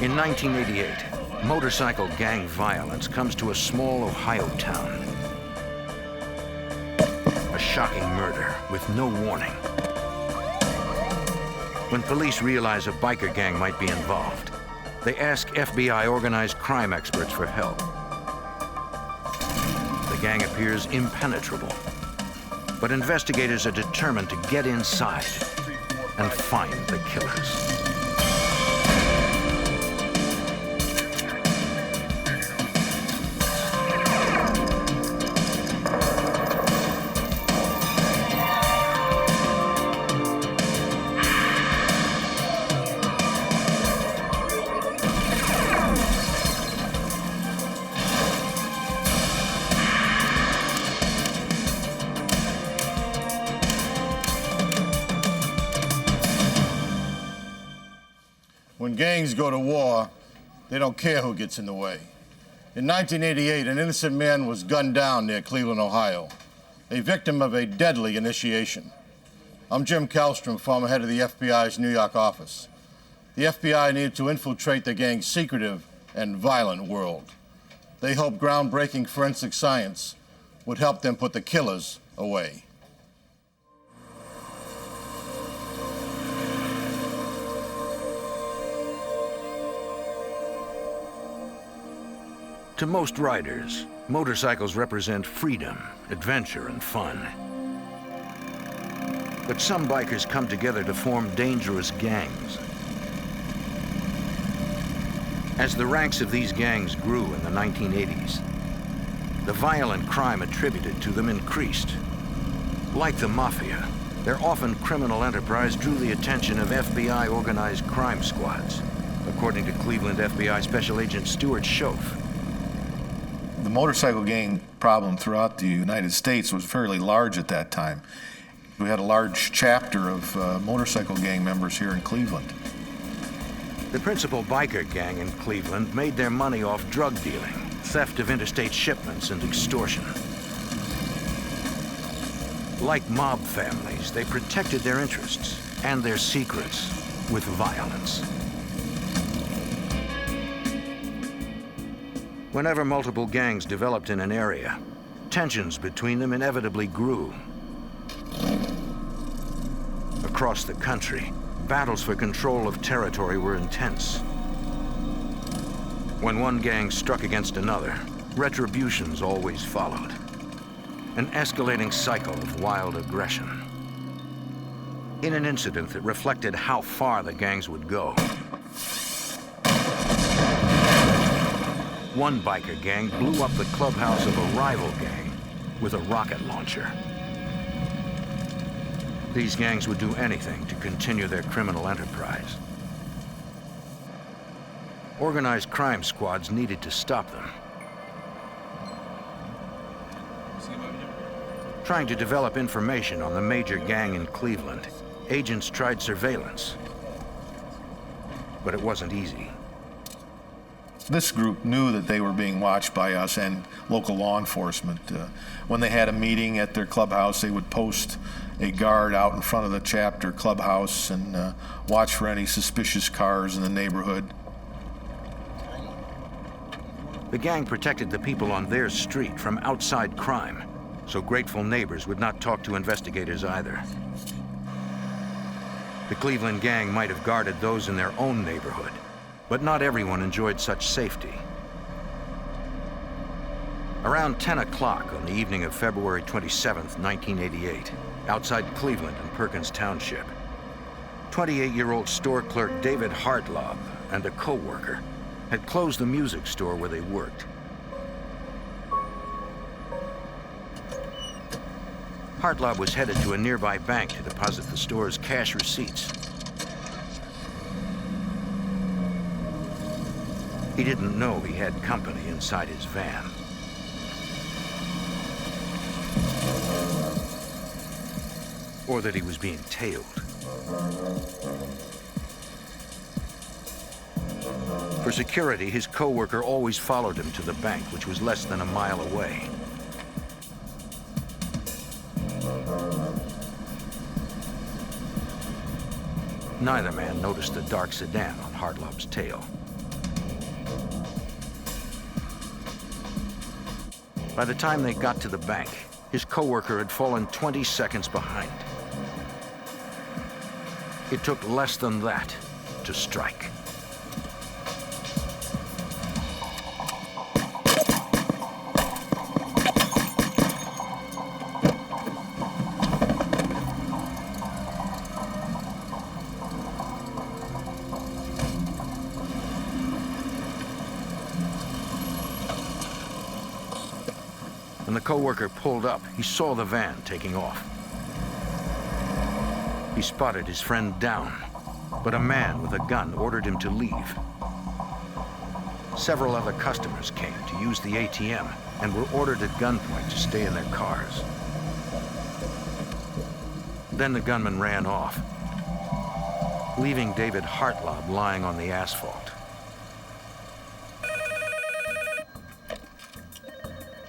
In 1988, motorcycle gang violence comes to a small Ohio town. A shocking murder with no warning. When police realize a biker gang might be involved, they ask FBI organized crime experts for help. The gang appears impenetrable, but investigators are determined to get inside and find the killers. When gangs go to war, they don't care who gets in the way. In 1988, an innocent man was gunned down near Cleveland, Ohio, a victim of a deadly initiation. I'm Jim Kallstrom, former head of the FBI's New York office. The FBI needed to infiltrate the gang's secretive and violent world. They hoped groundbreaking forensic science would help them put the killers away. To most riders, motorcycles represent freedom, adventure, and fun. But some bikers come together to form dangerous gangs. As the ranks of these gangs grew in the 1980s, the violent crime attributed to them increased. Like the mafia, their often criminal enterprise drew the attention of FBI organized crime squads, according to Cleveland FBI Special Agent Stuart Schoaf. The motorcycle gang problem throughout the United States was fairly large at that time. We had a large chapter of motorcycle gang members here in Cleveland. The principal biker gang in Cleveland made their money off drug dealing, theft of interstate shipments, and extortion. Like mob families, they protected their interests and their secrets with violence. Whenever multiple gangs developed in an area, tensions between them inevitably grew. Across the country, battles for control of territory were intense. When one gang struck against another, retributions always followed. An escalating cycle of wild aggression. In an incident that reflected how far the gangs would go, one biker gang blew up the clubhouse of a rival gang with a rocket launcher. These gangs would do anything to continue their criminal enterprise. Organized crime squads needed to stop them. Trying to develop information on the major gang in Cleveland, agents tried surveillance, but it wasn't easy. This group knew that they were being watched by us and local law enforcement. When they had a meeting at their clubhouse, they would post a guard out in front of the chapter clubhouse and watch for any suspicious cars in the neighborhood. The gang protected the people on their street from outside crime, so grateful neighbors would not talk to investigators either. The Cleveland gang might have guarded those in their own neighborhood, but not everyone enjoyed such safety. Around 10 o'clock on the evening of February 27th, 1988, outside Cleveland in Perkins Township, 28-year-old store clerk David Hartlaub and a co-worker had closed the music store where they worked. Hartlaub was headed to a nearby bank to deposit the store's cash receipts. He didn't know he had company inside his van. Or that he was being tailed. For security, his co-worker always followed him to the bank, which was less than a mile away. Neither man noticed the dark sedan on Hartlaub's tail. By the time they got to the bank, his coworker had fallen 20 seconds behind. It took less than that to strike. When the coworker pulled up, he saw the van taking off. He spotted his friend down, but a man with a gun ordered him to leave. Several other customers came to use the ATM and were ordered at gunpoint to stay in their cars. Then the gunman ran off, leaving David Hartlaub lying on the asphalt.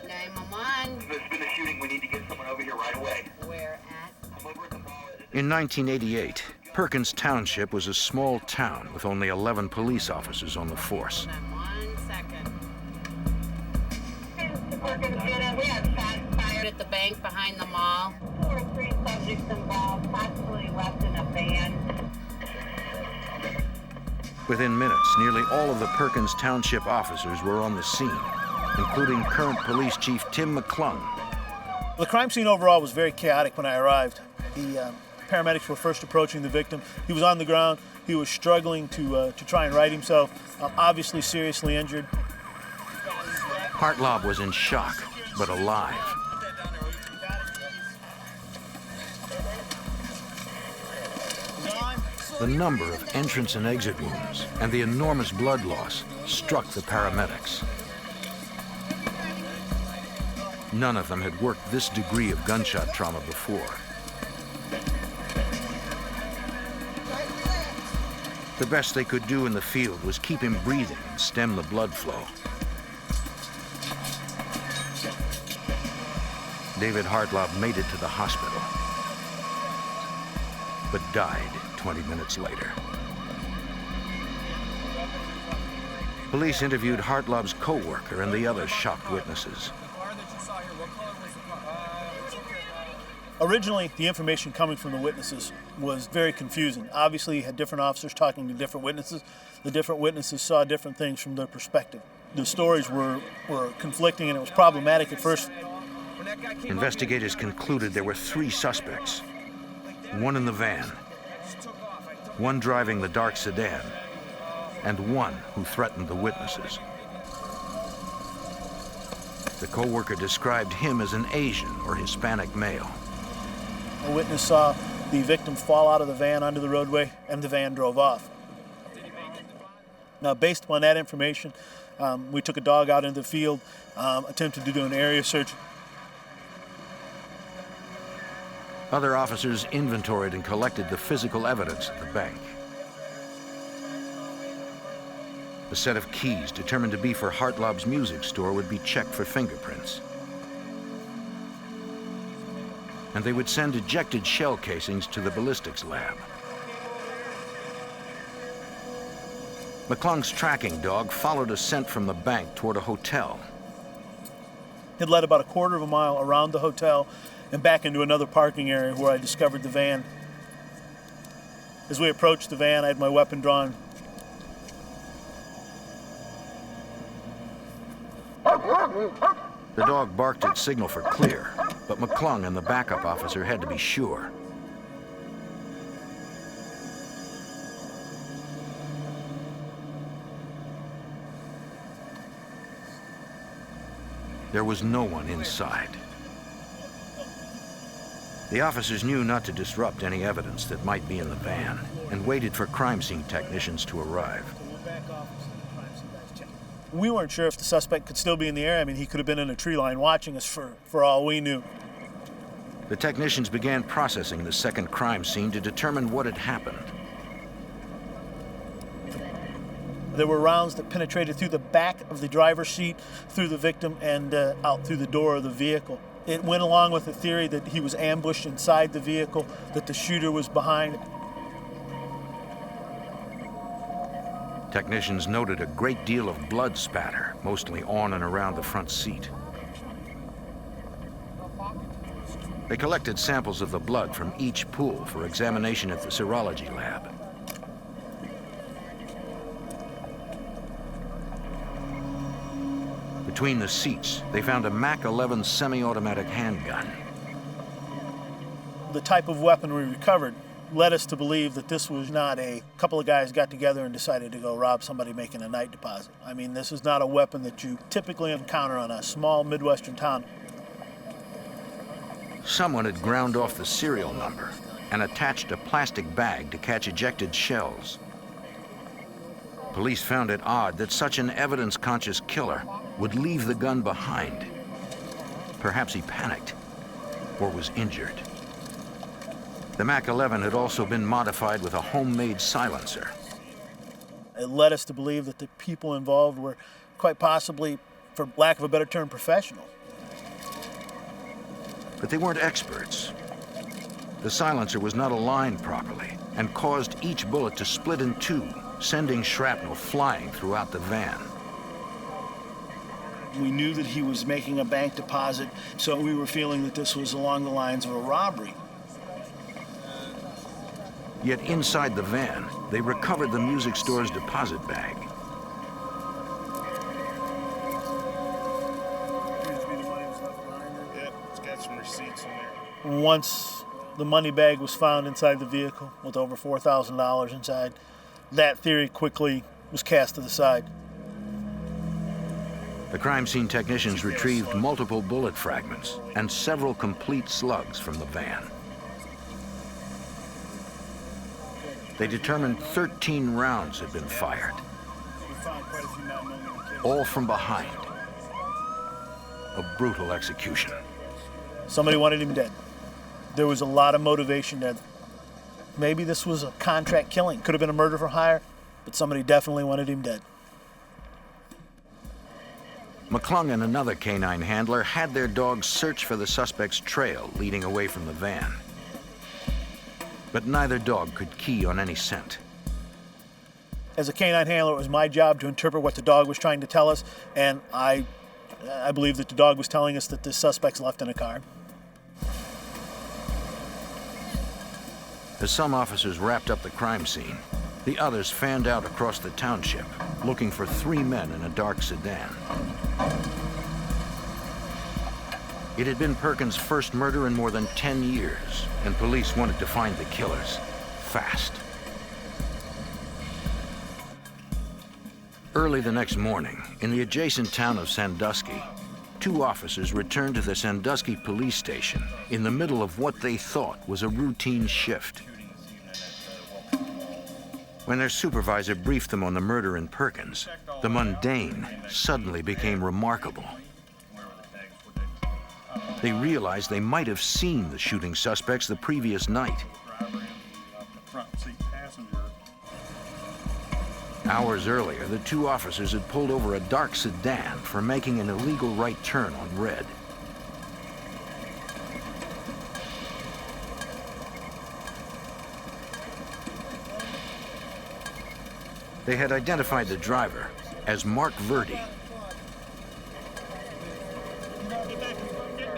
911. There's been a shooting. We need to get someone over here right away. Where at? I'm over at the mall. In 1988, Perkins Township was a small town with only 11 police officers on the force. Hold on 1 second. We have shots fired At the bank behind the mall. 2 or 3 subjects involved, possibly left in a van. Within minutes, nearly all of the Perkins Township officers were on the scene, including current police chief Tim McClung. The crime scene overall was very chaotic when I arrived. The paramedics were first approaching the victim. He was on the ground. He was struggling to try and right himself, obviously seriously injured. Hartlaub was in shock, but alive. The number of entrance and exit wounds and the enormous blood loss struck the paramedics. None of them had worked this degree of gunshot trauma before. The best they could do in the field was keep him breathing and stem the blood flow. David Hartlaub made it to the hospital, but died 20 minutes later. Police interviewed Hartlaub's co-worker and the other shocked witnesses. Originally, the information coming from the witnesses was very confusing. Obviously, you had different officers talking to different witnesses. The different witnesses saw different things from their perspective. The stories were conflicting, and it was problematic at first. Investigators concluded there were 3 suspects. One in the van, one driving the dark sedan, and one who threatened the witnesses. The co-worker described him as an Asian or Hispanic male. A witness saw the victim fall out of the van onto the roadway, and the van drove off. Now, based upon that information, we took a dog out into the field, attempted to do an area search. Other officers inventoried and collected the physical evidence at the bank. A set of keys determined to be for Hartlaub's music store would be checked for fingerprints. And they would send ejected shell casings to the ballistics lab. McClung's tracking dog followed a scent from the bank toward a hotel. It led about a quarter of a mile around the hotel and back into another parking area where I discovered the van. As we approached the van, I had my weapon drawn. The dog barked its signal for clear, but McClung and the backup officer had to be sure. There was no one inside. The officers knew not to disrupt any evidence that might be in the van and waited for crime scene technicians to arrive. We weren't sure if the suspect could still be in the area. I mean, he could have been in a tree line watching us for all we knew. The technicians began processing the second crime scene to determine what had happened. There were rounds that penetrated through the back of the driver's seat, through the victim, and out through the door of the vehicle. It went along with the theory that he was ambushed inside the vehicle, that the shooter was behind. Technicians noted a great deal of blood spatter, mostly on and around the front seat. They collected samples of the blood from each pool for examination at the serology lab. Between the seats, they found a MAC-11 semi-automatic handgun. The type of weapon we recovered led us to believe that this was not a couple of guys got together and decided to go rob somebody making a night deposit. I mean, this is not a weapon that you typically encounter on a small Midwestern town. Someone had ground off the serial number and attached a plastic bag to catch ejected shells. Police found it odd that such an evidence-conscious killer would leave the gun behind. Perhaps he panicked or was injured. The MAC-11 had also been modified with a homemade silencer. It led us to believe that the people involved were quite possibly, for lack of a better term, professional. But they weren't experts. The silencer was not aligned properly and caused each bullet to split in two, sending shrapnel flying throughout the van. We knew that he was making a bank deposit, so we were feeling that this was along the lines of a robbery. Yet inside the van, they recovered the music store's deposit bag. Yeah, it's got some receipts in there. Once the money bag was found inside the vehicle with over $4,000 inside, that theory quickly was cast to the side. The crime scene technicians retrieved multiple bullet fragments and several complete slugs from the van. They determined 13 rounds had been fired, all from behind. A brutal execution. Somebody wanted him dead. There was a lot of motivation there. Maybe this was a contract killing. Could have been a murder for hire, but somebody definitely wanted him dead. McClung and another canine handler had their dogs search for the suspect's trail leading away from the van. But neither dog could key on any scent. As a canine handler, it was my job to interpret what the dog was trying to tell us, and I believe that the dog was telling us that the suspect's left in a car. As some officers wrapped up the crime scene, the others fanned out across the township, looking for 3 men in a dark sedan. It had been Perkins' first murder in more than 10 years, and police wanted to find the killers fast. Early the next morning, in the adjacent town of Sandusky, 2 officers returned to the Sandusky police station in the middle of what they thought was a routine shift. When their supervisor briefed them on the murder in Perkins, the mundane suddenly became remarkable. They realized they might have seen the shooting suspects the previous night. Hours earlier, the 2 officers had pulled over a dark sedan for making an illegal right turn on red. They had identified the driver as Mark Verdi.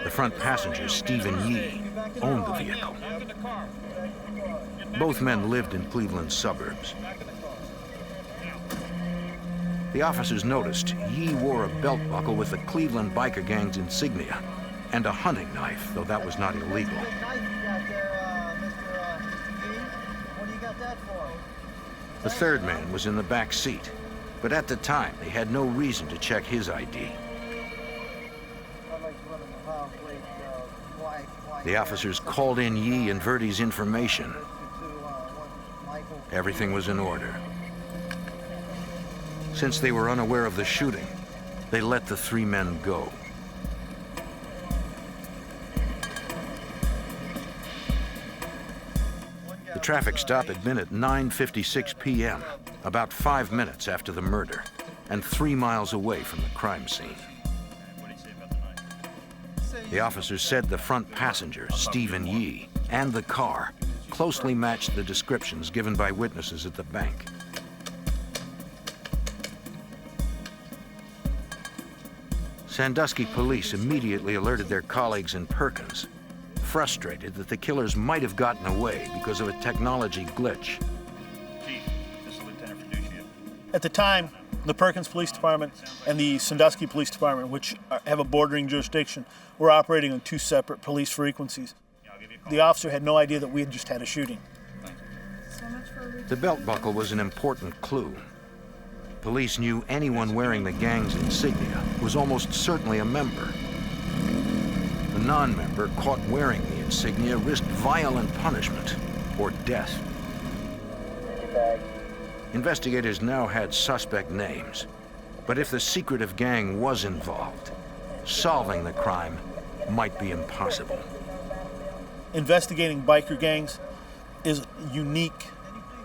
The front passenger, Stephen Yee, owned the vehicle. Both men lived in Cleveland's suburbs. The officers noticed Yee wore a belt buckle with the Cleveland biker gang's insignia and a hunting knife, though that was not illegal. The third man was in the back seat, but at the time they had no reason to check his ID. The officers called in Yee and Verdi's information. Everything was in order. Since they were unaware of the shooting, they let the 3 men go. The traffic stop had been at 9:56 p.m., about 5 minutes after the murder, and 3 miles away from the crime scene. The officers said the front passenger, Stephen Yee, and the car closely matched the descriptions given by witnesses at the bank. Sandusky police immediately alerted their colleagues in Perkins, frustrated that the killers might have gotten away because of a technology glitch. Chief, this is Lieutenant Fiducia. At the time, the Perkins Police Department and the Sandusky Police Department, which have a bordering jurisdiction, were operating on two separate police frequencies. The officer had no idea that we had just had a shooting. The belt buckle was an important clue. Police knew anyone wearing the gang's insignia was almost certainly a member. A non-member caught wearing the insignia risked violent punishment or death. Investigators now had suspect names, but if the secretive gang was involved, solving the crime might be impossible. Investigating biker gangs is a unique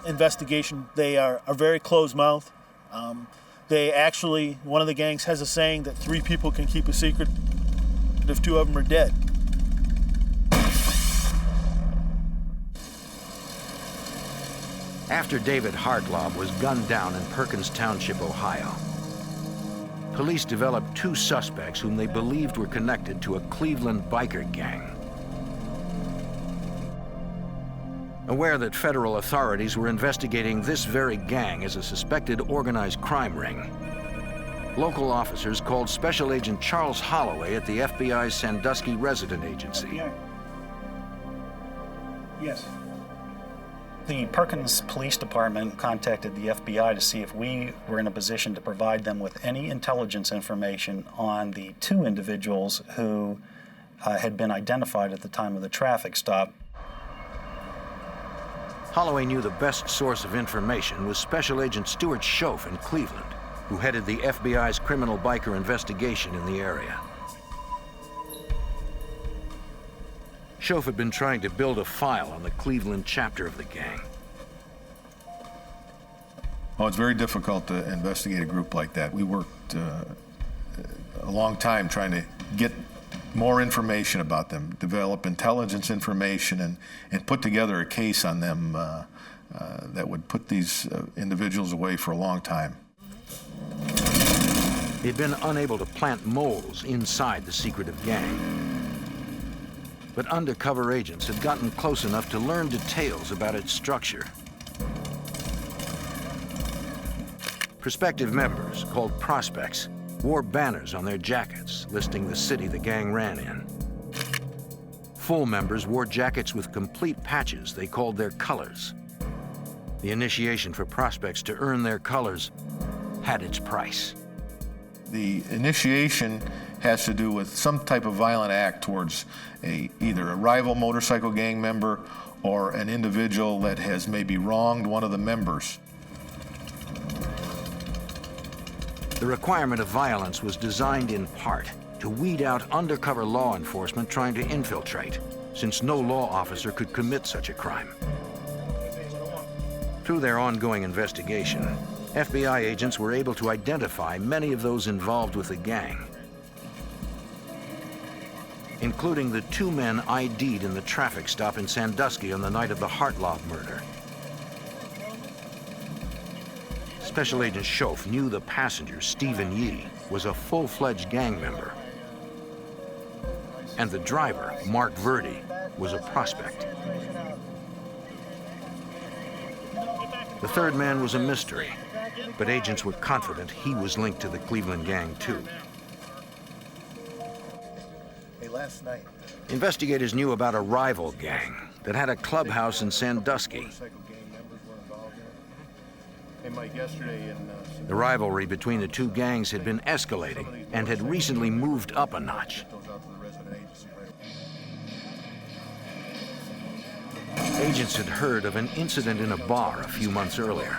investigation. They are very closed-mouthed. They actually, one of the gangs has a saying that 3 people can keep a secret if 2 of them are dead. After David Hartlaub was gunned down in Perkins Township, Ohio, police developed 2 suspects whom they believed were connected to a Cleveland biker gang. Aware that federal authorities were investigating this very gang as a suspected organized crime ring, local officers called Special Agent Charles Holloway at the FBI's Sandusky Resident Agency. Yes. The Perkins Police Department contacted the FBI to see if we were in a position to provide them with any intelligence information on the 2 individuals who had been identified at the time of the traffic stop. Holloway knew the best source of information was Special Agent Stuart Schoaf in Cleveland, who headed the FBI's criminal biker investigation in the area. Schoaf had been trying to build a file on the Cleveland chapter of the gang. Well, it's very difficult to investigate a group like that. We worked a long time trying to get more information about them, develop intelligence information, and put together a case on them that would put these individuals away for a long time. He'd been unable to plant moles inside the secretive gang. But undercover agents had gotten close enough to learn details about its structure. Prospective members, called prospects, wore banners on their jackets listing the city the gang ran in. Full members wore jackets with complete patches they called their colors. The initiation for prospects to earn their colors had its price. The initiation has to do with some type of violent act towards either a rival motorcycle gang member or an individual that has maybe wronged one of the members. The requirement of violence was designed in part to weed out undercover law enforcement trying to infiltrate, since no law officer could commit such a crime. Through their ongoing investigation, FBI agents were able to identify many of those involved with the gang, including the 2 men ID'd in the traffic stop in Sandusky on the night of the Hartlaub murder. Special Agent Schoaf knew the passenger, Stephen Yee, was a full-fledged gang member. And the driver, Mark Verdi, was a prospect. The 3rd man was a mystery, but agents were confident he was linked to the Cleveland gang, too. Hey, last night, Investigators knew about a rival gang that had a clubhouse in Sandusky. Hey, Mike, yesterday in... The rivalry between the 2 gangs had been escalating and had recently moved up a notch. Agents had heard of an incident in a bar a few months earlier.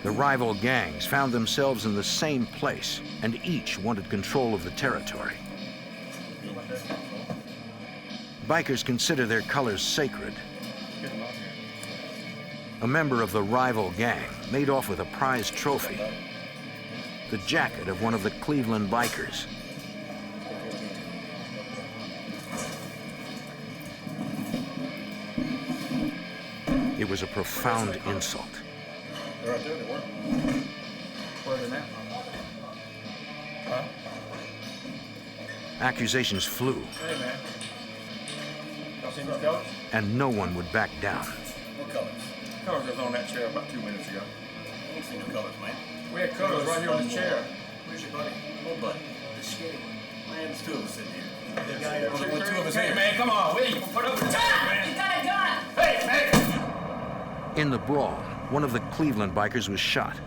The rival gangs found themselves in the same place, and each wanted control of the territory. Bikers consider their colors sacred. A member of the rival gang made off with a prized trophy, the jacket of one of the Cleveland bikers. It was a profound insult. Accusations flew, Hey, man. Y'all seen these colors? and no one would back down. What colors? Colors was on that chair about 2 minutes ago. I don't see no colors, man. We had colors right here on the chair. Where's your buddy? What buddy? The skinny one. Man, there's two of us in here. The guy Hey, only two of us hey, here. man, come on. We ain't gonna put up with that, man. got a gun! Hey, man! In the brawl, one of the Cleveland bikers was shot.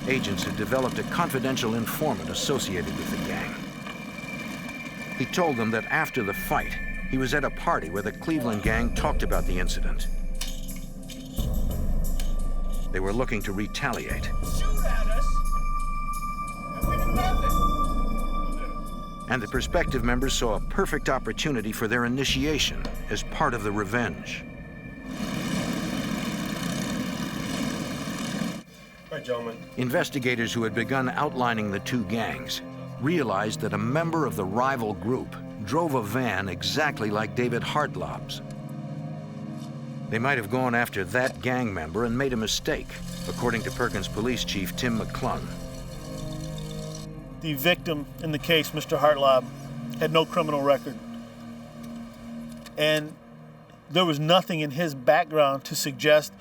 Agents had developed a confidential informant associated with the gang. He told them that after the fight, he was at a party where the Cleveland gang talked about the incident. They were looking to retaliate. Shoot at us. And we do nothing. And the prospective members saw a perfect opportunity for their initiation as part of the revenge. Hey, gentlemen. Investigators who had begun outlining the two gangs realized that a member of the rival group drove a van exactly like David Hartlob's. They might have gone after that gang member and made a mistake, according to Perkins Police Chief Tim McClung. The victim in the case, Mr. Hartlob, had no criminal record. And there was nothing in his background to suggest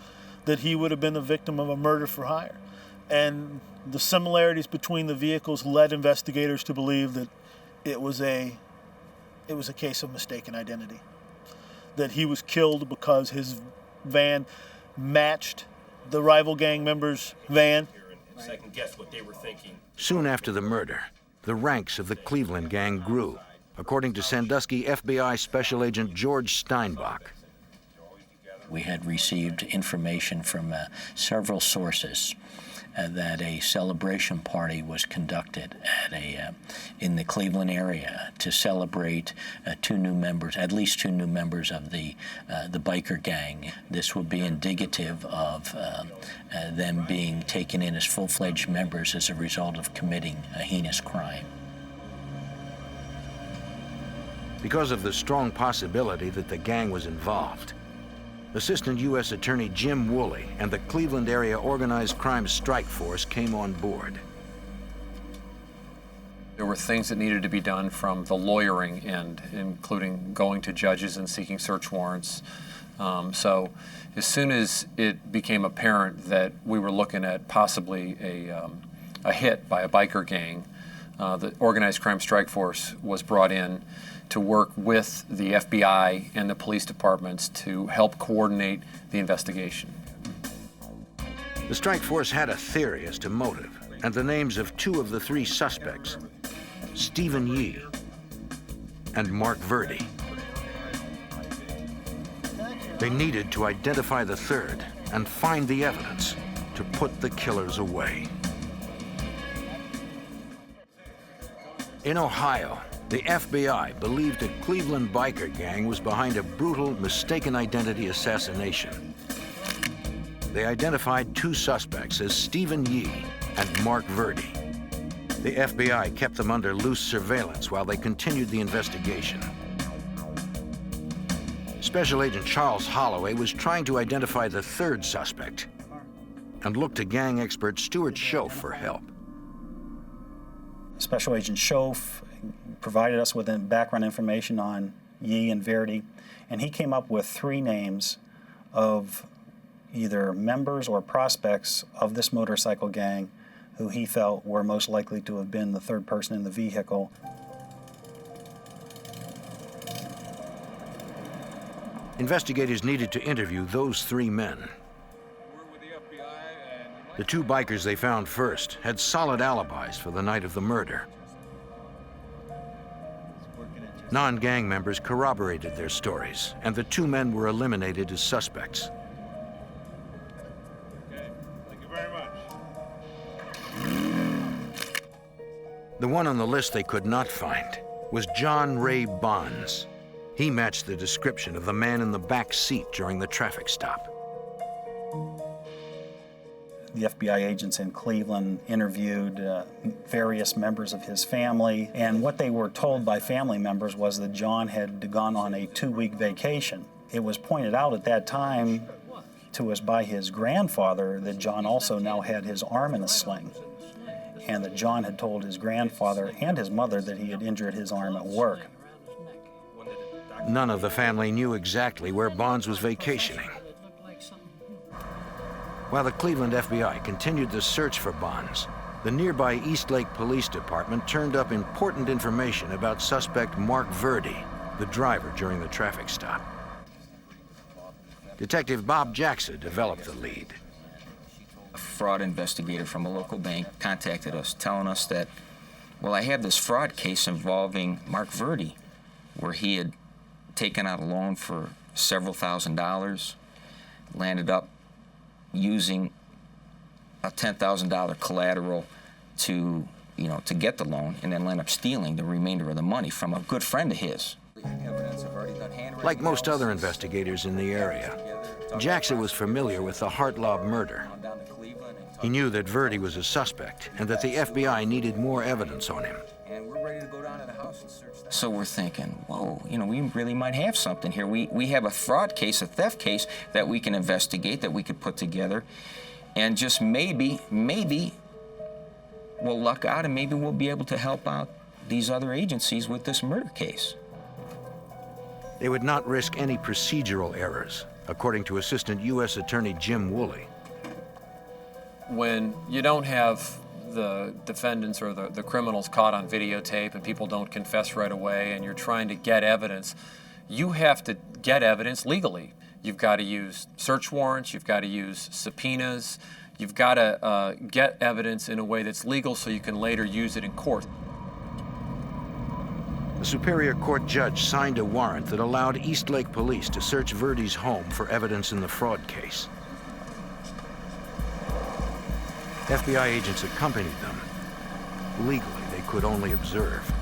that he would have been the victim of a murder for hire. And the similarities between the vehicles led investigators to believe that it was a case of mistaken identity. That he was killed because his van matched the rival gang member's van. Second guess what they were thinking. Soon after the murder, the ranks of the Cleveland gang grew, according to Sandusky FBI Special Agent George Steinbach. We had received information from several sources that a celebration party was conducted at in the Cleveland area to celebrate at least two new members of the biker gang. This would be indicative of them being taken in as full-fledged members as a result of committing a heinous crime. Because of the strong possibility that the gang was involved, Assistant U.S. Attorney Jim Woolley and the Cleveland Area Organized Crime Strike Force came on board. There were things that needed to be done from the lawyering end, including going to judges and seeking search warrants. So as soon as it became apparent that we were looking at possibly a hit by a biker gang, the Organized Crime Strike Force was brought in to work with the FBI and the police departments to help coordinate the investigation. The strike force had a theory as to motive and the names of two of the three suspects, Stephen Yee and Mark Verdi. They needed to identify the third and find the evidence to put the killers away. In Ohio, the FBI believed a Cleveland biker gang was behind a brutal, mistaken identity assassination. They identified two suspects as Stephen Yee and Mark Verdi. The FBI kept them under loose surveillance while they continued the investigation. Special Agent Charles Holloway was trying to identify the third suspect and looked to gang expert Stuart Schoaf for help. Special Agent Schoaf provided us with background information on Yee and Verdi, and he came up with three names of either members or prospects of this motorcycle gang who he felt were most likely to have been the third person in the vehicle. Investigators needed to interview those three men. The two bikers they found first had solid alibis for the night of the murder. Non-gang members corroborated their stories, and the two men were eliminated as suspects. Okay, thank you very much. The one on the list they could not find was John Ray Bonds. He matched the description of the man in the back seat during the traffic stop. The FBI agents in Cleveland interviewed various members of his family, and what they were told by family members was that John had gone on a 2-week vacation. It was pointed out at that time to us by his grandfather that John also now had his arm in a sling. and that John had told his grandfather and his mother that he had injured his arm at work. None of the family knew exactly where Bonds was vacationing. While the Cleveland FBI continued the search for Bonds, the nearby Eastlake Police Department turned up important information about suspect Mark Verdi, the driver during the traffic stop. Detective Bob Jackson developed the lead. A fraud investigator from a local bank contacted us telling us that, well, I have this fraud case involving Mark Verdi, where he had taken out a loan for several $1,000s, landed up using a $10,000 collateral to get the loan, and then landed up stealing the remainder of the money from a good friend of his. Like most other investigators in the area, Jackson was familiar with the Hartlaub murder. He knew that Verdi was a suspect and that the FBI needed more evidence on him. So we're thinking, whoa, we really might have something here. We have a fraud case, a theft case that we can investigate, that we could put together, and just maybe we'll luck out and maybe we'll be able to help out these other agencies with this murder case. They would not risk any procedural errors, according to Assistant U.S. Attorney Jim Woolley. When you don't have the defendants or the criminals caught on videotape and people don't confess right away and you're trying to get evidence, you have to get evidence legally. You've got to use search warrants, you've got to use subpoenas, you've got to get evidence in a way that's legal so you can later use it in court. The Superior Court judge signed a warrant that allowed Eastlake Police to search Verdi's home for evidence in the fraud case. FBI agents accompanied them. Legally, they could only observe.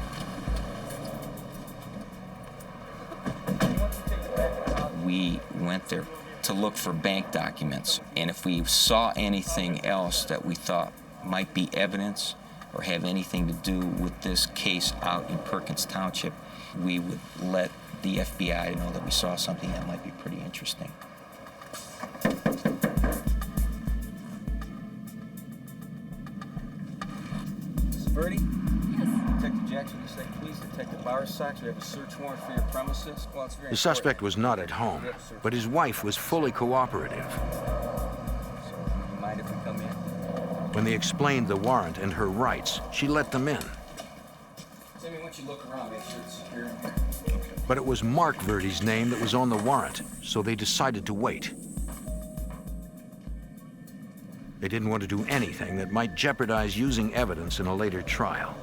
We went there to look for bank documents, and if we saw anything else that we thought might be evidence or have anything to do with this case out in Perkins Township, we would let the FBI know that we saw something that might be pretty interesting. Mrs. Verdi? Yes. Detective Jackson, Eastlake Police, Detective Bowersox. We have a search warrant for your premises. Well, it's very The suspect was not at home, but his wife was fully cooperative. So, do you mind if we come in? When they explained the warrant and her rights, she let them in. Sammy, why don't you look around, make sure it's secure in here. But it was Mark Verdi's name that was on the warrant, so they decided to wait. They didn't want to do anything that might jeopardize using evidence in a later trial.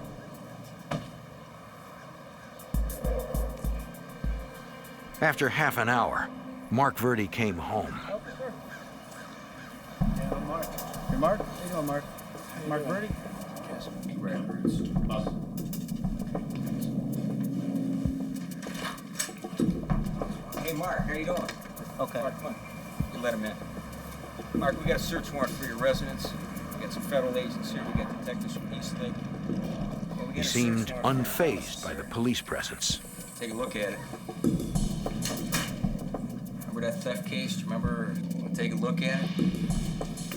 After half an hour, Mark Verdi came home. Yeah, I'm Mark. You're Mark? How you doing, Mark? Mark Verdi? Castle Records. Hey, Mark, how you doing? Okay. Mark, come on. You let him in. Mark, we got a search warrant for your residence. We got some federal agents here. We got detectives from Eastlake. Yeah, He seemed unfazed by the police presence. Take a look at it. Remember that theft case? Do you remember? Want to take a look at it?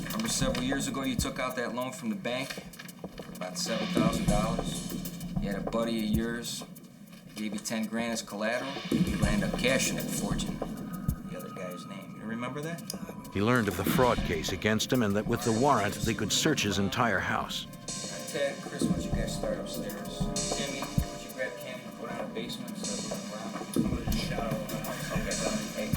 Remember several years ago you took out that loan from the bank for about $7,000? You had a buddy of yours, gave you 10 grand as collateral. You ended up cashing it, forging the other guy's name. You remember that? He learned of the fraud case against him and that with the warrant, they could search his entire house. Ted, Chris, why don't you guys start upstairs? Jimmy, why don't you grab Candy and put on the basement so we can around? I'm gonna just shadow the house. Okay, hey.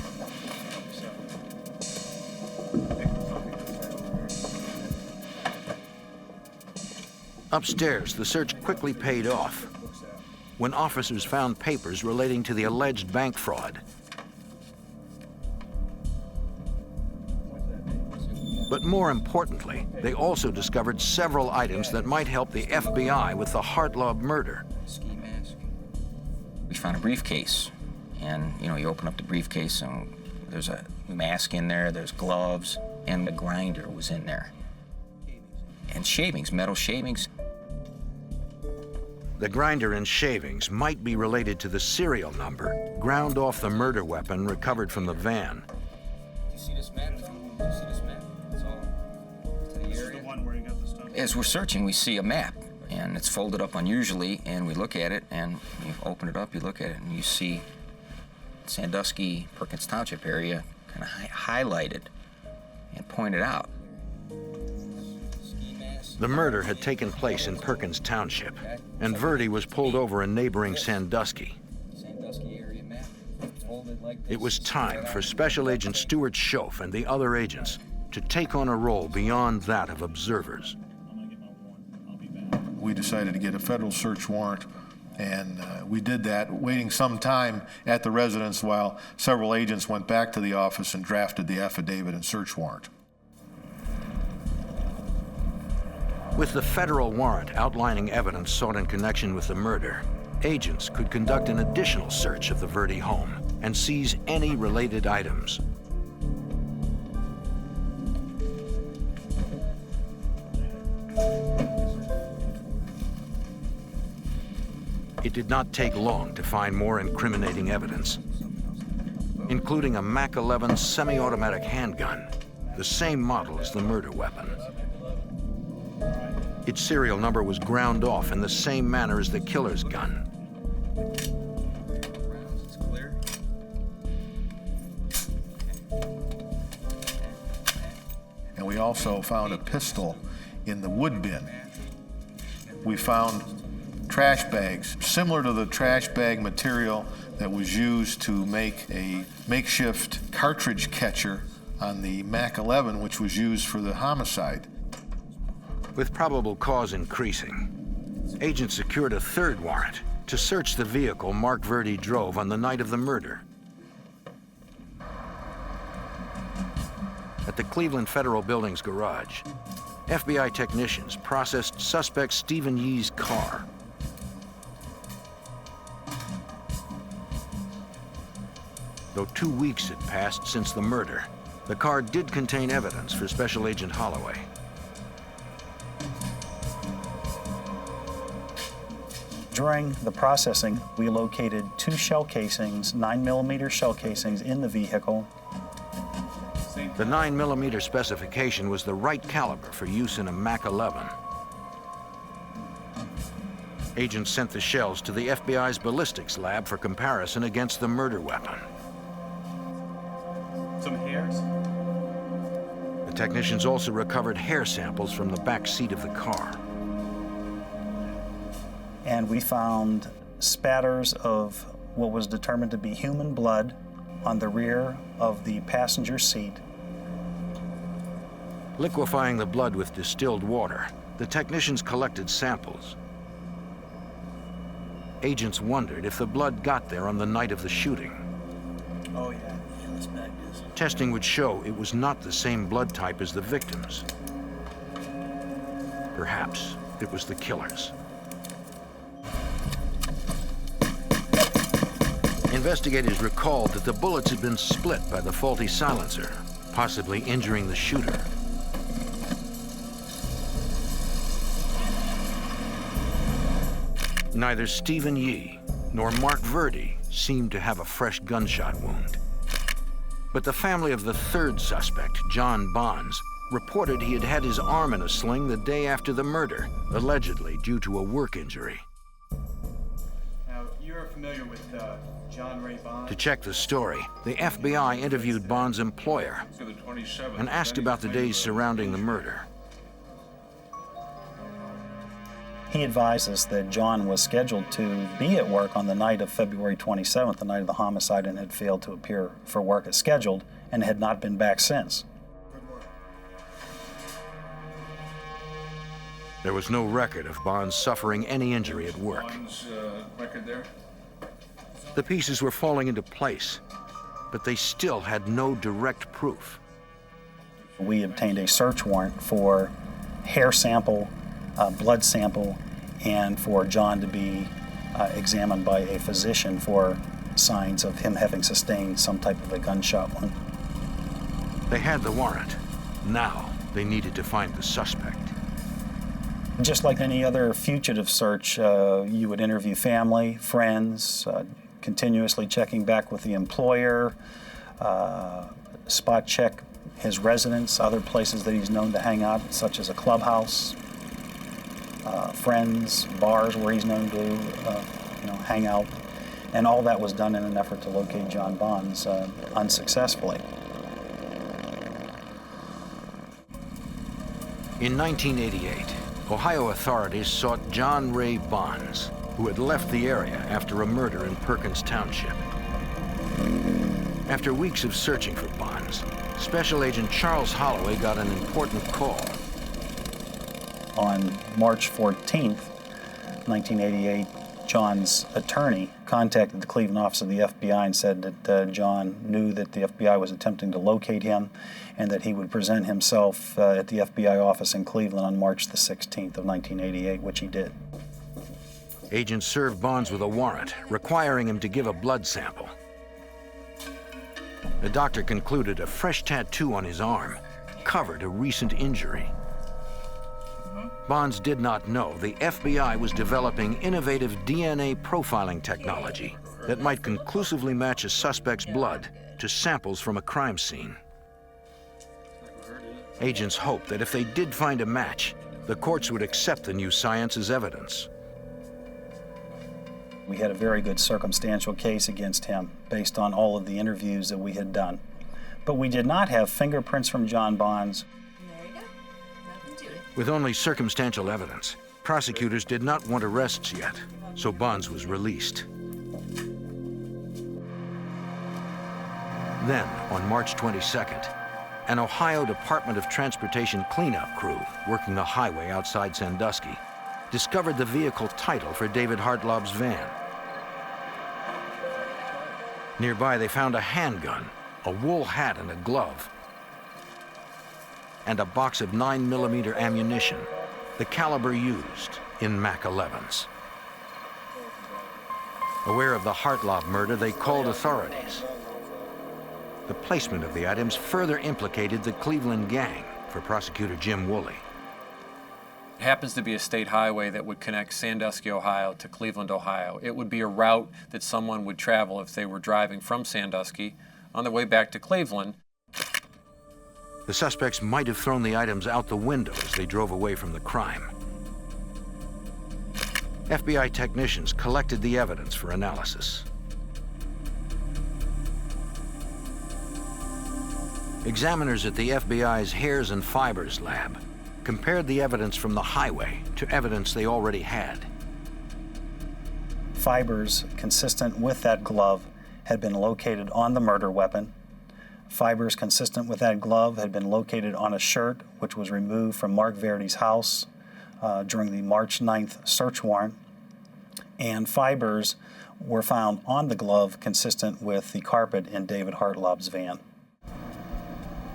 Upstairs, the search quickly paid off when officers found papers relating to the alleged bank fraud. But more importantly, they also discovered several items that might help the FBI with the Hartlaub murder. Ski mask. We found a briefcase, and you open up the briefcase and there's a mask in there, there's gloves, and the grinder was in there. And shavings, metal shavings. The grinder and shavings might be related to the serial number ground off the murder weapon recovered from the van. Do you see this map? Do you see this map? It's all to the As we're searching, we see a map, and it's folded up unusually, and we look at it, and you open it up, you look at it, and you see Sandusky, Perkins Township area kind of highlighted and pointed out. The murder had taken place in Perkins Township, and Verde was pulled over in neighboring Sandusky. It was time for Special Agent Stuart Schoaf and the other agents to take on a role beyond that of observers. We decided to get a federal search warrant, and we did that, waiting some time at the residence while several agents went back to the office and drafted the affidavit and search warrant. With the federal warrant outlining evidence sought in connection with the murder, agents could conduct an additional search of the Verde home and seize any related items. It did not take long to find more incriminating evidence, including a Mac 11 semi-automatic handgun, the same model as the murder weapon. Its serial number was ground off in the same manner as the killer's gun. And we also found a pistol in the wood bin. We found trash bags, similar to the trash bag material that was used to make a makeshift cartridge catcher on the Mac 11, which was used for the homicide. With probable cause increasing, agents secured a third warrant to search the vehicle Mark Verde drove on the night of the murder. At the Cleveland Federal Building's garage, FBI technicians processed suspect Stephen Yee's car. Though 2 weeks had passed since the murder, the car did contain evidence for Special Agent Holloway. During the processing, we located 2 shell casings, 9mm shell casings in the vehicle. The 9mm specification was the right caliber for use in a Mac 11. Agents sent the shells to the FBI's ballistics lab for comparison against the murder weapon. Some hairs? The technicians also recovered hair samples from the back seat of the car. And we found spatters of what was determined to be human blood on the rear of the passenger seat. Liquefying the blood with distilled water, the technicians collected samples. Agents wondered if the blood got there on the night of the shooting. Oh, yeah. This bag is. Testing would show it was not the same blood type as the victims. Perhaps it was the killer's. Investigators recalled that the bullets had been split by the faulty silencer, possibly injuring the shooter. Neither Stephen Yee nor Mark Verde seemed to have a fresh gunshot wound. But the family of the third suspect, John Bonds, reported he had had his arm in a sling the day after the murder, allegedly due to a work injury. Now, you're familiar with John Ray Bonds? To check the story, the FBI interviewed Bonds' employer and asked about the days surrounding the murder. He advised us that John was scheduled to be at work on the night of February 27th, the night of the homicide, and had failed to appear for work as scheduled and had not been back since. There was no record of Bonds suffering any injury at work. Record there? The pieces were falling into place, but they still had no direct proof. We obtained a search warrant for hair sample, blood sample, and for John to be examined by a physician for signs of him having sustained some type of a gunshot wound. They had the warrant. Now they needed to find the suspect. Just like any other fugitive search, you would interview family, friends, continuously checking back with the employer, spot check his residence, other places that he's known to hang out, such as a clubhouse, friends, bars where he's known to hang out. And all that was done in an effort to locate John Bonds unsuccessfully. In 1988, Ohio authorities sought John Ray Bonds, who had left the area after a murder in Perkins Township. After weeks of searching for Bonds, Special Agent Charles Holloway got an important call. On March 14th, 1988, John's attorney contacted the Cleveland office of the FBI and said that John knew that the FBI was attempting to locate him and that he would present himself at the FBI office in Cleveland on March the 16th of 1988, which he did. Agents served Bonds with a warrant requiring him to give a blood sample. The doctor concluded a fresh tattoo on his arm covered a recent injury. Bonds did not know the FBI was developing innovative DNA profiling technology that might conclusively match a suspect's blood to samples from a crime scene. Agents hoped that if they did find a match, the courts would accept the new science as evidence. We had a very good circumstantial case against him based on all of the interviews that we had done. But we did not have fingerprints from John Bonds. With only circumstantial evidence, prosecutors did not want arrests yet, so Bonds was released. Then, on March 22nd, an Ohio Department of Transportation cleanup crew working the highway outside Sandusky discovered the vehicle title for David Hartlob's van. Nearby, they found a handgun, a wool hat and a glove, and a box of 9mm ammunition, the caliber used in Mac 11s. Aware of the Hartlob murder, they called authorities. The placement of the items further implicated the Cleveland gang for prosecutor Jim Woolley. It happens to be a state highway that would connect Sandusky, Ohio to Cleveland, Ohio. It would be a route that someone would travel if they were driving from Sandusky on their way back to Cleveland. The suspects might have thrown the items out the window as they drove away from the crime. FBI technicians collected the evidence for analysis. Examiners at the FBI's Hairs and Fibers lab compared the evidence from the highway to evidence they already had. Fibers consistent with that glove had been located on the murder weapon. Fibers consistent with that glove had been located on a shirt which was removed from Mark Verdi's house during the March 9th search warrant. And fibers were found on the glove consistent with the carpet in David Hartlob's van.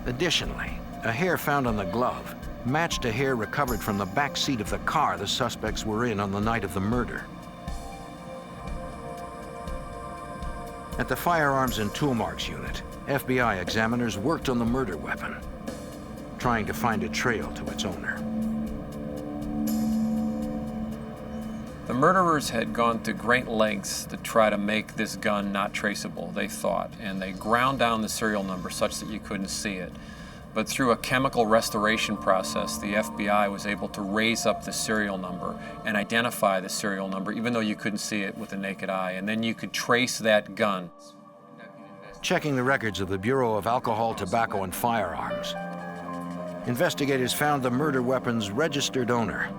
Additionally, a hair found on the glove matched a hair recovered from the back seat of the car the suspects were in on the night of the murder. At the Firearms and Tool Marks Unit, FBI examiners worked on the murder weapon, trying to find a trail to its owner. The murderers had gone to great lengths to try to make this gun not traceable, they thought, and they ground down the serial number such that you couldn't see it. But through a chemical restoration process, the FBI was able to raise up the serial number and identify the serial number, even though you couldn't see it with the naked eye, and then you could trace that gun. Checking the records of the Bureau of Alcohol, Tobacco, and Firearms, investigators found the murder weapon's registered owner.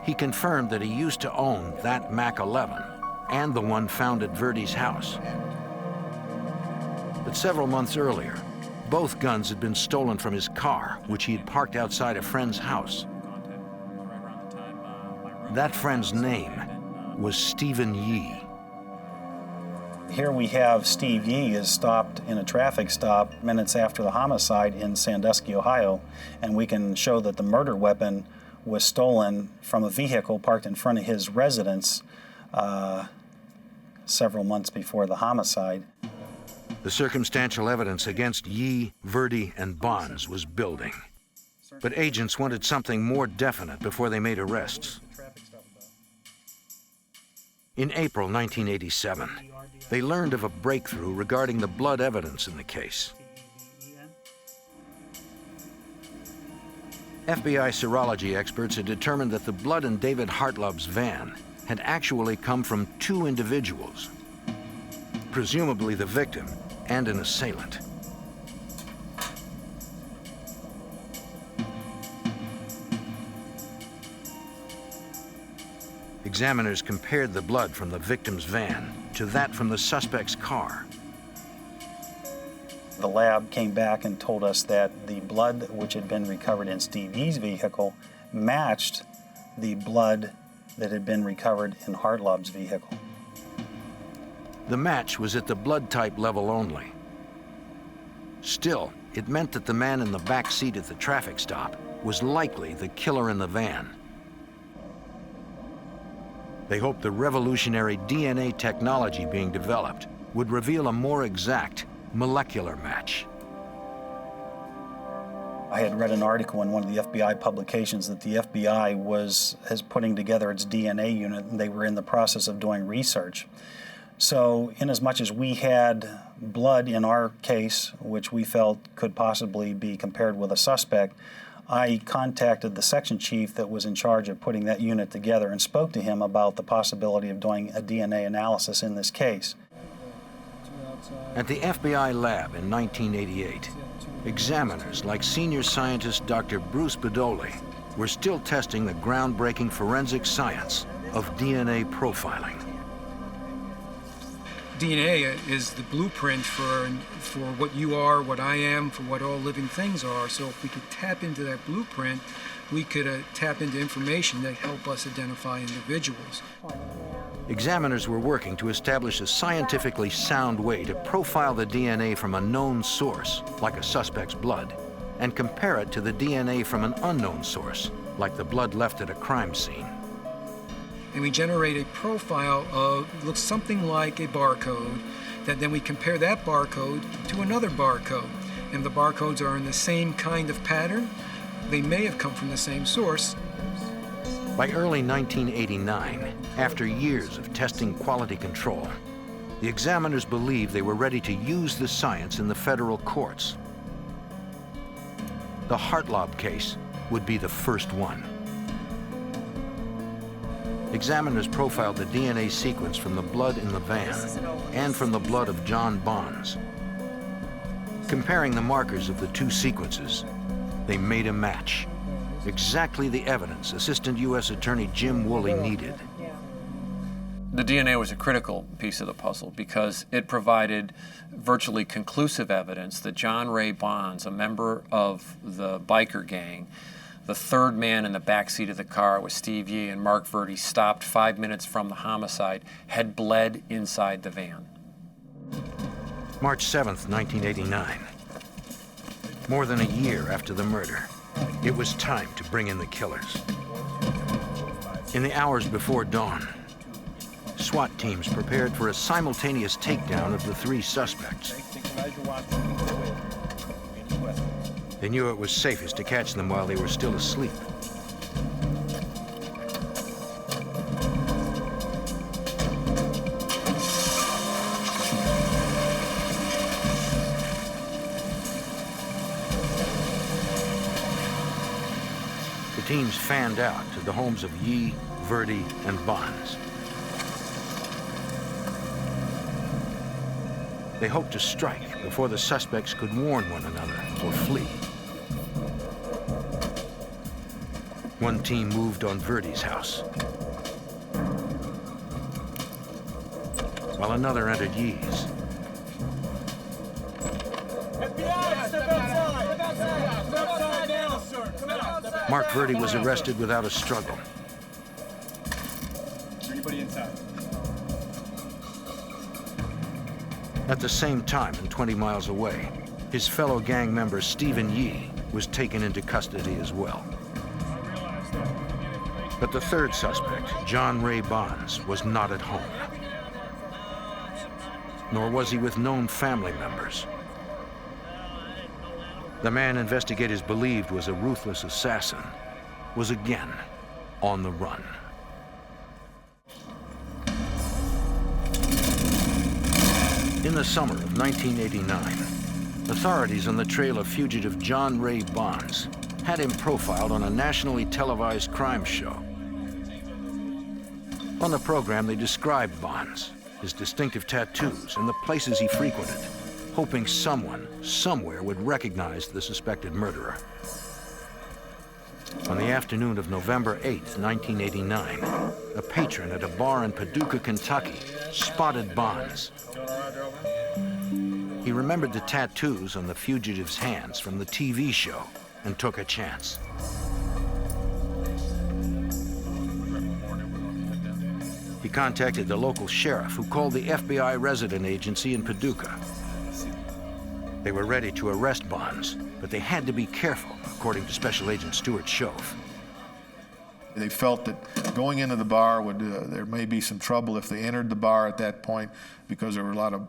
He confirmed that he used to own that Mac 11 and the one found at Verdi's house. But several months earlier, both guns had been stolen from his car, which he had parked outside a friend's house. That friend's name was Stephen Yee. Here we have Steve Yee is stopped in a traffic stop minutes after the homicide in Sandusky, Ohio, and we can show that the murder weapon was stolen from a vehicle parked in front of his residence several months before the homicide. The circumstantial evidence against Yee, Verdi, and Bonds was building. But agents wanted something more definite before they made arrests. In April 1987, they learned of a breakthrough regarding the blood evidence in the case. FBI serology experts had determined that the blood in David Hartlub's van had actually come from two individuals, presumably the victim and an assailant. Examiners compared the blood from the victim's van to that from the suspect's car. The lab came back and told us that the blood which had been recovered in Steve Yee's vehicle matched the blood that had been recovered in Hartlub's vehicle. The match was at the blood type level only. Still, it meant that the man in the back seat at the traffic stop was likely the killer in the van. They hoped the revolutionary DNA technology being developed would reveal a more exact molecular match. I had read an article in one of the FBI publications that the FBI was putting together its DNA unit, and they were in the process of doing research. So inasmuch as we had blood in our case, which we felt could possibly be compared with a suspect, I contacted the section chief that was in charge of putting that unit together and spoke to him about the possibility of doing a DNA analysis in this case. At the FBI lab in 1988, examiners like senior scientist Dr. Bruce Bedoli were still testing the groundbreaking forensic science of DNA profiling. DNA is the blueprint for what you are, what I am, for what all living things are. So if we could tap into that blueprint, we could tap into information that help us identify individuals. Examiners were working to establish a scientifically sound way to profile the DNA from a known source, like a suspect's blood, and compare it to the DNA from an unknown source, like the blood left at a crime scene. And we generate a profile of, looks something like a barcode, that then we compare that barcode to another barcode. And the barcodes are in the same kind of pattern. They may have come from the same source. By early 1989, after years of testing quality control, the examiners believed they were ready to use the science in the federal courts. The Hartlub case would be the first one. Examiners profiled the DNA sequence from the blood in the van and from the blood of John Bonds. Comparing the markers of the two sequences, they made a match. Exactly the evidence Assistant U.S. Attorney Jim Woolley needed. The DNA was a critical piece of the puzzle because it provided virtually conclusive evidence that John Ray Bonds, a member of the biker gang, the third man in the backseat of the car with Steve Yee and Mark Verde, stopped 5 minutes from the homicide, had bled inside the van. March 7th, 1989. More than a year after the murder, it was time to bring in the killers. In the hours before dawn, SWAT teams prepared for a simultaneous takedown of the three suspects. They knew it was safest to catch them while they were still asleep. The teams fanned out to the homes of Yee, Verde, and Bonds. They hoped to strike before the suspects could warn one another or flee. One team moved on Verde's house, while another entered Yee's. FBI, step outside! Step outside! Step outside now, sir! Come out! Mark Verde was arrested without a struggle. Is there anybody inside? At the same time, and 20 miles away, his fellow gang member Stephen Yee was taken into custody as well. But the third suspect, John Ray Bonds, was not at home. Nor was he with known family members. The man investigators believed was a ruthless assassin was again on the run. In the summer of 1989, authorities on the trail of fugitive John Ray Bonds had him profiled on a nationally televised crime show. On the program, they described Bonds, his distinctive tattoos, and the places he frequented, hoping someone, somewhere, would recognize the suspected murderer. On the afternoon of November 8th, 1989, a patron at a bar in Paducah, Kentucky, spotted Bonds. He remembered the tattoos on the fugitive's hands from the TV show and took a chance. He contacted the local sheriff, who called the FBI resident agency in Paducah. They were ready to arrest Bonds, but they had to be careful, according to Special Agent Stuart Shove. They felt that going into the bar there may be some trouble if they entered the bar at that point, because there were a lot of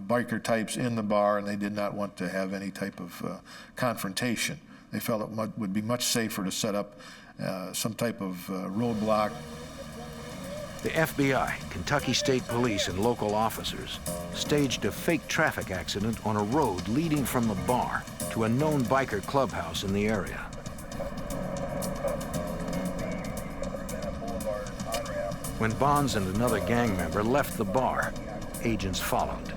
biker types in the bar, and they did not want to have any type of confrontation. They felt it would be much safer to set up some type of roadblock. The FBI, Kentucky State Police, and local officers staged a fake traffic accident on a road leading from the bar to a known biker clubhouse in the area. When Bonds and another gang member left the bar, agents followed.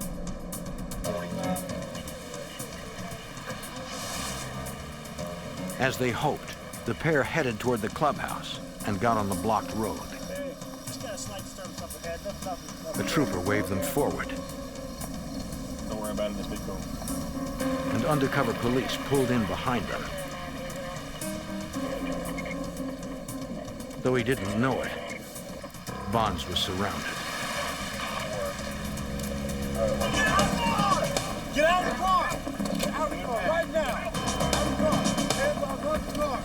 As they hoped, the pair headed toward the clubhouse and got on the blocked road. The trooper waved them forward. Don't worry about it, this big girl. And undercover police pulled in behind them. Though he didn't know it, Bonds was surrounded. Get out of the car! Get out of the car right now! Out of the car! Hands on the car!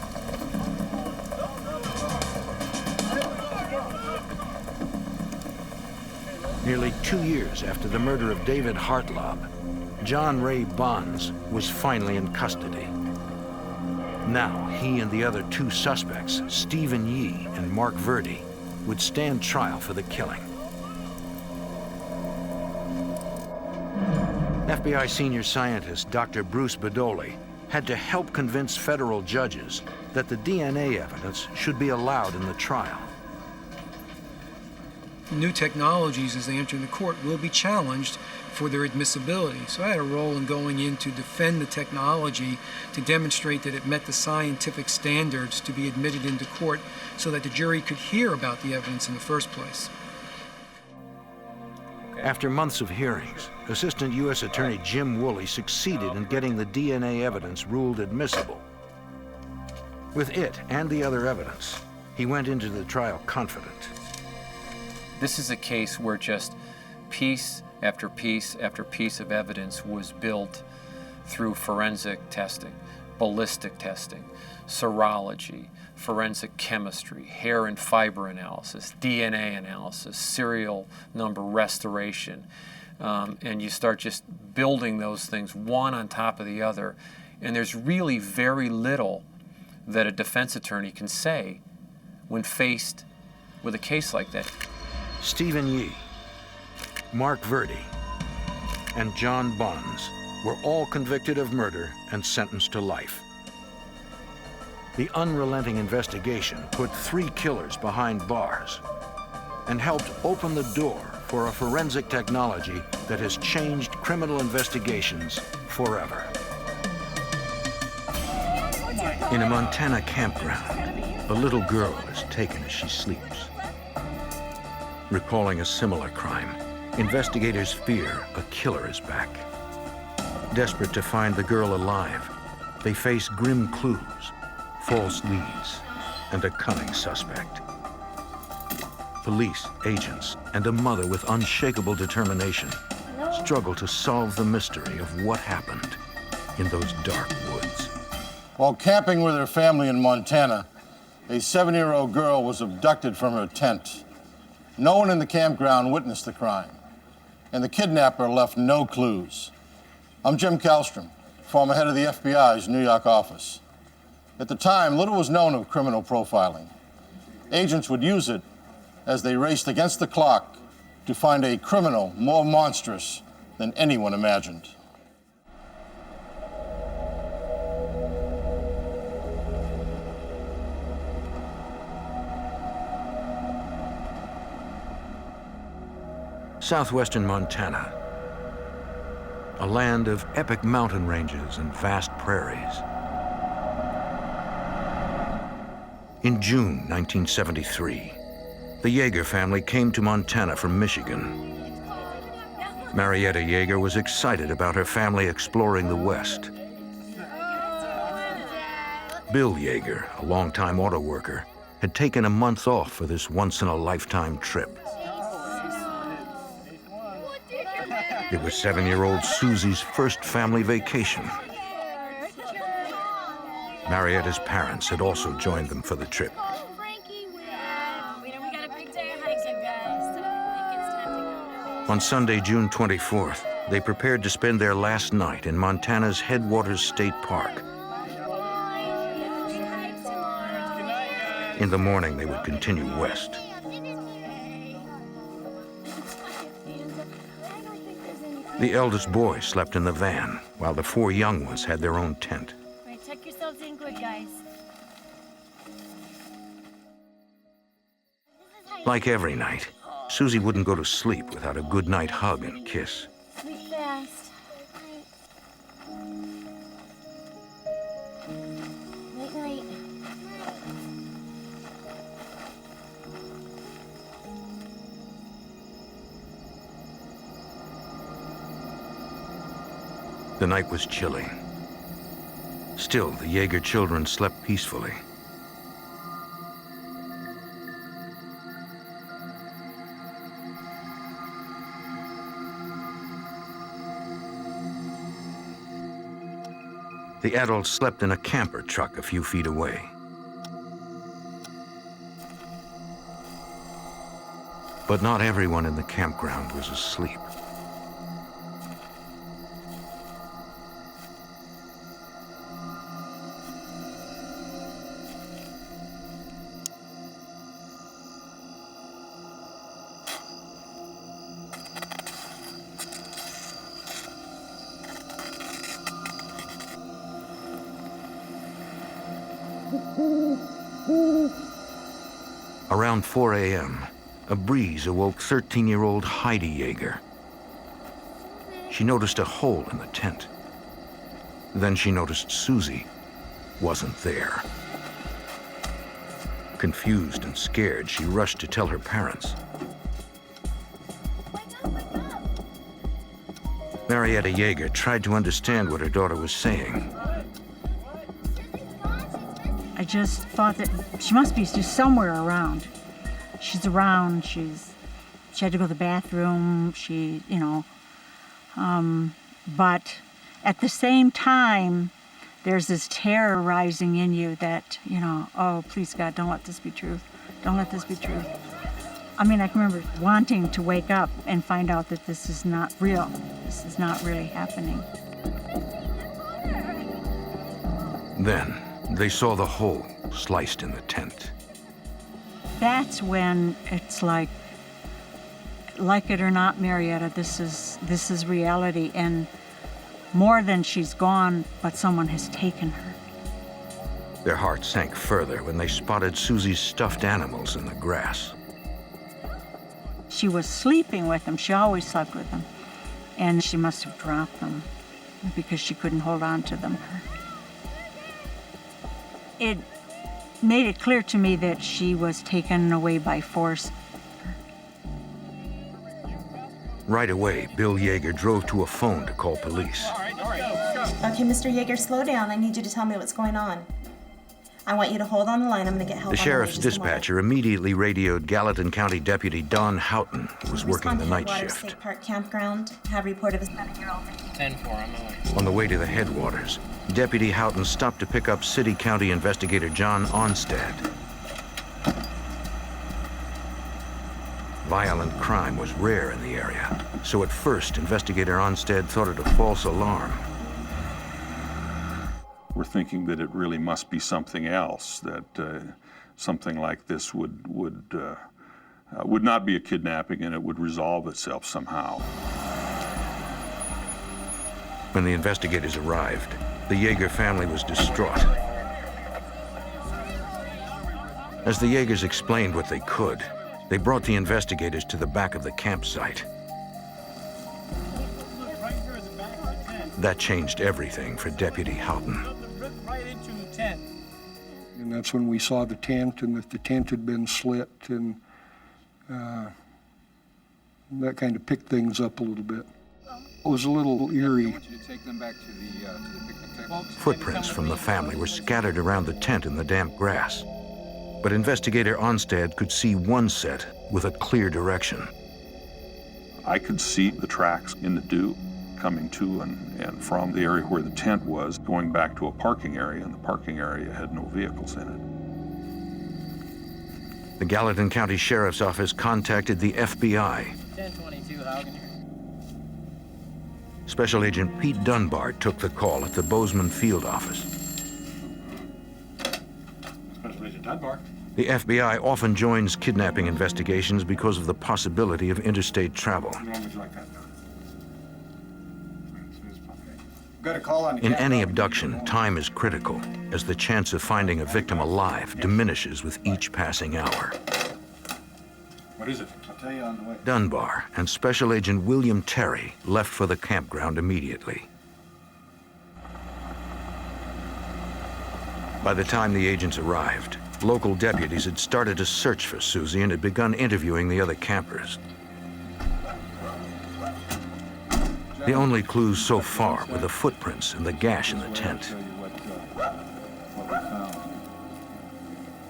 Nearly 2 years after the murder of David Hartlaub, John Ray Bonds was finally in custody. Now, he and the other two suspects, Stephen Yee and Mark Verdi, would stand trial for the killing. FBI senior scientist Dr. Bruce Bedoli had to help convince federal judges that the DNA evidence should be allowed in the trial. New technologies, as they enter the court, will be challenged for their admissibility. So I had a role in going in to defend the technology, to demonstrate that it met the scientific standards to be admitted into court so that the jury could hear about the evidence in the first place. After months of hearings, Assistant U.S. Attorney Jim Woolley succeeded in getting the DNA evidence ruled admissible. With it and the other evidence, he went into the trial confident. This is a case where just piece after piece after piece of evidence was built through forensic testing, ballistic testing, serology, forensic chemistry, hair and fiber analysis, DNA analysis, serial number restoration. And you start just building those things one on top of the other. And there's really very little that a defense attorney can say when faced with a case like that. Stephen Yee, Mark Verdi, and John Bonds were all convicted of murder and sentenced to life. The unrelenting investigation put 3 killers behind bars and helped open the door for a forensic technology that has changed criminal investigations forever. In a Montana campground, a little girl is taken as she sleeps. Recalling a similar crime, investigators fear a killer is back. Desperate to find the girl alive, they face grim clues, false leads, and a cunning suspect. Police, agents, and a mother with unshakable determination struggle to solve the mystery of what happened in those dark woods. While camping with her family in Montana, a 7-year-old girl was abducted from her tent. No one in the campground witnessed the crime, and the kidnapper left no clues. I'm Jim Kallstrom, former head of the FBI's New York office. At the time, little was known of criminal profiling. Agents would use it as they raced against the clock to find a criminal more monstrous than anyone imagined. southwestern Montana, a land of epic mountain ranges and vast prairies. In June 1973, the Yeager family came to Montana from Michigan. Marietta Yeager was excited about her family exploring the West. Bill Yeager, a longtime auto worker, had taken a month off for this once-in-a-lifetime trip. It was 7-year-old Susie's first family vacation. Marietta's parents had also joined them for the trip. On Sunday, June 24th, they prepared to spend their last night in Montana's Headwaters State Park. In the morning, they would continue west. The eldest boy slept in the van, while the 4 young ones had their own tent. All right, tuck yourselves in good, guys. Like every night, Susie wouldn't go to sleep without a goodnight hug and kiss. Sleep fast. Night, night. The night was chilly. Still, the Yeager children slept peacefully. The adults slept in a camper truck a few feet away. But not everyone in the campground was asleep. Around 4 a.m., a breeze awoke 13-year-old Heidi Yeager. She noticed a hole in the tent. Then she noticed Susie wasn't there. Confused and scared, she rushed to tell her parents. Marietta Yeager tried to understand what her daughter was saying. I just thought that she must be just somewhere around. She's around, she had to go to the bathroom, but at the same time, there's this terror rising in you that, oh, please God, don't let this be true. Don't let this be true. I mean, I can remember wanting to wake up and find out that this is not real. This is not really happening. Then, they saw the hole sliced in the tent. That's when it's like it or not, Marietta, this is reality, and more than she's gone, but someone has taken her. Their hearts sank further when they spotted Susie's stuffed animals in the grass. She was sleeping with them. She always slept with them, and she must have dropped them because she couldn't hold on to them. It made it clear to me that she was taken away by force. Right away, Bill Yeager drove to a phone to call police. Okay, Mr. Yeager, slow down. I need you to tell me what's going on. I want you to hold on the line. I'm going to get help. The sheriff's dispatcher immediately radioed Gallatin County Deputy Don Houghton, who was working the night shift. State Park Campground. Have report of a 7-year-old. 10-4, I'm away. On the way to the headwaters, Deputy Houghton stopped to pick up City County investigator John Onstad. Violent crime was rare in the area, so at first, investigator Onstad thought it a false alarm. We're thinking that it really must be something else, that something like this would not be a kidnapping and it would resolve itself somehow. When the investigators arrived, the Yeager family was distraught. As the Yeagers explained what they could, they brought the investigators to the back of the campsite. That changed everything for Deputy Houghton. Right into the tent. And that's when we saw the tent, and that the tent had been slit, and that kind of picked things up a little bit. It was a little eerie. Footprints from the family were scattered around the tent in the damp grass. But investigator Onstad could see one set with a clear direction. I could see the tracks in the dew coming to and from the area where the tent was, going back to a parking area, and the parking area had no vehicles in it. The Gallatin County Sheriff's Office contacted the FBI. 1022, Haugen. Special Agent Pete Dunbar took the call at the Bozeman Field Office. Special Agent Dunbar. The FBI often joins kidnapping investigations because of the possibility of interstate travel. In any abduction, time is critical, as the chance of finding a victim alive diminishes with each passing hour. What is it? I'll tell you on the way. Dunbar and Special Agent William Terry left for the campground immediately. By the time the agents arrived, local deputies had started a search for Susie and had begun interviewing the other campers. The only clues so far were the footprints and the gash in the tent.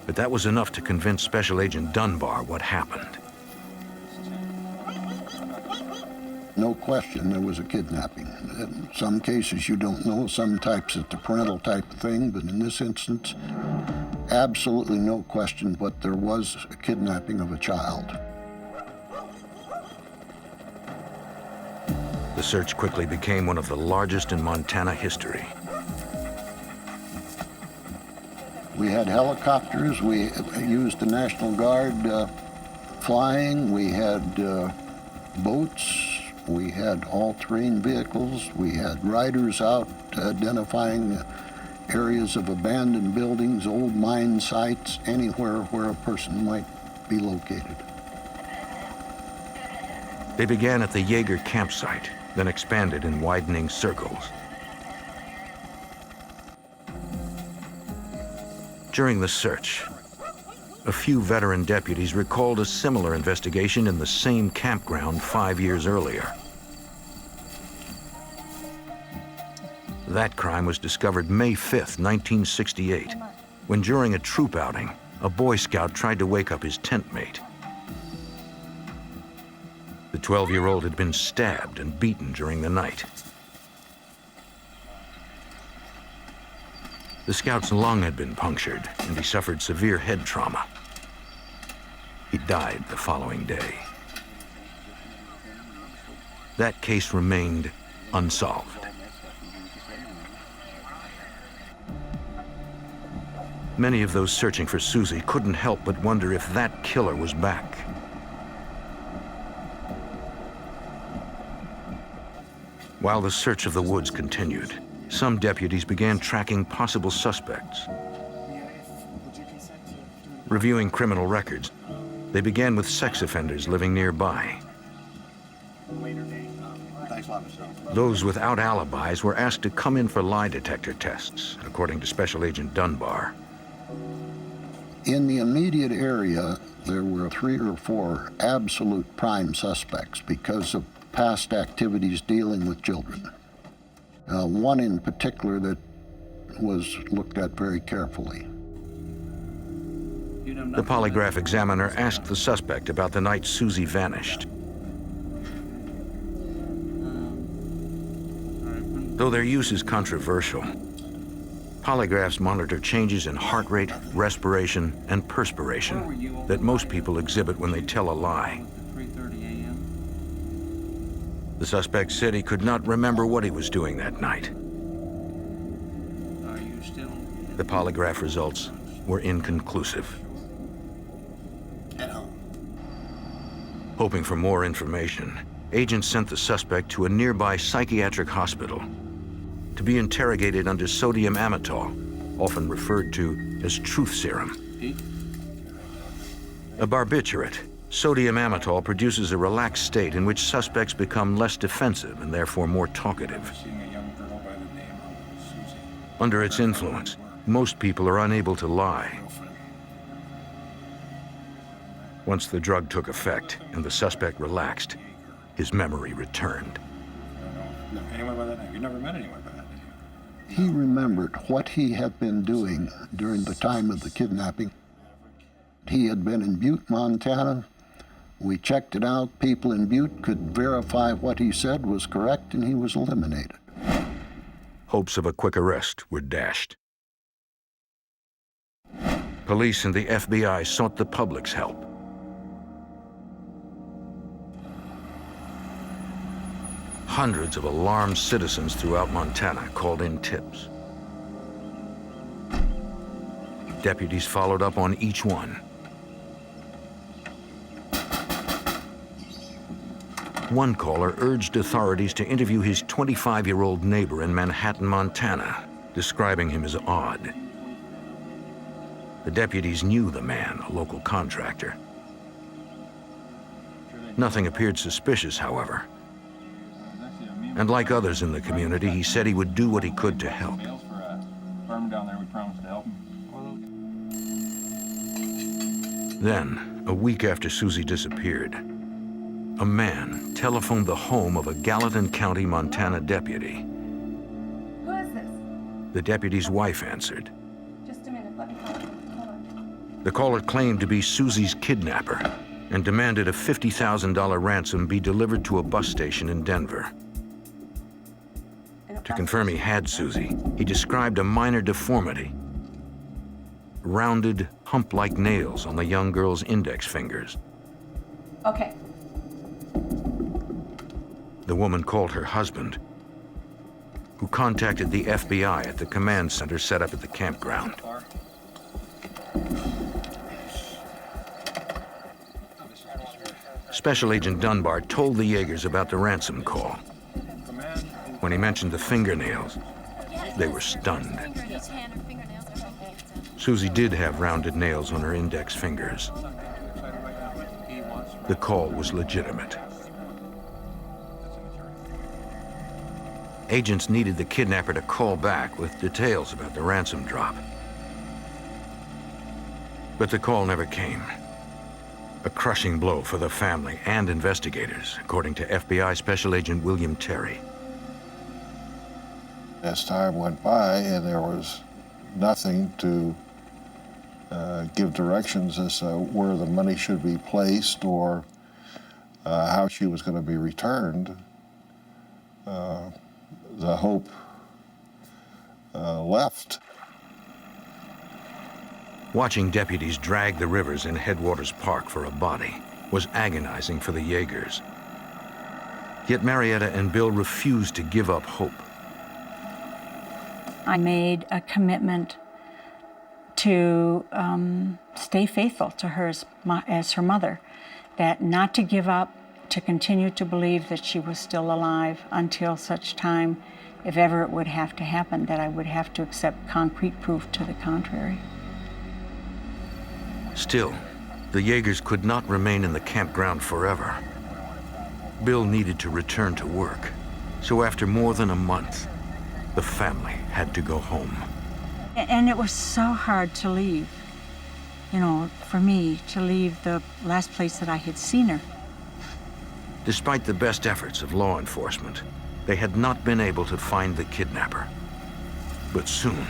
But that was enough to convince Special Agent Dunbar what happened. No question there was a kidnapping. In some cases you don't know, some types it's a parental type of thing, but in this instance, absolutely no question but there was a kidnapping of a child. The search quickly became one of the largest in Montana history. We had helicopters, we used the National Guard flying, we had boats, we had all-terrain vehicles, we had riders out identifying areas of abandoned buildings, old mine sites, anywhere where a person might be located. They began at the Jaeger campsite, then expanded in widening circles. During the search, a few veteran deputies recalled a similar investigation in the same campground 5 years earlier. That crime was discovered May 5th, 1968, when during a troop outing, a Boy Scout tried to wake up his tent mate. The 12-year-old had been stabbed and beaten during the night. The scout's lung had been punctured, and he suffered severe head trauma. He died the following day. That case remained unsolved. Many of those searching for Susie couldn't help but wonder if that killer was back. While the search of the woods continued, some deputies began tracking possible suspects. Reviewing criminal records, they began with sex offenders living nearby. Those without alibis were asked to come in for lie detector tests, according to Special Agent Dunbar. In the immediate area, there were 3 or 4 absolute prime suspects because of past activities dealing with children. One in particular that was looked at very carefully. The polygraph examiner asked the suspect about the night Susie vanished. Though their use is controversial, polygraphs monitor changes in heart rate, respiration, and perspiration that most people exhibit when they tell a lie. The suspect said he could not remember what he was doing that night. The polygraph results were inconclusive. Hoping for more information, agents sent the suspect to a nearby psychiatric hospital to be interrogated under sodium amytal, often referred to as truth serum. A barbiturate, sodium amytal produces a relaxed state in which suspects become less defensive and therefore more talkative. Under its influence, most people are unable to lie. Once the drug took effect and the suspect relaxed, his memory returned. No, anyone by that name? You never met anyone by that name? He remembered what he had been doing during the time of the kidnapping. He had been in Butte, Montana. We checked it out. People in Butte could verify what he said was correct, and he was eliminated. Hopes of a quick arrest were dashed. Police and the FBI sought the public's help. Hundreds of alarmed citizens throughout Montana called in tips. Deputies followed up on each one. One caller urged authorities to interview his 25-year-old neighbor in Manhattan, Montana, describing him as odd. The deputies knew the man, a local contractor. Nothing appeared suspicious, however. And like others in the community, he said he would do what he could to help. Then, a week after Susie disappeared, a man telephoned the home of a Gallatin County, Montana deputy. Who is this? The deputy's wife answered. Just a minute, let me call him. Hold on. The caller claimed to be Susie's kidnapper and demanded a $50,000 ransom be delivered to a bus station in Denver. To confirm he had Susie, he described a minor deformity: rounded, hump-like nails on the young girl's index fingers. Okay. The woman called her husband, who contacted the FBI at the command center set up at the campground. Special Agent Dunbar told the Yeagers about the ransom call. When he mentioned the fingernails, they were stunned. Susie did have rounded nails on her index fingers. The call was legitimate. Agents needed the kidnapper to call back with details about the ransom drop. But the call never came. A crushing blow for the family and investigators, according to FBI Special Agent William Terry. As time went by and there was nothing to give directions as to where the money should be placed or how she was going to be returned, the hope left. Watching deputies drag the rivers in Headwaters Park for a body was agonizing for the Yeagers. Yet Marietta and Bill refused to give up hope. I made a commitment to stay faithful to her as her mother, that not to give up, to continue to believe that she was still alive until such time, if ever it would have to happen, that I would have to accept concrete proof to the contrary. Still, the Yeagers could not remain in the campground forever. Bill needed to return to work, so after more than a month, the family had to go home. And it was so hard to leave, you know, for me, to leave the last place that I had seen her. Despite the best efforts of law enforcement, they had not been able to find the kidnapper. But soon,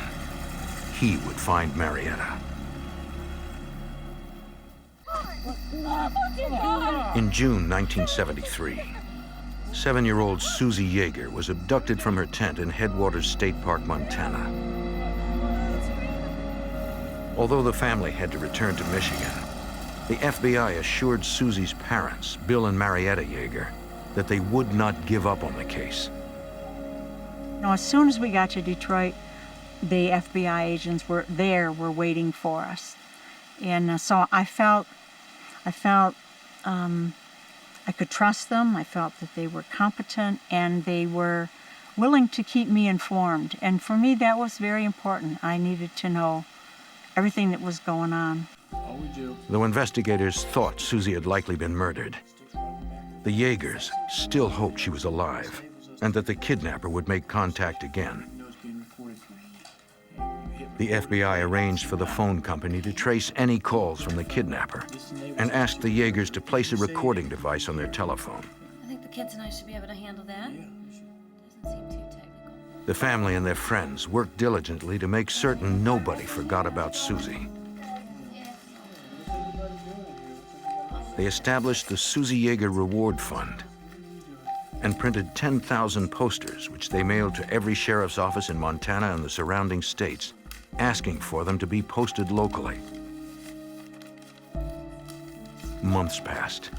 he would find Marietta. In June 1973, 7-year-old Susie Yeager was abducted from her tent in Headwaters State Park, Montana. Although the family had to return to Michigan, the FBI assured Susie's parents, Bill and Marietta Yeager, that they would not give up on the case. Now, as soon as we got to Detroit, the FBI agents were waiting for us. And so I felt I could trust them. I felt that they were competent and they were willing to keep me informed. And for me, that was very important. I needed to know everything that was going on. Though investigators thought Susie had likely been murdered, the Yeagers still hoped she was alive and that the kidnapper would make contact again. The FBI arranged for the phone company to trace any calls from the kidnapper and asked the Yeagers to place a recording device on their telephone. I think the kids and I should be able to handle that. Doesn't seem too technical. The family and their friends worked diligently to make certain nobody forgot about Susie. They established the Susie Yeager Reward Fund and printed 10,000 posters, which they mailed to every sheriff's office in Montana and the surrounding states, asking for them to be posted locally. Months passed.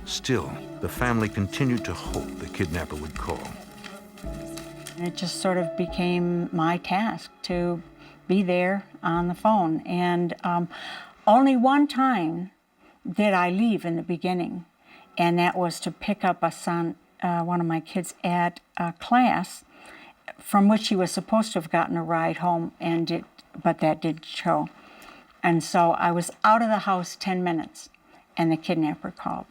Still, the family continued to hope the kidnapper would call. It just sort of became my task to be there on the phone. And only one time did I leave in the beginning, and that was to pick up a son, one of my kids, at a class from which he was supposed to have gotten a ride home, but that didn't show. And so I was out of the house 10 minutes, and the kidnapper called.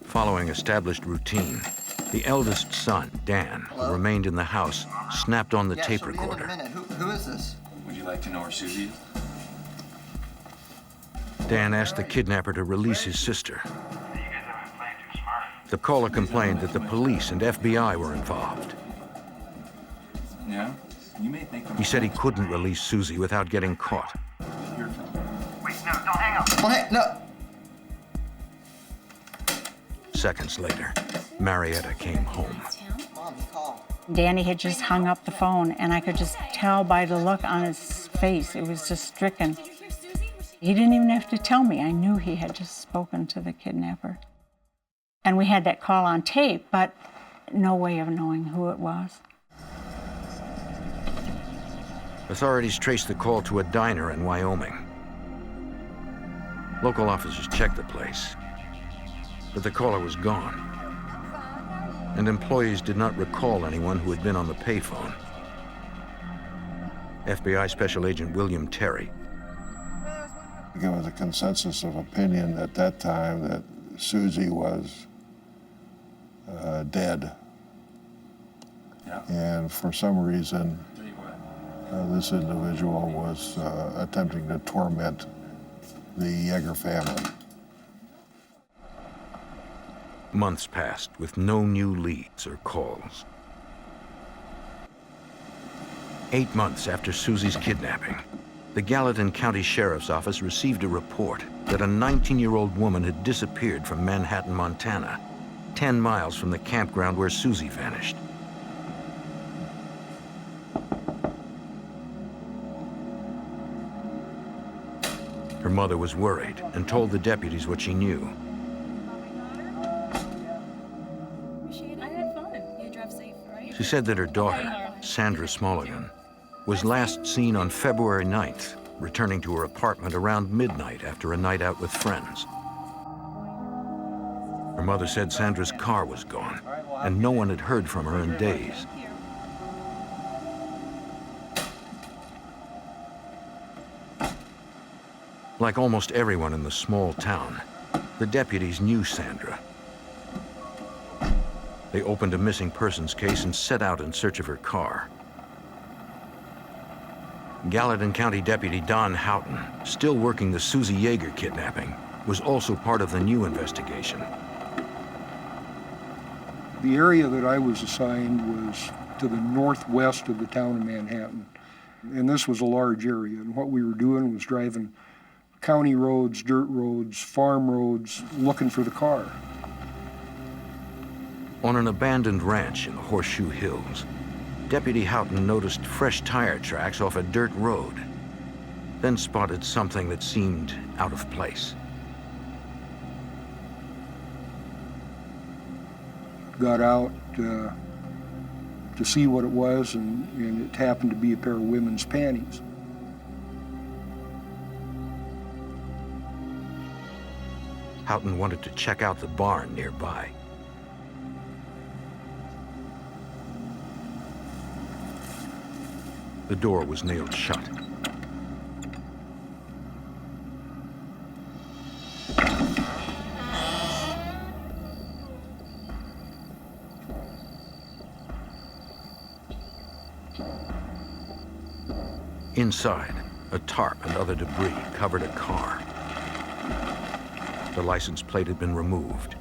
Following established routine, the eldest son, Dan, who remained in the house, snapped on the tape recorder. Who is this? Would you like to know where Susie is? Dan asked the kidnapper to release his sister. The caller complained that the police and FBI were involved. Yeah? You may think He said he couldn't release Susie without getting caught. Wait, no, don't hang up. Well, hey, no. Seconds later, Marietta came home. Danny had just hung up the phone, and I could just tell by the look on his face, it was just stricken. He didn't even have to tell me. I knew he had just spoken to the kidnapper. And we had that call on tape, but no way of knowing who it was. Authorities traced the call to a diner in Wyoming. Local officers checked the place, but the caller was gone, and employees did not recall anyone who had been on the payphone. FBI Special Agent William Terry. There was a consensus of opinion at that time that Susie was dead. Yeah. And for some reason, this individual was attempting to torment the Yeager family. Months passed with no new leads or calls. 8 months after Susie's kidnapping, the Gallatin County Sheriff's Office received a report that a 19-year-old woman had disappeared from Manhattan, Montana, 10 miles from the campground where Susie vanished. Her mother was worried and told the deputies what she knew. I had fun. You drove safe, right? She said that her daughter, Sandra Smolligan, was last seen on February 9th, returning to her apartment around midnight after a night out with friends. Her mother said Sandra's car was gone, and no one had heard from her in days. Like almost everyone in the small town, the deputies knew Sandra. They opened a missing persons case and set out in search of her car. Gallatin County Deputy Don Houghton, still working the Susie Yeager kidnapping, was also part of the new investigation. The area that I was assigned was to the northwest of the town of Manhattan. And this was a large area. And what we were doing was driving county roads, dirt roads, farm roads, looking for the car. On an abandoned ranch in the Horseshoe Hills, Deputy Houghton noticed fresh tire tracks off a dirt road, then spotted something that seemed out of place. Got out to see what it was, and it happened to be a pair of women's panties. Houghton wanted to check out the barn nearby. The door was nailed shut. Inside, a tarp and other debris covered a car. The license plate had been removed.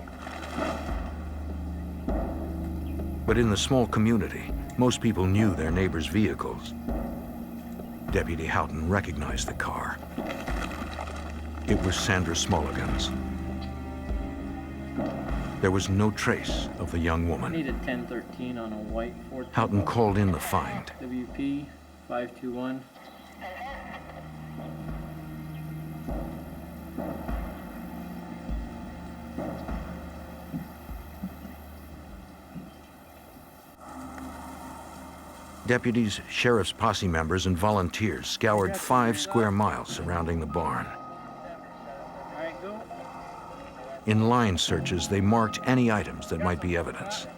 But in the small community, most people knew their neighbors' vehicles. Deputy Houghton recognized the car. It was Sandra Smulligan's. There was no trace of the young woman. I need a 1013 on a white Ford. Houghton called in the find. WP 521. Deputies, sheriff's posse members, and volunteers scoured 5 square miles surrounding the barn. In line searches, they marked any items that might be evidence.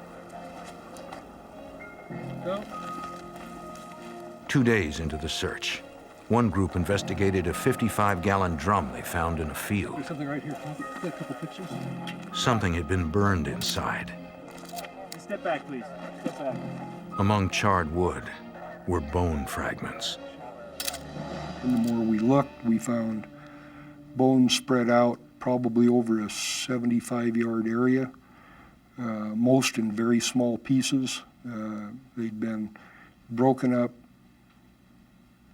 2 days into the search, one group investigated a 55-gallon drum they found in a field. Something right here. Can you get a couple pictures? Something had been burned inside. Step back, please. Step back. Among charred wood were bone fragments. And the more we looked, we found bones spread out probably over a 75-yard area, most in very small pieces. They'd been broken up,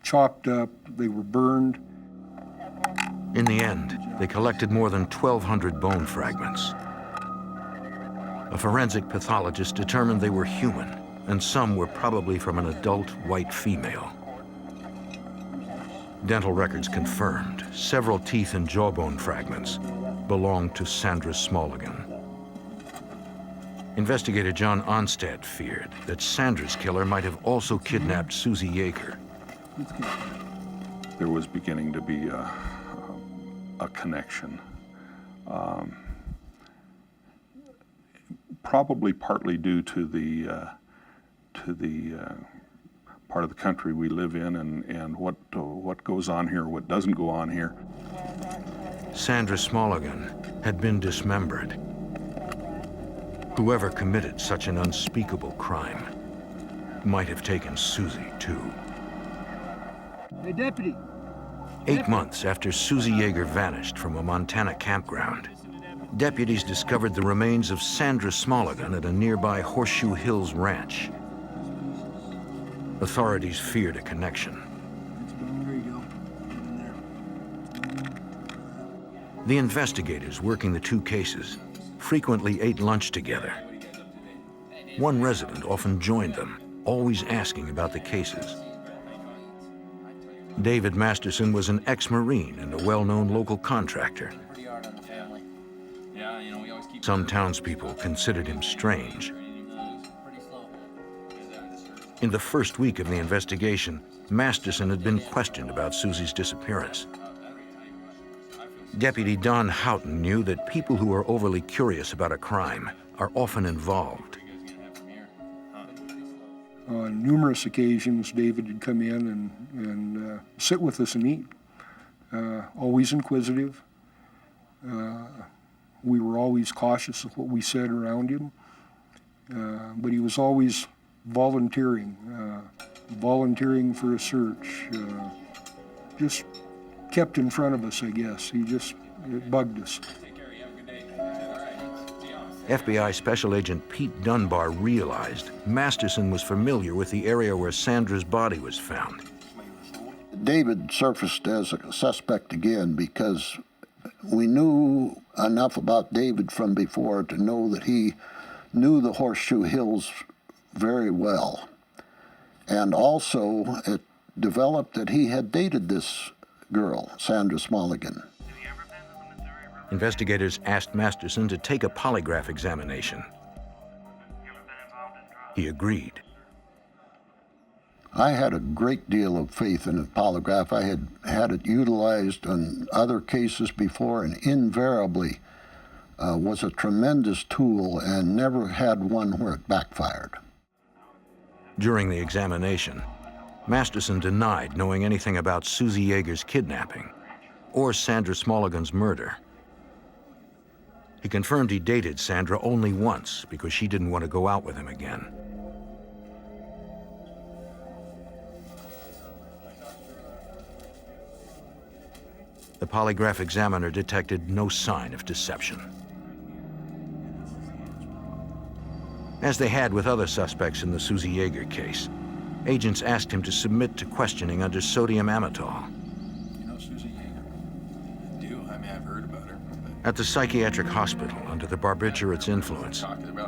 chopped up, they were burned. In the end, they collected more than 1,200 bone fragments. A forensic pathologist determined they were human, and some were probably from an adult white female. Dental records confirmed several teeth and jawbone fragments belonged to Sandra Smulligan. Investigator John Onstad feared that Sandra's killer might have also kidnapped Susie Yeager. There was beginning to be a connection. Probably partly due to the part of the country we live in and what goes on here, what doesn't go on here. Sandra Smulligan had been dismembered. Whoever committed such an unspeakable crime might have taken Susie too. Hey, deputy. 8 months after Susie Yeager vanished from a Montana campground, deputies discovered the remains of Sandra Smulligan at a nearby Horseshoe Hills ranch. Authorities feared a connection. There you go. The investigators working the 2 cases frequently ate lunch together. One resident often joined them, always asking about the cases. David Masterson was an ex-Marine and a well-known local contractor. Some townspeople considered him strange. In the first week of the investigation, Masterson had been questioned about Susie's disappearance. Deputy Don Houghton knew that people who are overly curious about a crime are often involved. On numerous occasions, David would come in and sit with us and eat. Always inquisitive. We were always cautious of what we said around him. But he was always volunteering for a search. Just kept in front of us, I guess. It bugged us. FBI Special Agent Pete Dunbar realized Masterson was familiar with the area where Sandra's body was found. David surfaced as a suspect again because we knew enough about David from before to know that he knew the Horseshoe Hills very well. And also it developed that he had dated this girl, Sandra Smulligan. Investigators asked Masterson to take a polygraph examination. He agreed. I had a great deal of faith in the polygraph. I had had it utilized on other cases before and invariably was a tremendous tool and never had one where it backfired. During the examination, Masterson denied knowing anything about Susie Yeager's kidnapping or Sandra Smulligan's murder. He confirmed he dated Sandra only once because she didn't want to go out with him again. the polygraph examiner detected no sign of deception. As they had with other suspects in the Susie Yeager case, agents asked him to submit to questioning under sodium amytal. You know Susie Yeager? I do. I mean, I've heard about her. At the psychiatric hospital under the barbiturate's influence,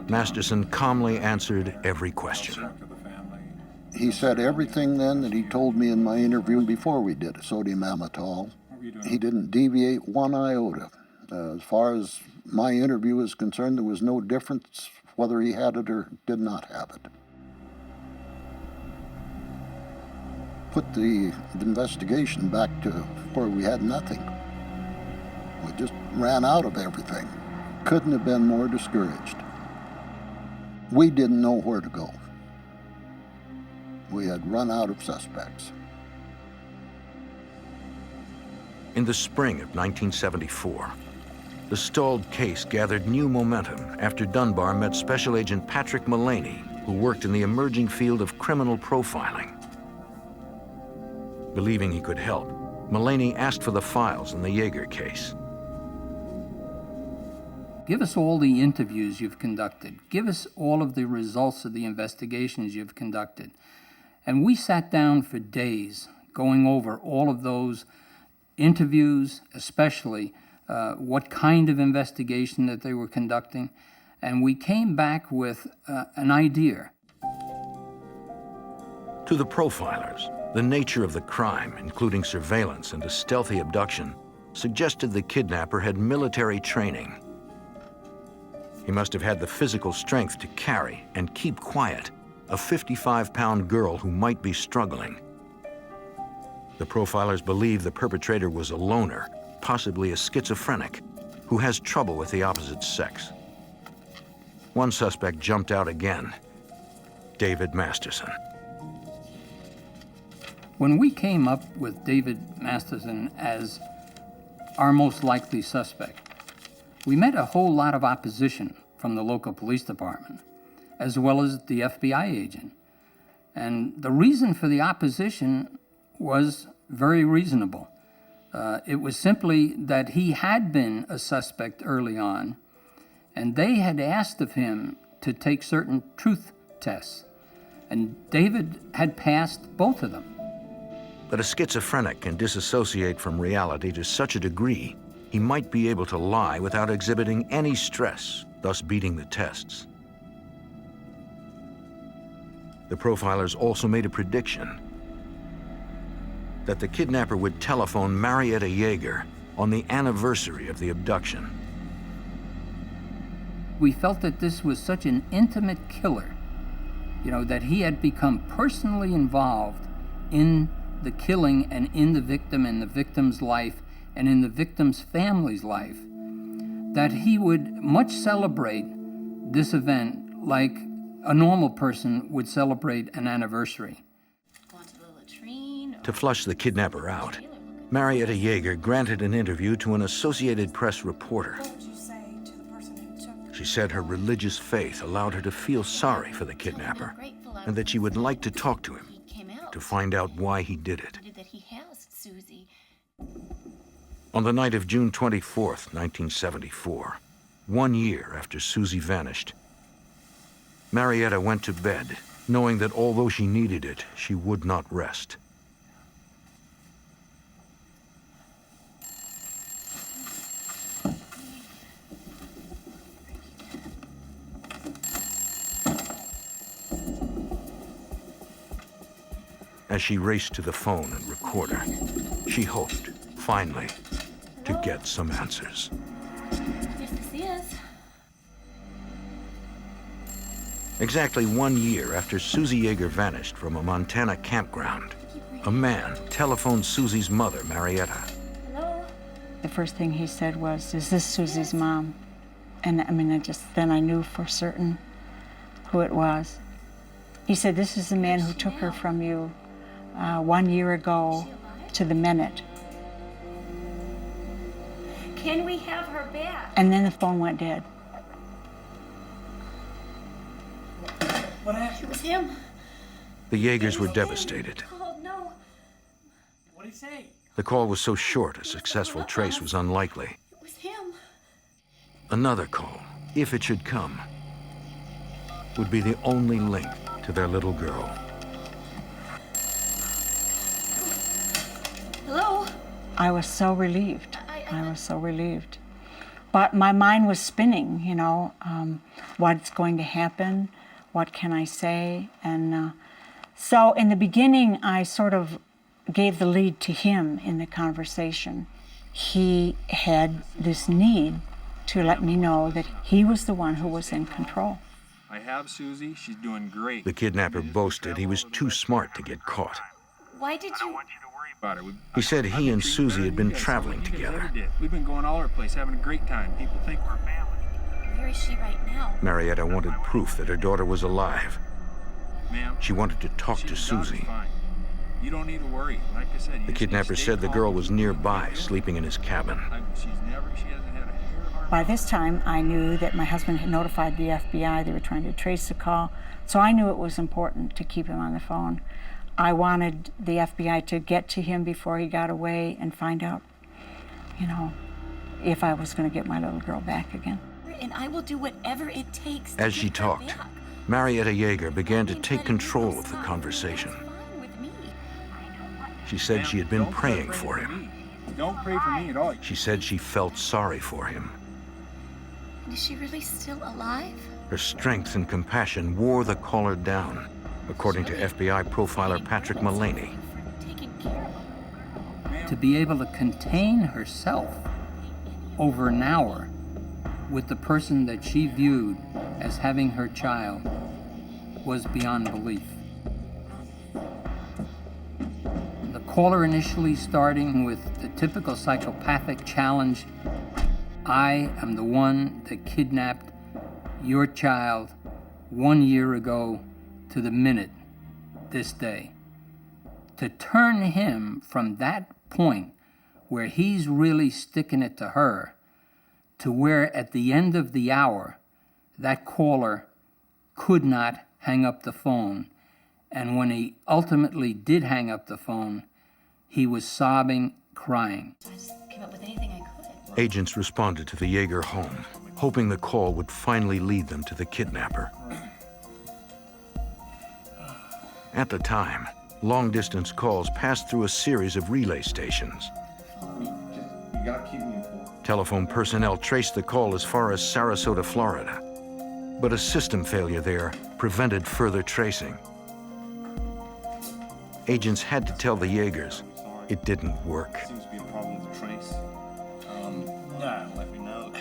Masterson calmly answered every question. He said everything then that he told me in my interview before we did sodium amytal. He didn't deviate one iota. As far as my interview is concerned, there was no difference whether he had it or did not have it. Put the investigation back to where we had nothing. We just ran out of everything. Couldn't have been more discouraged. We didn't know where to go. We had run out of suspects. In the spring of 1974, the stalled case gathered new momentum after Dunbar met Special Agent Patrick Mullaney, who worked in the emerging field of criminal profiling. Believing he could help, Mullaney asked for the files in the Yeager case. Give us all the interviews you've conducted. Give us all of the results of the investigations you've conducted. And we sat down for days going over all of those interviews, especially what kind of investigation that they were conducting. And we came back with an idea. To the profilers, the nature of the crime, including surveillance and a stealthy abduction, suggested the kidnapper had military training. He must have had the physical strength to carry and keep quiet a 55-pound girl who might be struggling. The profilers believe the perpetrator was a loner, possibly a schizophrenic, who has trouble with the opposite sex. One suspect jumped out again, David Masterson. When we came up with David Masterson as our most likely suspect, we met a whole lot of opposition from the local police department, as well as the FBI agent. And the reason for the opposition was very reasonable. It was simply that he had been a suspect early on, and they had asked of him to take certain truth tests, and David had passed both of them. But a schizophrenic can disassociate from reality to such a degree he might be able to lie without exhibiting any stress, thus beating the tests. The profilers also made a prediction that the kidnapper would telephone Marietta Yeager on the anniversary of the abduction. We felt that this was such an intimate killer, that he had become personally involved in the killing and in the victim and the victim's life and in the victim's family's life, that he would much celebrate this event like a normal person would celebrate an anniversary. To flush the kidnapper out, Marietta Yeager granted an interview to an Associated Press reporter. She said her religious faith allowed her to feel sorry for the kidnapper and that she would like to talk to him to find out why he did it. On the night of June 24th, 1974, 1 year after Susie vanished, Marietta went to bed, knowing that although she needed it, she would not rest. As she raced to the phone and recorder, she hoped, finally, to get some answers. Yes, this is. Exactly 1 year after Susie Yeager vanished from a Montana campground, a man telephoned Susie's mother, Marietta. Hello? The first thing he said was, "Is this Susie's mom?" And then I knew for certain who it was. He said, "This is the man who took her from you 1 year ago to the minute." Can we have her back? And then the phone went dead. What happened? It was him. The Yeagers were devastated. Oh, no. What'd he say? The call was so short, a successful trace was unlikely. It was him. Another call, if it should come, would be the only link to their little girl. Hello? I was so relieved. I was so relieved. But my mind was spinning, you know, what's going to happen? What can I say? And so in the beginning, I sort of gave the lead to him in the conversation. He had this need to let me know that he was the one who was in control. I have Susie. She's doing great. The kidnapper boasted he was too smart to get caught. Why did you... About her. He said he and Susie had been traveling together. We've been going all over the place, having a great time. People think we're family. Where is she right now? Marietta wanted proof that her daughter was alive. Ma'am, She wanted to talk to Susie. fine. You don't need to worry. Like I said, The kidnapper said the girl was nearby, sleeping in his cabin. She hasn't had a hair of harm. By this time, I knew that my husband had notified the FBI. They were trying to trace the call. So I knew it was important to keep him on the phone. I wanted the FBI to get to him before he got away and find out, you know, if I was going to get my little girl back again. And I will do whatever it takes to As she get her talked, back. Marietta Yeager began to take control of the conversation. She said she had been praying for him. Don't pray for me at all. She said she felt sorry for him. Is she really still alive? Her strength and compassion wore the caller down, according to FBI profiler Patrick Mullaney. To be able to contain herself over an hour with the person that she viewed as having her child was beyond belief. The caller initially starting with the typical psychopathic challenge, I am the one that kidnapped your child 1 year ago to the minute, this day. To turn him from that point where he's really sticking it to her to where at the end of the hour, that caller could not hang up the phone. And when he ultimately did hang up the phone, he was sobbing, crying. I just came up with anything I could. Agents responded to the Yeager home, hoping the call would finally lead them to the kidnapper. At the time, long-distance calls passed through a series of relay stations. You gotta keep me informed. Telephone personnel traced the call as far as Sarasota, Florida. But a system failure there prevented further tracing. Agents had to tell the Yeagers it didn't work. Seems to be a problem with the trace. Let me know.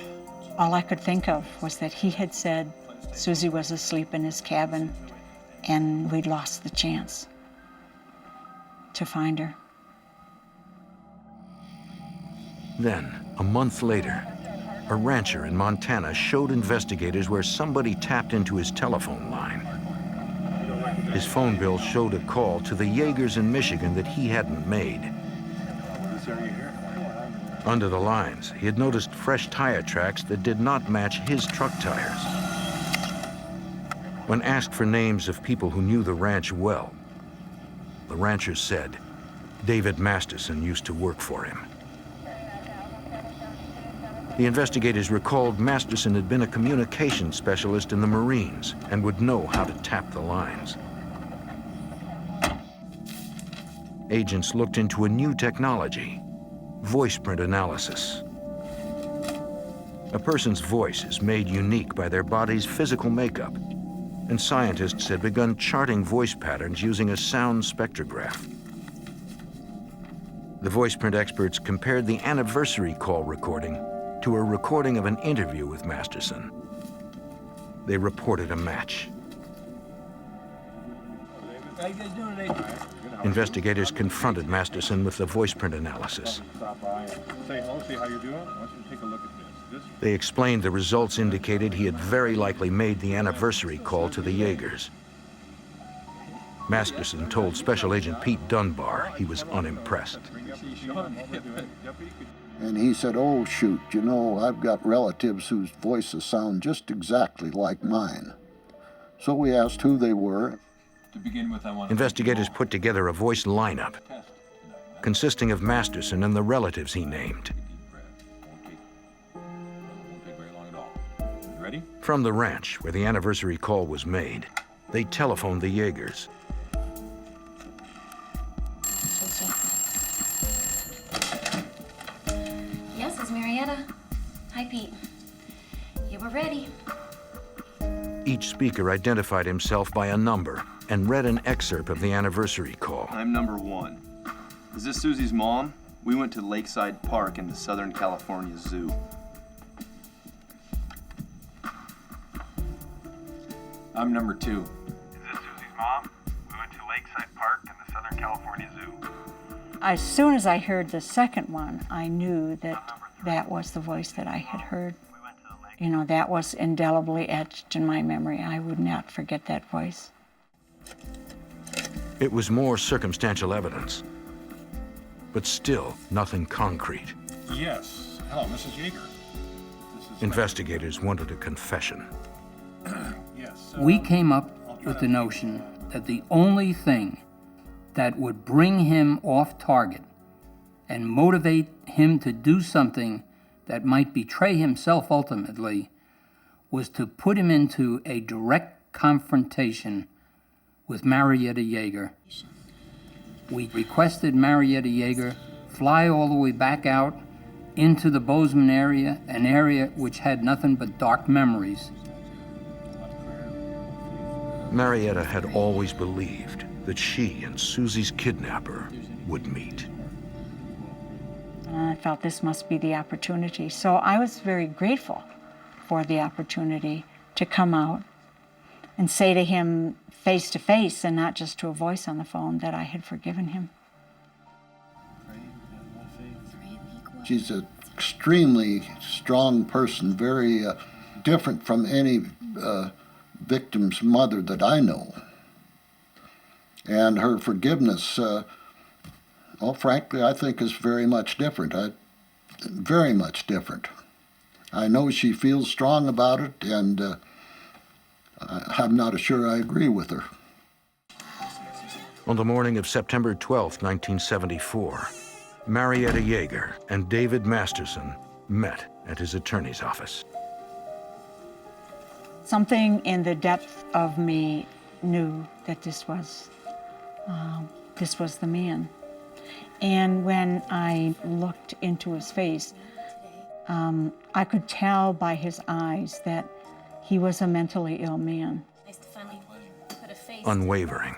All I could think of was that he had said Susie was asleep in his cabin and we'd lost the chance to find her. Then, a month later, a rancher in Montana showed investigators where somebody tapped into his telephone line. His phone bill showed a call to the Yeagers in Michigan that he hadn't made. Under the lines, he had noticed fresh tire tracks that did not match his truck tires. When asked for names of people who knew the ranch well, the rancher said David Masterson used to work for him. The investigators recalled Masterson had been a communications specialist in the Marines and would know how to tap the lines. Agents looked into a new technology, voice print analysis. A person's voice is made unique by their body's physical makeup, and scientists had begun charting voice patterns using a sound spectrograph. The voice print experts compared the anniversary call recording to a recording of an interview with Masterson. They reported a match. How you guys doing today? Investigators confronted Masterson with the voice print analysis. Stop by and say hello, see how you're doing. I want you to take a look at this. They explained the results indicated he had very likely made the anniversary call to the Yeagers. Masterson told Special Agent Pete Dunbar he was unimpressed. And he said, oh, shoot, you know, I've got relatives whose voices sound just exactly like mine. So we asked who they were. To begin with, I want Investigators put together a voice lineup. consisting of Masterson and the relatives he named. Ready? From the ranch, where the anniversary call was made, they telephoned the Yeagers. Yes, it's Marietta. Hi, Pete. Yeah, we're ready. Each speaker identified himself by a number and read an excerpt of the anniversary call. I'm number 1. Is this Susie's mom? We went to Lakeside Park in the Southern California Zoo. I'm number 2. Is this Susie's mom? We went to Lakeside Park in the Southern California Zoo. As soon as I heard the second one, I knew that that was the voice that I had heard. You know, that was indelibly etched in my memory. I would not forget that voice. It was more circumstantial evidence, but still nothing concrete. Yes. Hello, Mrs. Yeager. Investigators wanted a confession. Yes. We came up with the notion that the only thing that would bring him off target and motivate him to do something that might betray himself ultimately was to put him into a direct confrontation with Marietta Yeager. We requested Marietta Yeager fly all the way back out into the Bozeman area, an area which had nothing but dark memories. Marietta had always believed that she and Susie's kidnapper would meet. I felt this must be the opportunity. So I was very grateful for the opportunity to come out and say to him face to face and not just to a voice on the phone that I had forgiven him. She's an extremely strong person, very different from any victim's mother that I know. And her forgiveness, frankly, I think is very much different. Very much different. I know she feels strong about it, and I'm not sure I agree with her. On the morning of September 12, 1974, Marietta Yeager and David Masterson met at his attorney's office. Something in the depth of me knew that this was the man. And when I looked into his face, I could tell by his eyes that he was a mentally ill man. Unwavering,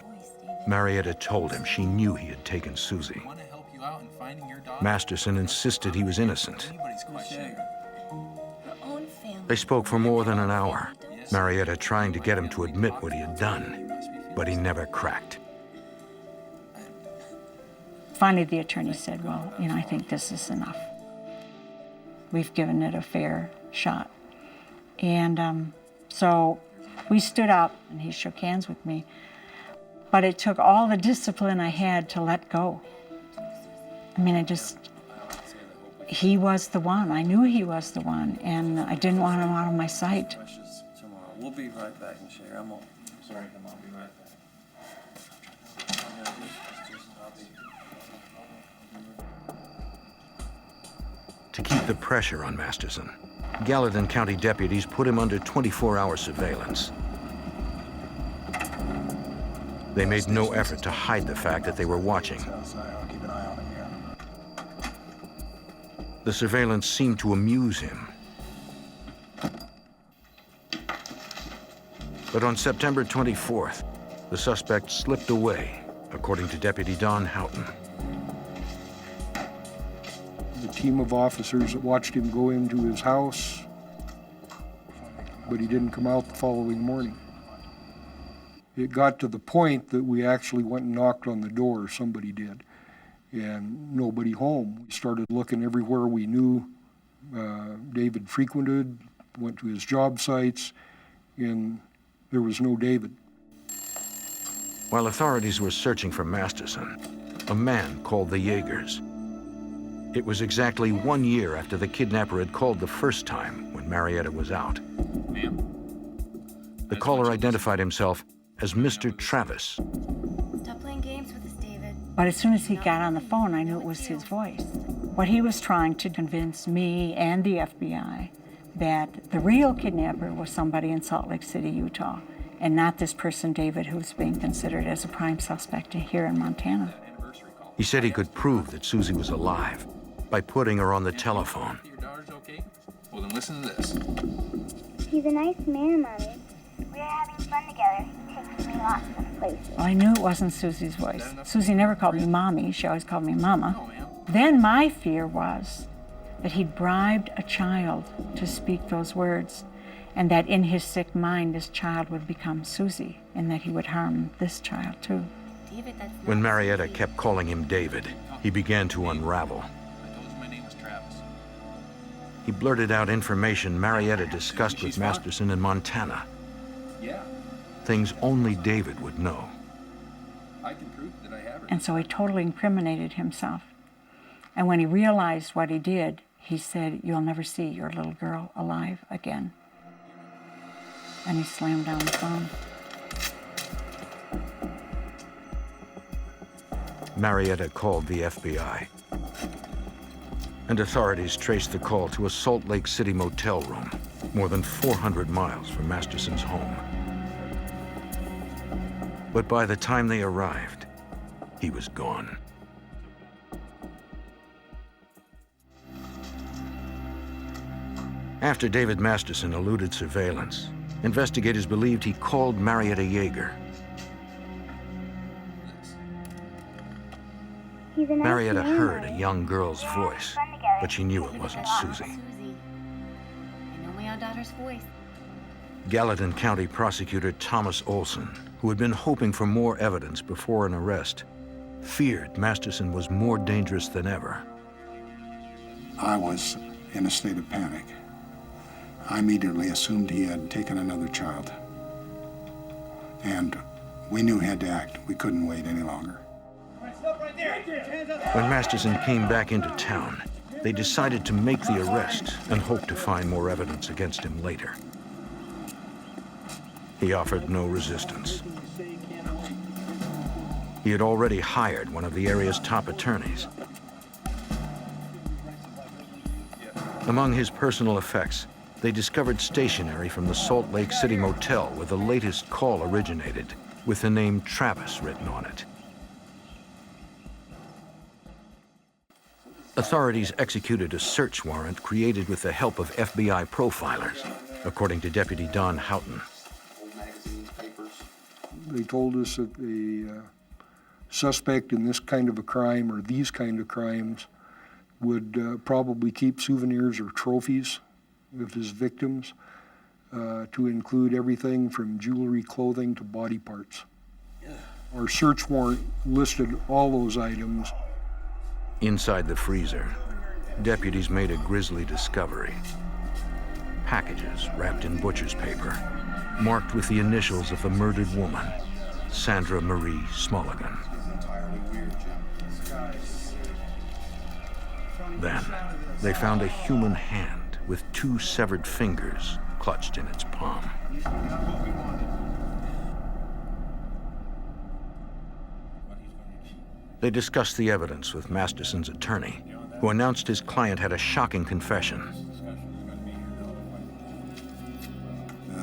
Marietta told him she knew he had taken Susie. Masterson insisted he was innocent. They spoke for more than an hour, Marietta trying to get him to admit what he had done, but he never cracked. Finally, the attorney said, well, you know, I think this is enough. We've given it a fair shot. And so we stood up and he shook hands with me. But it took all the discipline I had to let go. I mean, he was the one. I knew he was the one, and I didn't want him out of my sight. We'll be right back, Miss Yeager. I'm sorry, I'll be right back. To keep the pressure on Masterson, Gallatin County deputies put him under 24-hour surveillance. They made no effort to hide the fact that they were watching. The surveillance seemed to amuse him. But on September 24th, the suspect slipped away, according to Deputy Don Houghton. The team of officers that watched him go into his house, but he didn't come out the following morning. It got to the point that we actually went and knocked on the door, somebody did, and nobody home. We started looking everywhere we knew David frequented, went to his job sites, and there was no David. While authorities were searching for Masterson, a man called the Yeagers. It was exactly 1 year after the kidnapper had called the first time when Marietta was out. Ma'am? The caller identified himself as Mr. Travis. Stop playing games with us, David. But as soon as he got on the phone, I knew it was his voice. What he was trying to convince me and the FBI that the real kidnapper was somebody in Salt Lake City, Utah, and not this person, David, who's being considered as a prime suspect here in Montana. He said he could prove that Susie was alive by putting her on the telephone. Your daughter's okay? Well, then listen to this. He's a nice man, Mommy. We are having fun together. He takes me lots of places. Well, I knew it wasn't Susie's voice. Susie never called me Mommy. She always called me Mama. Then my fear was that he'd bribed a child to speak those words, and that in his sick mind, this child would become Susie, and that he would harm this child too. David, that's not When Marietta kept calling him David, he began to unravel. I told you my name was Travis. He blurted out information Marietta discussed with Masterson in Montana. Yeah, Things only David would know. I can prove that I have her. And so he totally incriminated himself. And when he realized what he did, he said, "You'll never see your little girl alive again." And he slammed down the phone. Marietta called the FBI, and authorities traced the call to a Salt Lake City motel room, more than 400 miles from Masterson's home. But by the time they arrived, he was gone. After David Masterson eluded surveillance, investigators believed he called Marietta Yeager. He's a nice Marietta man, heard a Mommy. young girl's voice, but she knew it wasn't Susie. I know my daughter's voice. Gallatin County Prosecutor Thomas Olson, who had been hoping for more evidence before an arrest, feared Masterson was more dangerous than ever. I was in a state of panic. I immediately assumed he had taken another child. And we knew he had to act. We couldn't wait any longer. When Masterson came back into town, they decided to make the arrest and hoped to find more evidence against him later. He offered no resistance. He had already hired one of the area's top attorneys. Among his personal effects, they discovered stationery from the Salt Lake City motel where the latest call originated, with the name Travis written on it. Authorities executed a search warrant created with the help of FBI profilers, according to Deputy Don Houghton. They told us that the suspect in this kind of a crime or these kind of crimes would probably keep souvenirs or trophies of his victims, to include everything from jewelry, clothing, to body parts. Our search warrant listed all those items. Inside the freezer, deputies made a grisly discovery. Packages wrapped in butcher's paper, marked with the initials of the murdered woman, Sandra Marie Smulligan. Then, they found a human hand with 2 severed fingers clutched in its palm. They discussed the evidence with Masterson's attorney, who announced his client had a shocking confession.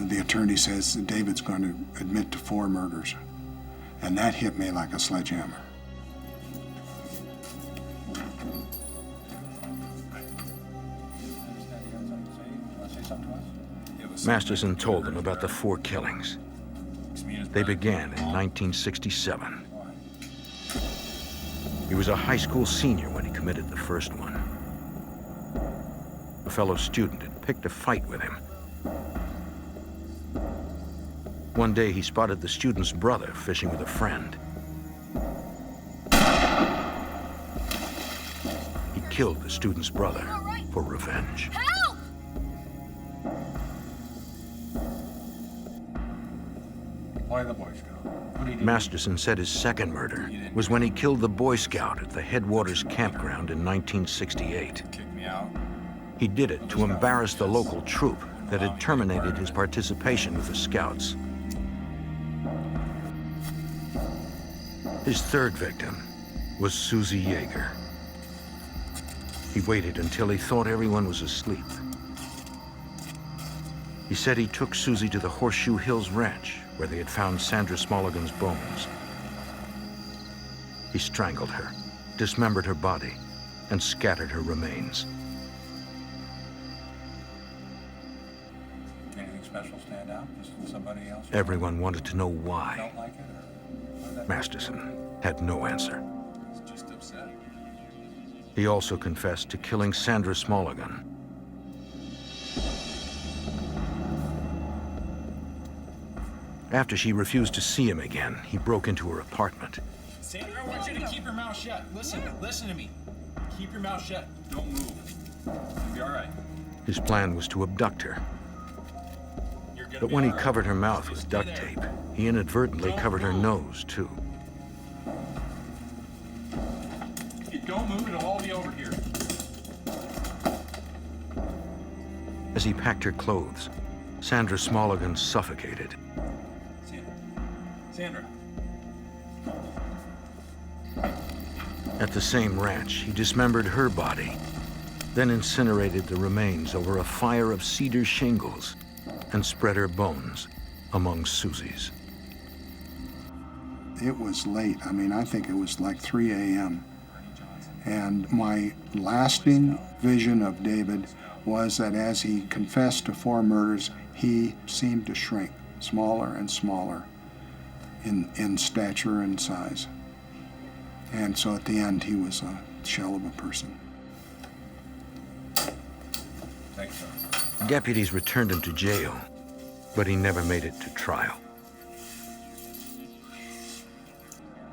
The attorney says that David's going to admit to 4 murders, and that hit me like a sledgehammer. Masterson told them about the 4 killings. They began in 1967. He was a high school senior when he committed the first one. A fellow student had picked a fight with him. One day he spotted the student's brother fishing with a friend. He killed the student's brother for revenge. Why the Boy Scout? What did he do? Masterson said his second murder was when he killed the Boy Scout at the Headwaters campground in 1968. Kick me out. He did it to embarrass the local troop that had terminated his participation with the Scouts. His third victim was Susie Yeager. He waited until he thought everyone was asleep. He said he took Susie to the Horseshoe Hills Ranch, where they had found Sandra Smulligan's bones. He strangled her, dismembered her body, and scattered her remains. Anything special stand out? Just somebody else? Everyone wanted to know why. Don't like it, or Masterson had no answer. just upset? He also confessed to killing Sandra Smulligan. After she refused to see him again, he broke into her apartment. Sandra, I want you to keep your mouth shut. Listen to me. Keep your mouth shut. Don't move. You'll be all right. His plan was to abduct her. But when he covered her mouth with duct tape, he inadvertently covered her nose, too. If you don't move, it'll all be over here. As he packed her clothes, Sandra Smulligan suffocated. Sandra. At the same ranch, he dismembered her body, then incinerated the remains over a fire of cedar shingles and spread her bones among Susie's. It was late. I mean, I think it was like 3 a.m. And my lasting vision of David was that as he confessed to 4 murders, he seemed to shrink smaller and smaller in stature and size. And so at the end, he was a shell of a person. Thanks, sir. Deputies returned him to jail, but he never made it to trial.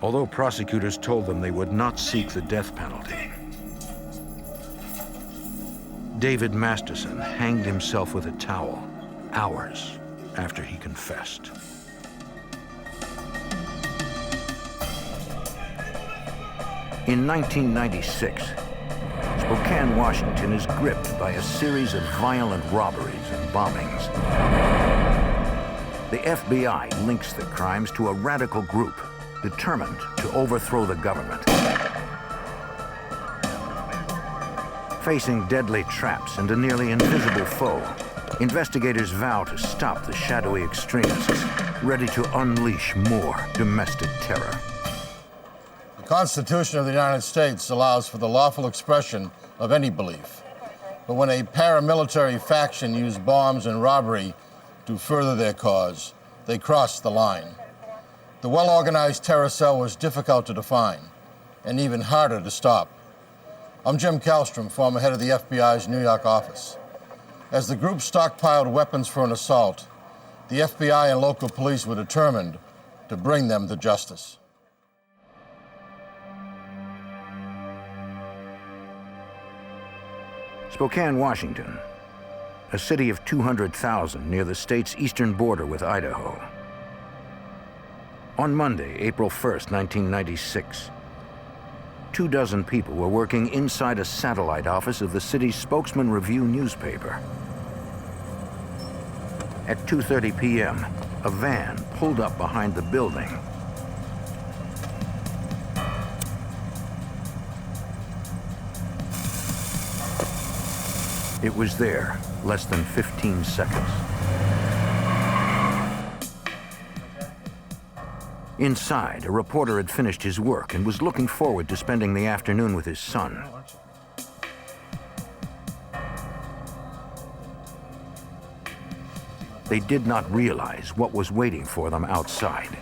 Although prosecutors told them they would not seek the death penalty, David Masterson hanged himself with a towel hours after he confessed. In 1996, Spokane, Washington is gripped by a series of violent robberies and bombings. The FBI links the crimes to a radical group determined to overthrow the government. Facing deadly traps and a nearly invisible foe, investigators vow to stop the shadowy extremists, ready to unleash more domestic terror. The Constitution of the United States allows for the lawful expression of any belief. But when a paramilitary faction used bombs and robbery to further their cause, they crossed the line. The well-organized terror cell was difficult to define and even harder to stop. I'm Jim Kallstrom, former head of the FBI's New York office. As the group stockpiled weapons for an assault, the FBI and local police were determined to bring them to justice. Spokane, Washington, a city of 200,000 near the state's eastern border with Idaho. On Monday, April 1st, 1996, 24 people were working inside a satellite office of the city's Spokesman Review newspaper. At 2:30 p.m., a van pulled up behind the building. It was there, less than 15 seconds. Inside, a reporter had finished his work and was looking forward to spending the afternoon with his son. They did not realize what was waiting for them outside.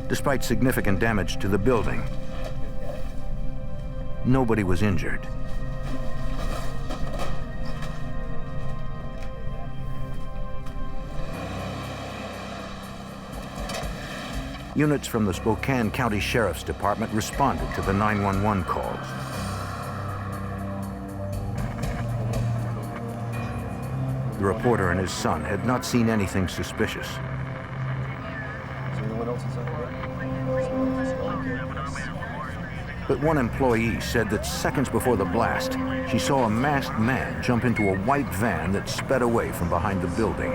Despite significant damage to the building, nobody was injured. Units from the Spokane County Sheriff's Department responded to the 911 calls. The reporter and his son had not seen anything suspicious. Is there anyone else inside? But one employee said that seconds before the blast, she saw a masked man jump into a white van that sped away from behind the building.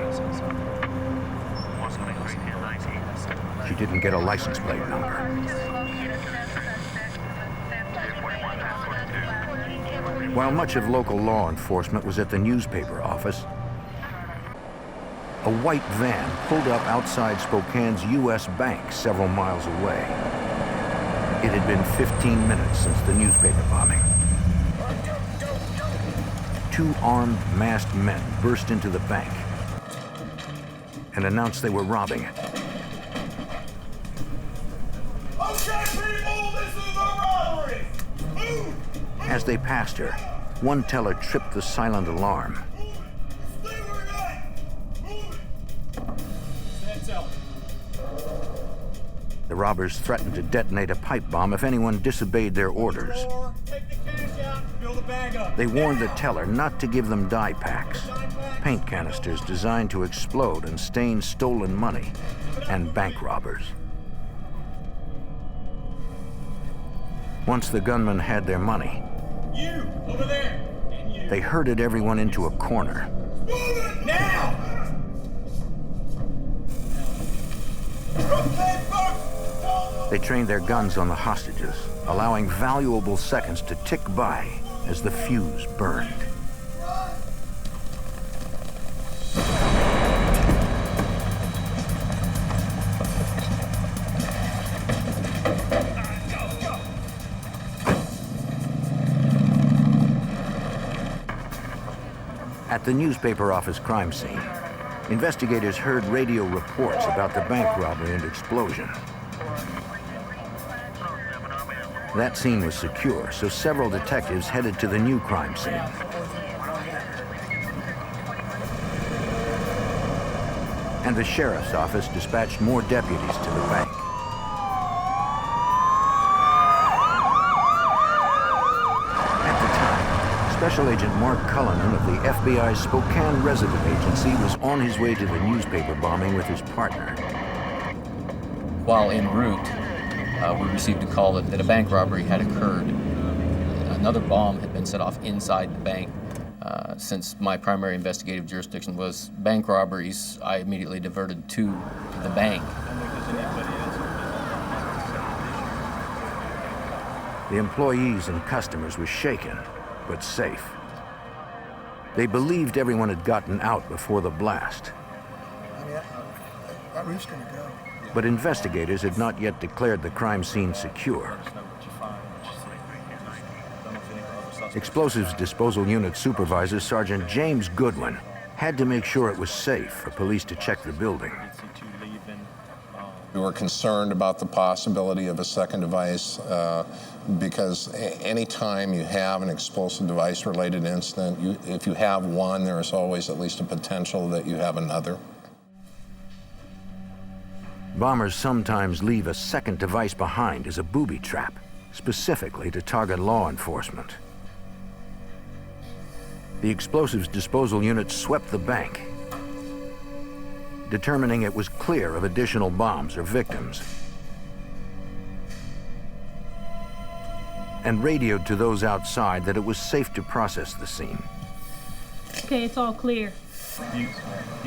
She didn't get a license plate number. While much of local law enforcement was at the newspaper office, a white van pulled up outside Spokane's U.S. Bank several miles away. It had been 15 minutes since the newspaper bombing. Two armed, masked men burst into the bank and announced they were robbing it. Okay, people, this is a robbery! Move! As they passed her, one teller tripped the silent alarm. The robbers threatened to detonate a pipe bomb if anyone disobeyed their orders. They warned the teller not to give them dye packs, paint canisters designed to explode and stain stolen money, and bank robbers. Once the gunmen had their money, You, over there! And you. they herded everyone into a corner. Move it now! Okay, folks! They trained their guns on the hostages, allowing valuable seconds to tick by as the fuse burned. At the newspaper office crime scene, investigators heard radio reports about the bank robbery and explosion. That scene was secure, so several detectives headed to the new crime scene. And the sheriff's office dispatched more deputies to the bank. At the time, Special Agent Mark Cullinan of the FBI's Spokane Resident Agency was on his way to the newspaper bombing with his partner. While en route, we received a call that a bank robbery had occurred. Another bomb had been set off inside the bank. Since my primary investigative jurisdiction was bank robberies, I immediately diverted to the bank. The employees and customers were shaken, but safe. They believed everyone had gotten out before the blast. I mean, that roof's gonna go. But investigators had not yet declared the crime scene secure. Explosives Disposal Unit Supervisor Sergeant James Goodwin had to make sure it was safe for police to check the building. We were concerned about the possibility of a second device because any time you have an explosive device related incident, if you have one, there is always at least a potential that you have another. Bombers sometimes leave a second device behind as a booby trap, specifically to target law enforcement. The Explosives Disposal Unit swept the bank, determining it was clear of additional bombs or victims, and radioed to those outside that it was safe to process the scene. Okay, it's all clear. You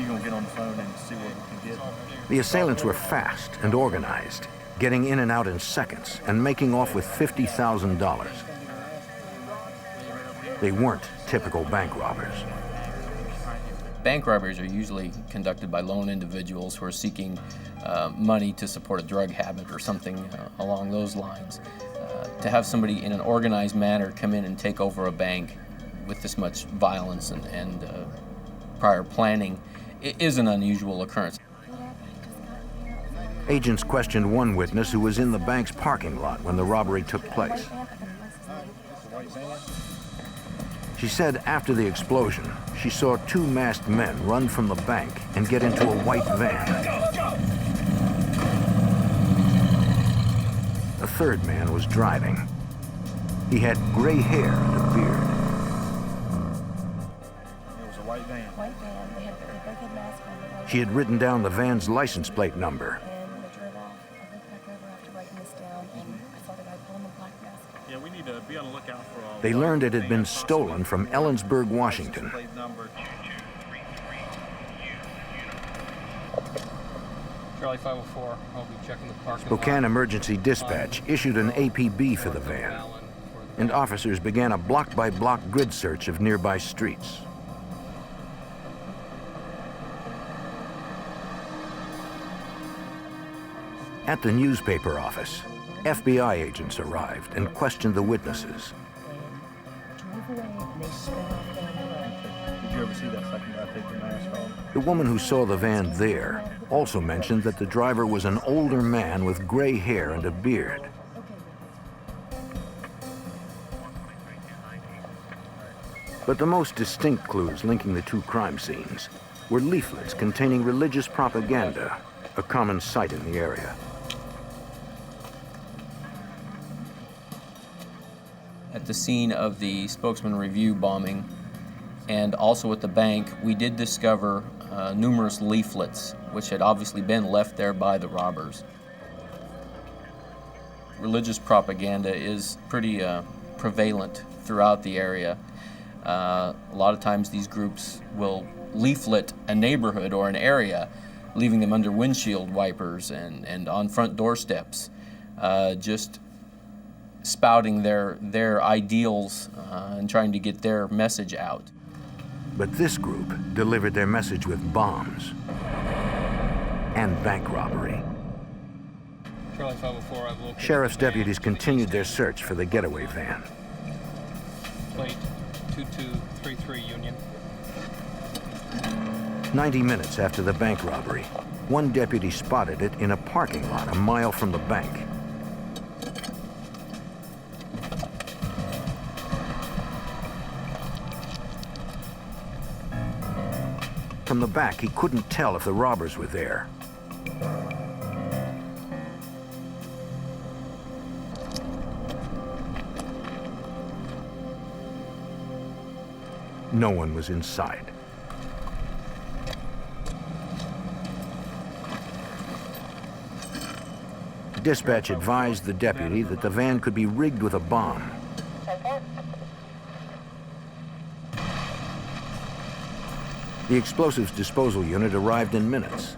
gonna get on the phone and see what we can get? The assailants were fast and organized, getting in and out in seconds and making off with $50,000. They weren't typical bank robbers. Bank robberies are usually conducted by lone individuals who are seeking money to support a drug habit or something along those lines. To have somebody in an organized manner come in and take over a bank with this much violence and prior planning is an unusual occurrence. Agents questioned one witness who was in the bank's parking lot when the robbery took place. She said after the explosion, she saw two masked men run from the bank and get into a white van. A third man was driving. He had gray hair and a beard. It was a white van. White van. They had a mask on the white She had written down the van's license plate number. and they drove off. I went back over after writing this down, and Yeah, we need to be on the lookout for all. They learned it had been stolen from Ellensburg, Washington. Plate number 2233. Charlie 504, I'll be checking the parking Spokane Emergency Dispatch issued an APB for the van, and officers began a block-by-block grid search of nearby streets. At the newspaper office, FBI agents arrived and questioned the witnesses. Did you ever see that second guy take the mask off? The woman who saw the van there also mentioned that the driver was an older man with gray hair and a beard. But the most distinct clues linking the two crime scenes were leaflets containing religious propaganda, a common sight in the area. At the scene of the Spokesman Review bombing and also at the bank, we did discover numerous leaflets which had obviously been left there by the robbers. Religious propaganda is pretty prevalent throughout the area. A lot of times these groups will leaflet a neighborhood or an area, leaving them under windshield wipers and on front doorsteps, just spouting their ideals and trying to get their message out. But this group delivered their message with bombs and bank robbery. Charlie 504, I've located Sheriff's deputies continued their search for the getaway van. plate 2233 Union. 90 minutes after the bank robbery, one deputy spotted it in a parking lot a mile from the bank. From the back, he couldn't tell if the robbers were there. No one was inside. Dispatch advised the deputy that the van could be rigged with a bomb. The explosives disposal unit arrived in minutes.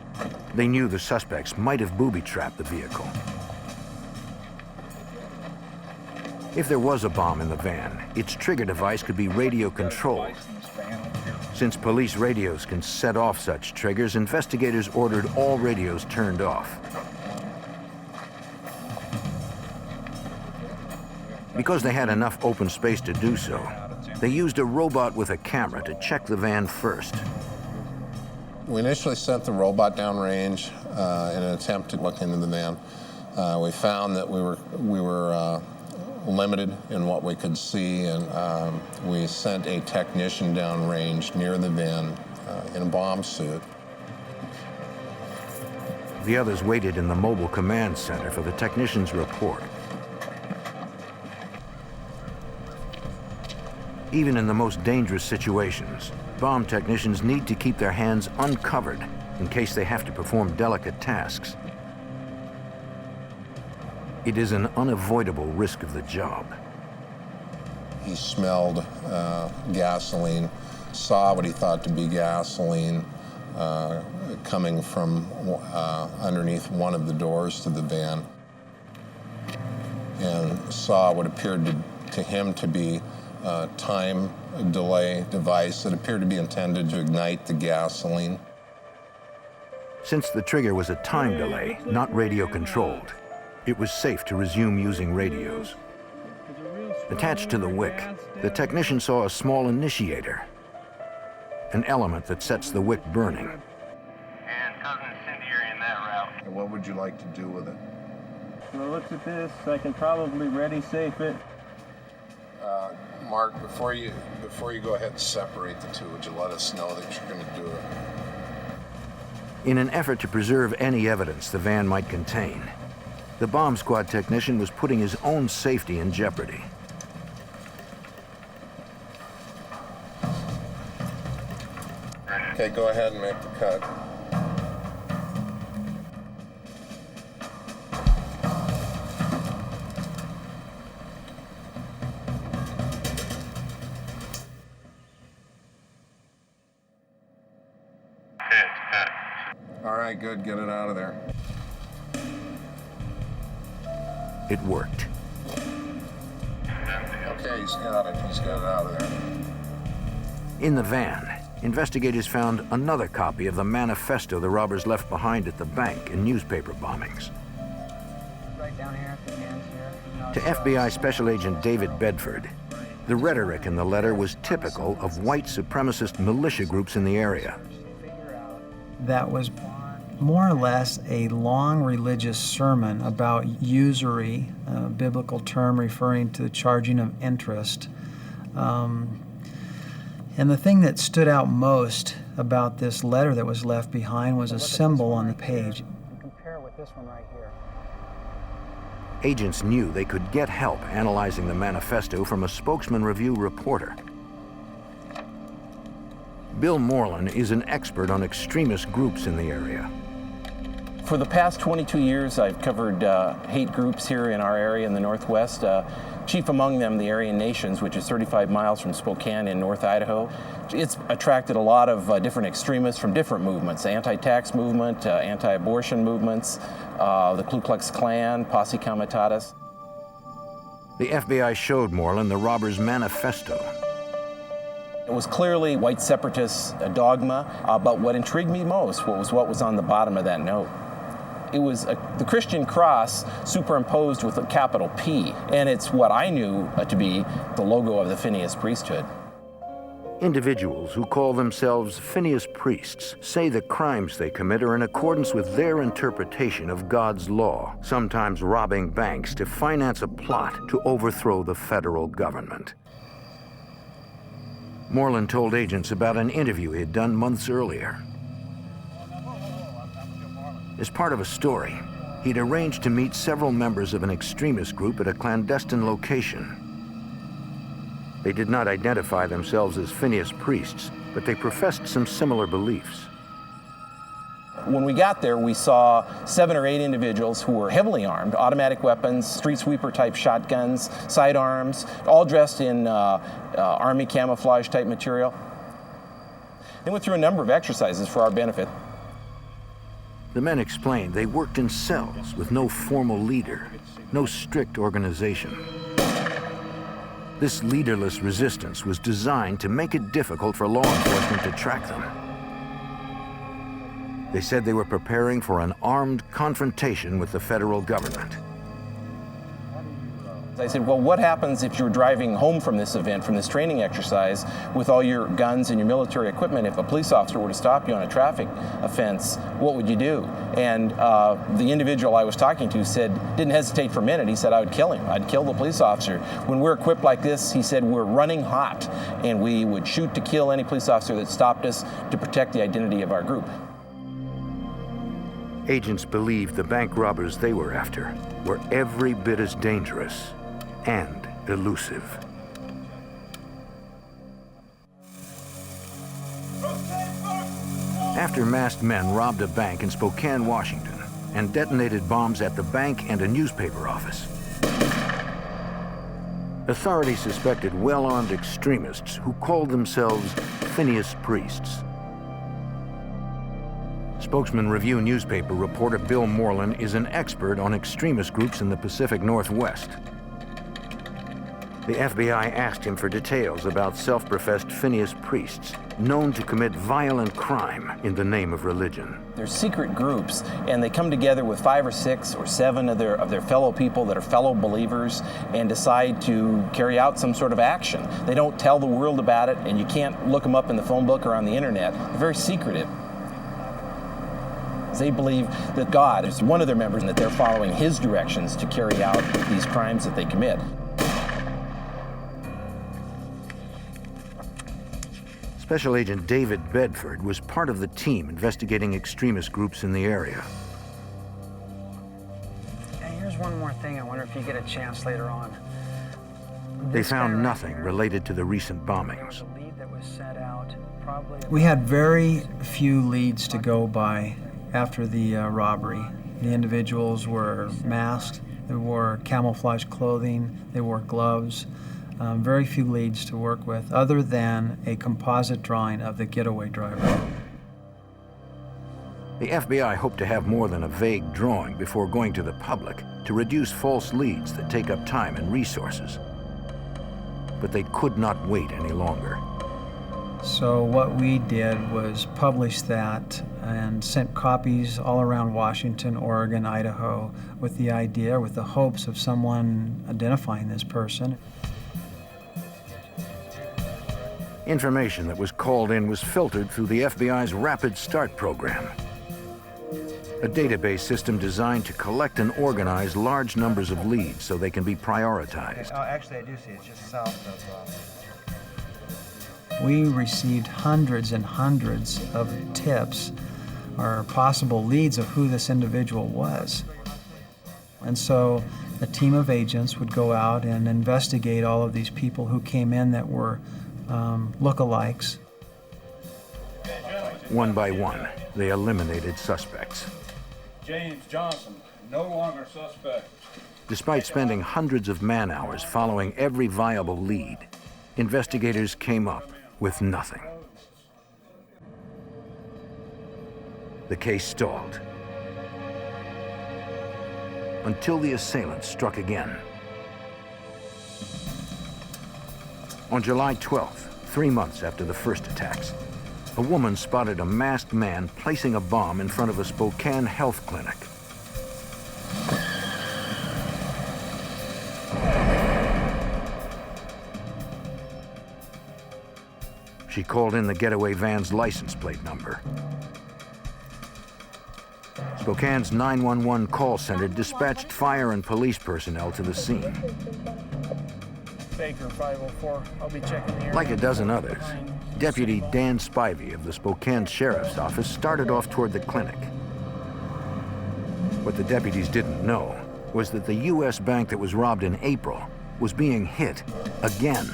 They knew the suspects might have booby-trapped the vehicle. If there was a bomb in the van, its trigger device could be radio-controlled. Since police radios can set off such triggers, investigators ordered all radios turned off. Because they had enough open space to do so, they used a robot with a camera to check the van first. We initially sent the robot downrange in an attempt to look into the van. We found that we were limited in what we could see, and we sent a technician downrange near the van in a bomb suit. The others waited in the mobile command center for the technician's report. Even in the most dangerous situations, bomb technicians need to keep their hands uncovered in case they have to perform delicate tasks. It is an unavoidable risk of the job. He smelled gasoline, saw what he thought to be gasoline coming from underneath one of the doors to the van, and saw what appeared to him to be a time delay device that appeared to be intended to ignite the gasoline. Since the trigger was a time delay, not radio-controlled, it was safe to resume using radios. Attached to the wick, the technician saw a small initiator, an element that sets the wick burning. And cousin incendiary in that route. And what would you like to do with it? Well, look at this. I can probably ready safe it. Mark, before you go ahead and separate the two, would you let us know that you're going to do it? In an effort to preserve any evidence the van might contain, the bomb squad technician was putting his own safety in jeopardy. Okay, go ahead and make the cut. right, good. Get it out of there. It worked. Okay, he's got it. He's got it out of there. In the van, investigators found another copy of the manifesto the robbers left behind at the bank in newspaper bombings. Right down here at the ends here. To FBI Special Agent David Bedford, the rhetoric in the letter was typical of white supremacist militia groups in the area. That was more or less a long religious sermon about usury, a biblical term referring to the charging of interest. And the thing that stood out most about this letter that was left behind was a symbol on the page. Compare it with this one right here. Agents knew they could get help analyzing the manifesto from a Spokesman Review reporter. Bill Moreland is an expert on extremist groups in the area. For the past 22 years, I've covered hate groups here in our area in the Northwest. Chief among them, the Aryan Nations, which is 35 miles from Spokane in North Idaho. It's attracted a lot of different extremists from different movements, the anti-tax movement, anti-abortion movements, the Ku Klux Klan, Posse Comitatus. The FBI showed Moreland the robbers' manifesto. It was clearly white separatist dogma, but what intrigued me most was what was on the bottom of that note. It was the Christian cross superimposed with a capital P, and it's what I knew to be the logo of the Phineas priesthood. Individuals who call themselves Phineas priests say the crimes they commit are in accordance with their interpretation of God's law, sometimes robbing banks to finance a plot to overthrow the federal government. Moreland told agents about an interview he had done months earlier. As part of a story, he'd arranged to meet several members of an extremist group at a clandestine location. They did not identify themselves as Phineas priests, but they professed some similar beliefs. When we got there, we saw 7 or 8 individuals who were heavily armed, automatic weapons, street sweeper type shotguns, sidearms, all dressed in army camouflage type material. They went through a number of exercises for our benefit. The men explained they worked in cells with no formal leader, no strict organization. This leaderless resistance was designed to make it difficult for law enforcement to track them. They said they were preparing for an armed confrontation with the federal government. I said, well, what happens if you're driving home from this event, from this training exercise, with all your guns and your military equipment? If a police officer were to stop you on a traffic offense, what would you do? And the individual I was talking to said, didn't hesitate for a minute. He said, I would kill him. I'd kill the police officer. When we're equipped like this, he said, we're running hot, and we would shoot to kill any police officer that stopped us to protect the identity of our group. Agents believed the bank robbers they were after were every bit as dangerous and elusive. After masked men robbed a bank in Spokane, Washington, and detonated bombs at the bank and a newspaper office, authorities suspected well-armed extremists who called themselves Phineas priests. Spokesman Review newspaper reporter Bill Moreland is an expert on extremist groups in the Pacific Northwest. The FBI asked him for details about self-professed Phineas priests, known to commit violent crime in the name of religion. They're secret groups, and they come together with 5 or 6 or 7 of their fellow people that are fellow believers and decide to carry out some sort of action. They don't tell the world about it, and you can't look them up in the phone book or on the internet. They're very secretive. They believe that God is one of their members and that they're following his directions to carry out these crimes that they commit. Special Agent David Bedford was part of the team investigating extremist groups in the area. Hey, here's one more thing. I wonder if you get a chance later on. They found nothing related to the recent bombings. We had very few leads to go by after the robbery. The individuals were masked, they wore camouflage clothing, they wore gloves. Very few leads to work with, other than a composite drawing of the getaway driver. The FBI hoped to have more than a vague drawing before going to the public to reduce false leads that take up time and resources. But they could not wait any longer. So what we did was publish that and sent copies all around Washington, Oregon, Idaho, with the idea, with the hopes of someone identifying this person. Information that was called in was filtered through the FBI's Rapid Start program, a database system designed to collect and organize large numbers of leads so they can be prioritized. Actually, I do see it's just south of... We received hundreds and hundreds of tips or possible leads of who this individual was. And so a team of agents would go out and investigate all of these people who came in that were lookalikes. One by one, they eliminated suspects. James Johnson, no longer suspect. Despite spending hundreds of man-hours following every viable lead, investigators came up with nothing. The case stalled until the assailants struck again. On July 12th, 3 months after the first attacks, a woman spotted a masked man placing a bomb in front of a Spokane health clinic. She called in the getaway van's license plate number. Spokane's 911 call center dispatched fire and police personnel to the scene. Baker 504, I'll be checking the area. Like a dozen others, Deputy Dan Spivey of the Spokane Sheriff's Office started off toward the clinic. What the deputies didn't know was that the U.S. bank that was robbed in April was being hit again.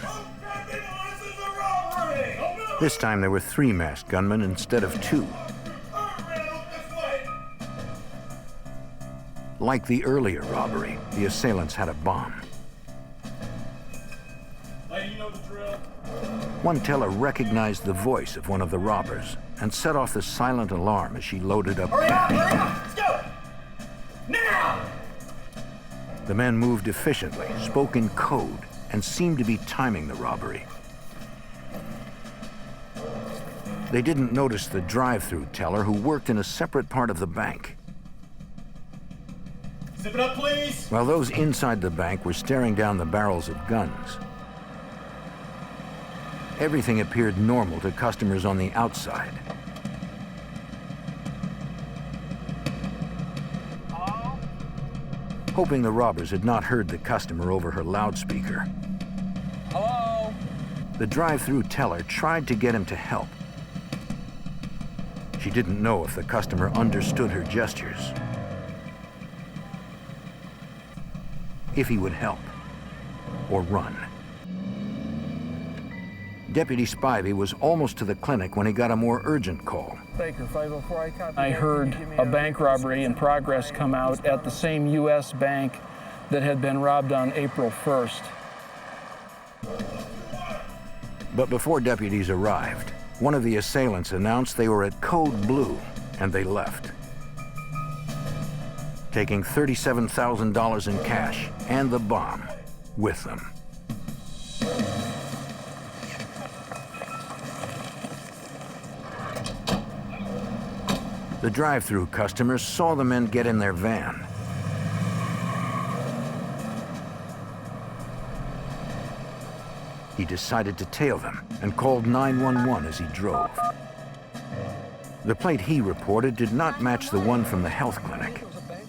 This time there were 3 masked gunmen instead of 2. Like the earlier robbery, the assailants had a bomb. One teller recognized the voice of one of the robbers and set off the silent alarm as she loaded up. Hurry up, let's go! Now! The men moved efficiently, spoke in code, and seemed to be timing the robbery. They didn't notice the drive-through teller who worked in a separate part of the bank. Zip it up, please! While those inside the bank were staring down the barrels of guns, everything appeared normal to customers on the outside. Hello? Hoping the robbers had not heard the customer over her loudspeaker, Hello? the drive-through teller tried to get him to help. She didn't know if the customer understood her gestures, if he would help or run. Deputy Spivey was almost to the clinic when he got a more urgent call. Baker 504, I copy. I heard a bank robbery in progress come out at the same U.S. bank that had been robbed on April 1st. But before deputies arrived, one of the assailants announced they were at Code Blue, and they left, taking $37,000 in cash and the bomb with them. The drive-through customers saw the men get in their van. He decided to tail them and called 911 as he drove. The plate he reported did not match the one from the health clinic,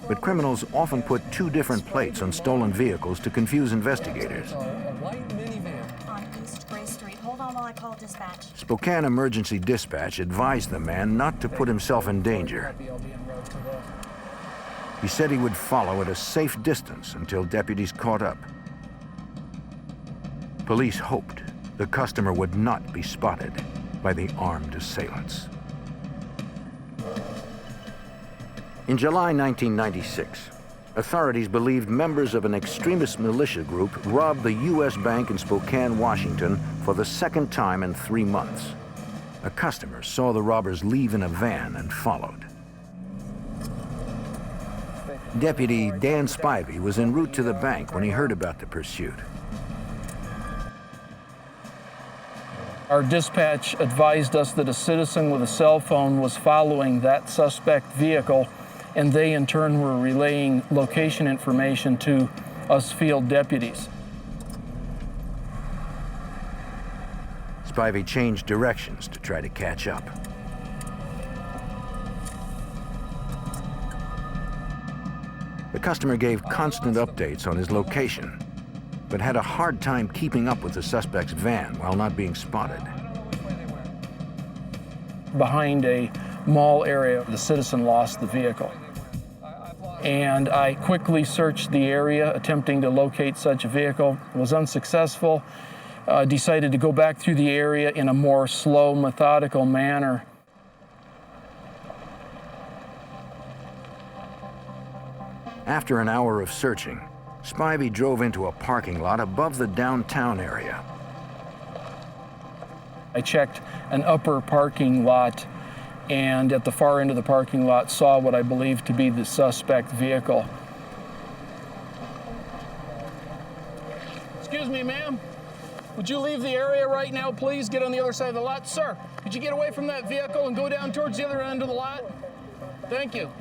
but criminals often put 2 different plates on stolen vehicles to confuse investigators. On East Gray Street. Hold on while I call dispatch. Spokane Emergency Dispatch advised the man not to put himself in danger. He said he would follow at a safe distance until deputies caught up. Police hoped the customer would not be spotted by the armed assailants. In July 1996, authorities believed members of an extremist militia group robbed the U.S. Bank in Spokane, Washington for the second time in 3 months. A customer saw the robbers leave in a van and followed. Deputy Dan Spivey was en route to the bank when he heard about the pursuit. Our dispatch advised us that a citizen with a cell phone was following that suspect vehicle, and they in turn were relaying location information to us field deputies. Spivey changed directions to try to catch up. The customer gave constant updates on his location, but had a hard time keeping up with the suspect's van while not being spotted. Behind a mall area, the citizen lost the vehicle. And I quickly searched the area, attempting to locate such a vehicle. Was unsuccessful. Decided to go back through the area in a more slow, methodical manner. After an hour of searching, Spivey drove into a parking lot above the downtown area. I checked an upper parking lot, and at the far end of the parking lot saw what I believed to be the suspect vehicle. Excuse me, ma'am. Would you leave the area right now, please? Get on the other side of the lot. Sir, could you get away from that vehicle and go down towards the other end of the lot? Thank you.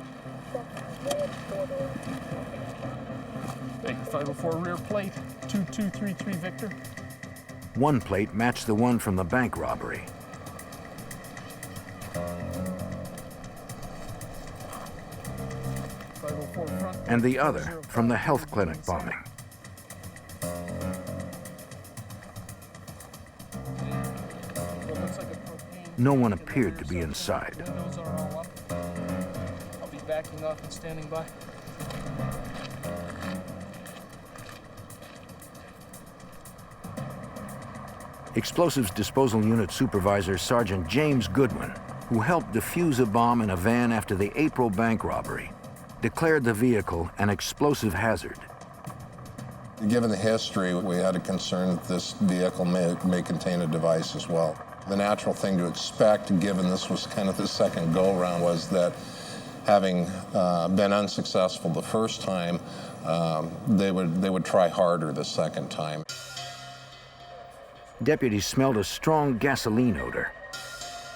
Baker 504 rear plate, 2233 Victor. One plate matched the one from the bank robbery. And the other from the health clinic bombing. No one appeared to be inside. I'll be backing off and standing by. Explosives Disposal Unit Supervisor Sergeant James Goodwin, who helped defuse a bomb in a van after the April bank robbery, declared the vehicle an explosive hazard. Given the history, we had a concern that this vehicle may contain a device as well. The natural thing to expect, given this was kind of the second go-around, was that having been unsuccessful the first time, they would try harder the second time. Deputies smelled a strong gasoline odor,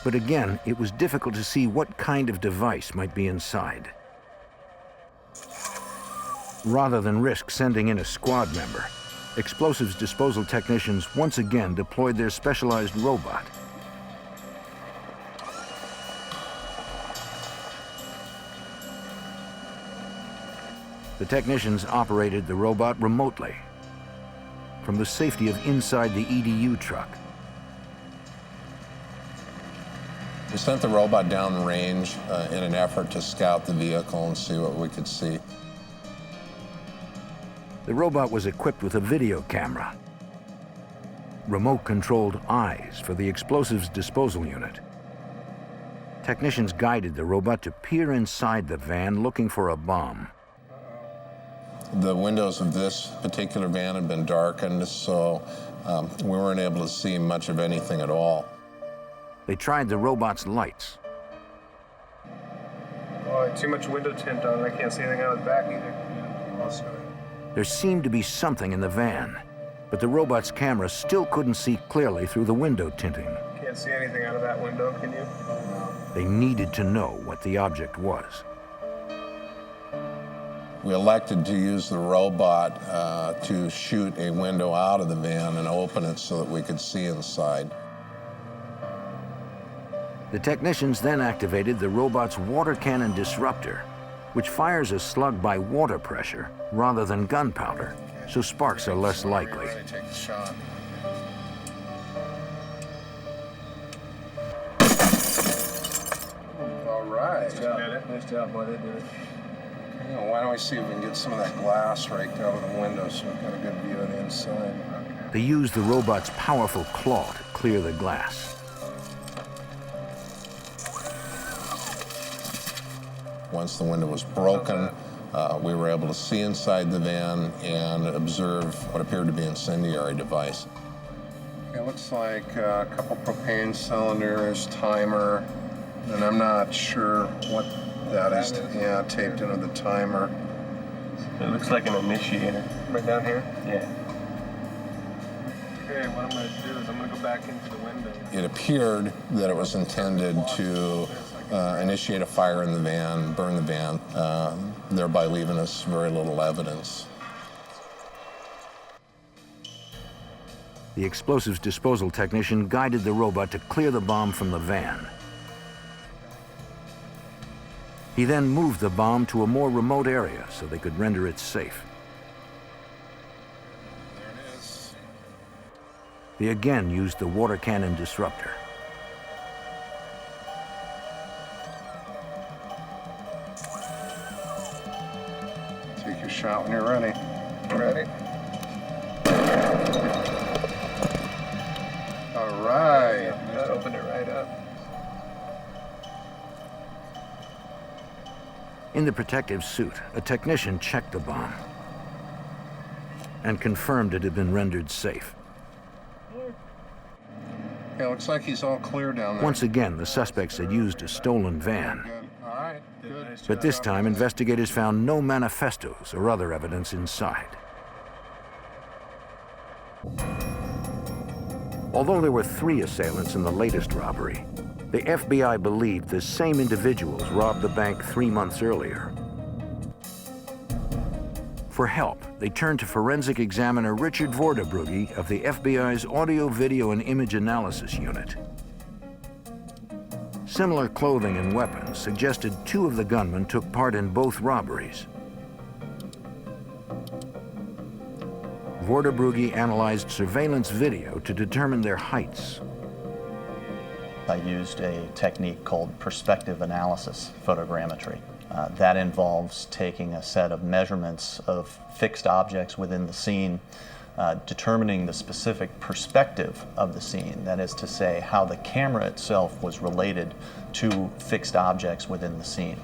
but again, it was difficult to see what kind of device might be inside. Rather than risk sending in a squad member, explosives disposal technicians once again deployed their specialized robot. The technicians operated the robot remotely from the safety of inside the EDU truck. We sent the robot downrange in an effort to scout the vehicle and see what we could see. The robot was equipped with a video camera, remote-controlled eyes for the explosives disposal unit. Technicians guided the robot to peer inside the van looking for a bomb. The windows of this particular van had been darkened, so we weren't able to see much of anything at all. They tried the robot's lights. Oh, too much window tint on. I can't see anything out of the back either. There seemed to be something in the van, but the robot's camera still couldn't see clearly through the window tinting. Can't see anything out of that window, can you? They needed to know what the object was. We elected to use the robot to shoot a window out of the van and open it so that we could see inside. The technicians then activated the robot's water cannon disruptor, which fires a slug by water pressure rather than gunpowder, so sparks are less likely. Take the shot. All right. Nice job, boy. They did it. Why don't we see if we can get some of that glass raked out of the window so we've got a good view of the inside. They used the robot's powerful claw to clear the glass. Once the window was broken, we were able to see inside the van and observe what appeared to be an incendiary device. It looks like a couple propane cylinders, timer, and I'm not sure what that is. Yeah, taped into the timer. It looks like an initiator. Right down here? Yeah. Okay, what I'm going to do is I'm going to go back into the window. It appeared that it was intended to initiate a fire in the van, burn the van, thereby leaving us very little evidence. The explosives disposal technician guided the robot to clear the bomb from the van. He then moved the bomb to a more remote area so they could render it safe. There it is. They again used the water cannon disruptor. Take your shot when you're ready. Ready? All right. Just opened it right up. In the protective suit, a technician checked the bomb and confirmed it had been rendered safe. Yeah, looks like he's all clear down there. Once again, the suspects had used a stolen van. Good. All right, good. But this time, investigators found no manifestos or other evidence inside. Although there were 3 assailants in the latest robbery, the FBI believed the same individuals robbed the bank 3 months earlier. For help, they turned to forensic examiner Richard Vorderbrugge of the FBI's Audio, Video, and Image Analysis Unit. Similar clothing and weapons suggested 2 of the gunmen took part in both robberies. Vorderbrugge analyzed surveillance video to determine their heights. I used a technique called perspective analysis photogrammetry. That involves taking a set of measurements of fixed objects within the scene, determining the specific perspective of the scene, that is to say, how the camera itself was related to fixed objects within the scene.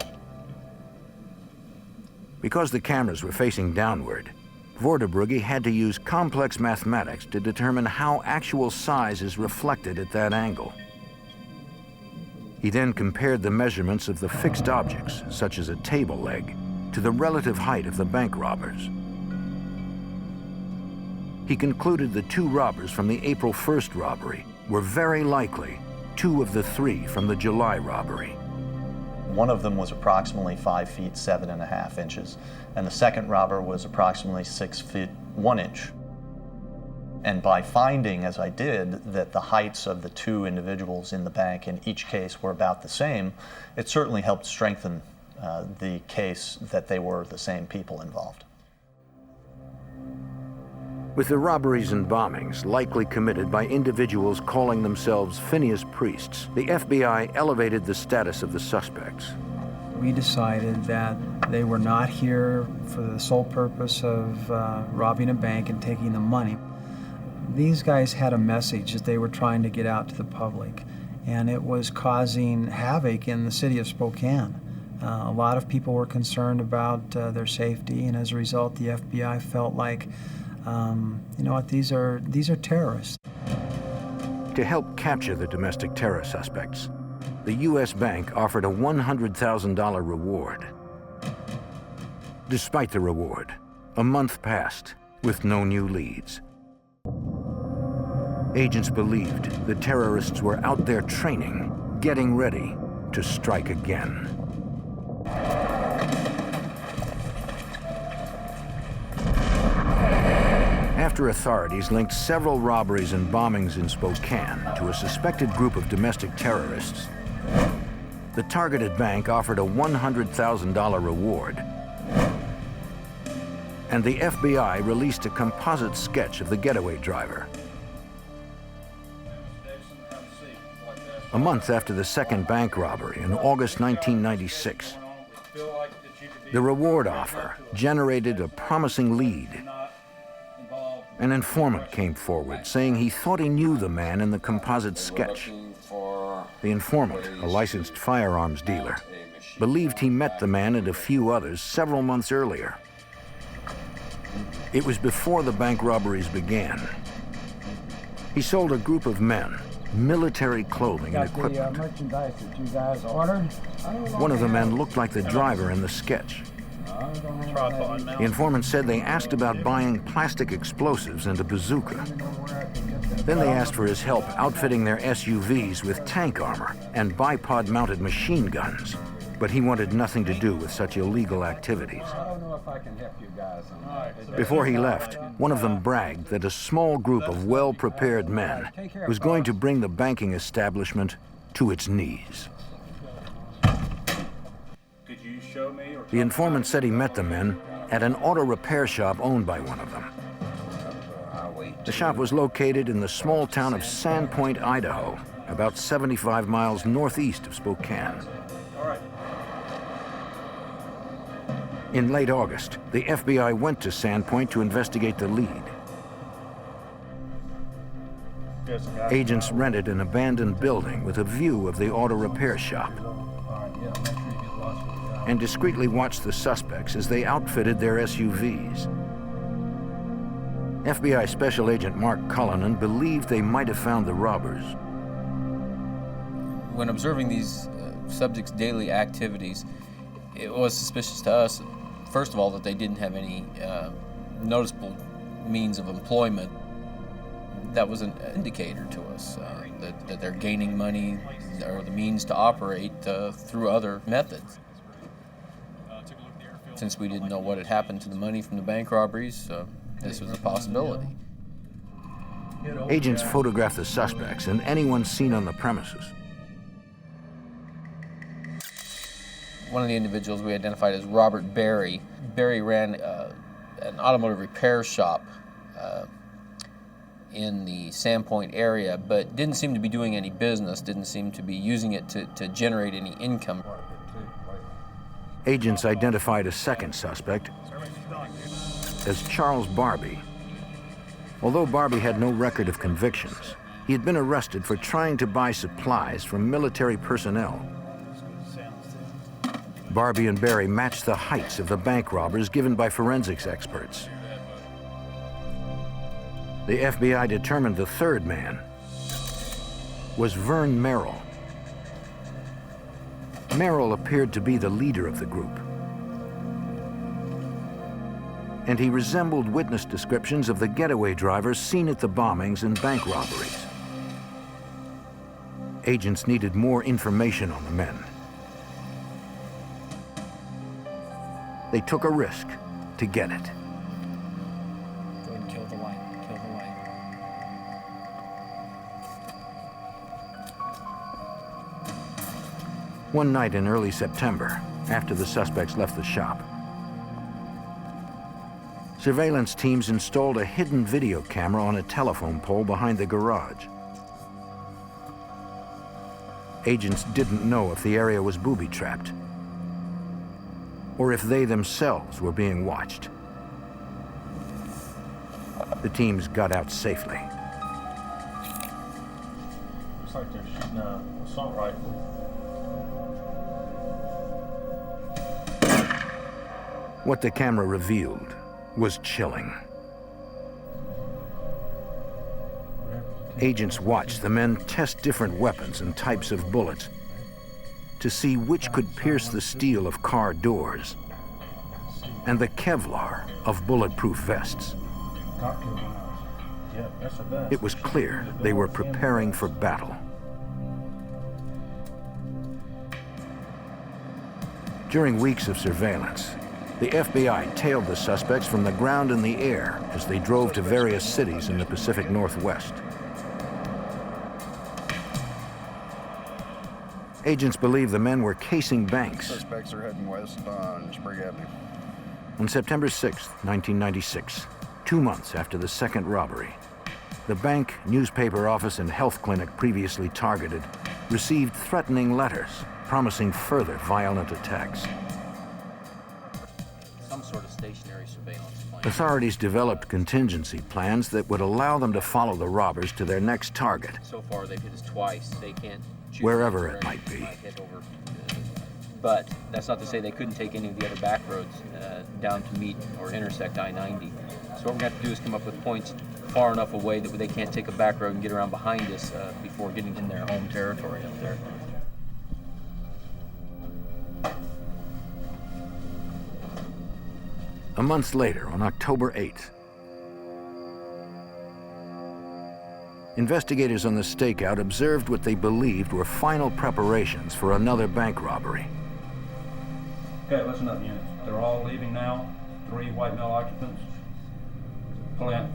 Because the cameras were facing downward, Vorderbrugge had to use complex mathematics to determine how actual size is reflected at that angle. He then compared the measurements of the fixed objects, such as a table leg, to the relative height of the bank robbers. He concluded the 2 robbers from the April 1st robbery were very likely 2 of the 3 from the July robbery. One of them was approximately 5 feet 7.5 inches, and the second robber was approximately 6 feet 1 inch. And by finding, as I did, that the heights of the 2 individuals in the bank in each case were about the same, it certainly helped strengthen the case that they were the same people involved. With the robberies and bombings likely committed by individuals calling themselves Phineas priests, the FBI elevated the status of the suspects. We decided that they were not here for the sole purpose of robbing a bank and taking the money. These guys had a message that they were trying to get out to the public, and it was causing havoc in the city of Spokane. A lot of people were concerned about their safety, and as a result, the FBI felt like, you know what, these are terrorists. To help capture the domestic terror suspects, the U.S. Bank offered a $100,000 reward. Despite the reward, a month passed with no new leads. Agents believed the terrorists were out there training, getting ready to strike again. After authorities linked several robberies and bombings in Spokane to a suspected group of domestic terrorists, the targeted bank offered a $100,000 reward, and the FBI released a composite sketch of the getaway driver. A month after the second bank robbery in August 1996, the reward offer generated a promising lead. An informant came forward saying he thought he knew the man in the composite sketch. The informant, a licensed firearms dealer, believed he met the man and a few others several months earlier. It was before the bank robberies began. He sold a group of men military clothing and equipment. The merchandise that you guys ordered. One of the men looked like the driver in the sketch. I don't The informant said they asked about buying plastic explosives and a bazooka. Then they asked for his help outfitting their SUVs with tank armor and bipod-mounted machine guns. But he wanted nothing to do with such illegal activities. Before he left, one of them bragged that a small group of well-prepared men was going to bring the banking establishment to its knees. Could you show me? The informant said he met the men at an auto repair shop owned by one of them. The shop was located in the small town of Sandpoint, Idaho, about 75 miles northeast of Spokane. In late August, the FBI went to Sandpoint to investigate the lead. Agents rented an abandoned building with a view of the auto repair shop and discreetly watched the suspects as they outfitted their SUVs. FBI Special Agent Mark Cullinan believed they might have found the robbers. When observing these subjects' daily activities, it was suspicious to us, first of all, that they didn't have any noticeable means of employment. That was an indicator to us that they're gaining money or the means to operate through other methods. Since we didn't know what had happened to the money from the bank robberies, this was a possibility. Agents photographed the suspects and anyone seen on the premises. One of the individuals we identified as Robert Berry. Berry ran an automotive repair shop in the Sandpoint area, but didn't seem to be doing any business, didn't seem to be using it to generate any income. Agents identified a second suspect as Charles Barbie. Although Barbie had no record of convictions, he had been arrested for trying to buy supplies from military personnel. Barbie and Berry matched the heights of the bank robbers given by forensics experts. The FBI determined the third man was Vern Merrill. Merrill appeared to be the leader of the group, and he resembled witness descriptions of the getaway drivers seen at the bombings and bank robberies. Agents needed more information on the men. They took a risk to get it. Go ahead and kill the light. Kill the light. One night in early September, after the suspects left the shop, surveillance teams installed a hidden video camera on a telephone pole behind the garage. Agents didn't know if the area was booby-trapped or if they themselves were being watched. The teams got out safely. Looks like they're shooting an assault rifle. What the camera revealed was chilling. Agents watched the men test different weapons and types of bullets to see which could pierce the steel of car doors and the Kevlar of bulletproof vests. It was clear they were preparing for battle. During weeks of surveillance, the FBI tailed the suspects from the ground and the air as they drove to various cities in the Pacific Northwest. Agents believe the men were casing banks. Suspects are heading west on Sprague Avenue. On September 6, 1996, 2 months after the second robbery, the bank, newspaper office, and health clinic previously targeted received threatening letters promising further violent attacks. Some sort of stationary surveillance plan. Authorities developed contingency plans that would allow them to follow the robbers to their next target. So far, they've hit us twice. They can't choose Wherever it might be. But that's not to say they couldn't take any of the other back roads down to meet or intersect I-90. So what we're going to have to do is come up with points far enough away that they can't take a back road and get around behind us before getting in their home territory up there. A month later, on October 8th, investigators on the stakeout observed what they believed were final preparations for another bank robbery. Okay, listen up, units. They're all leaving now. 3 white male occupants.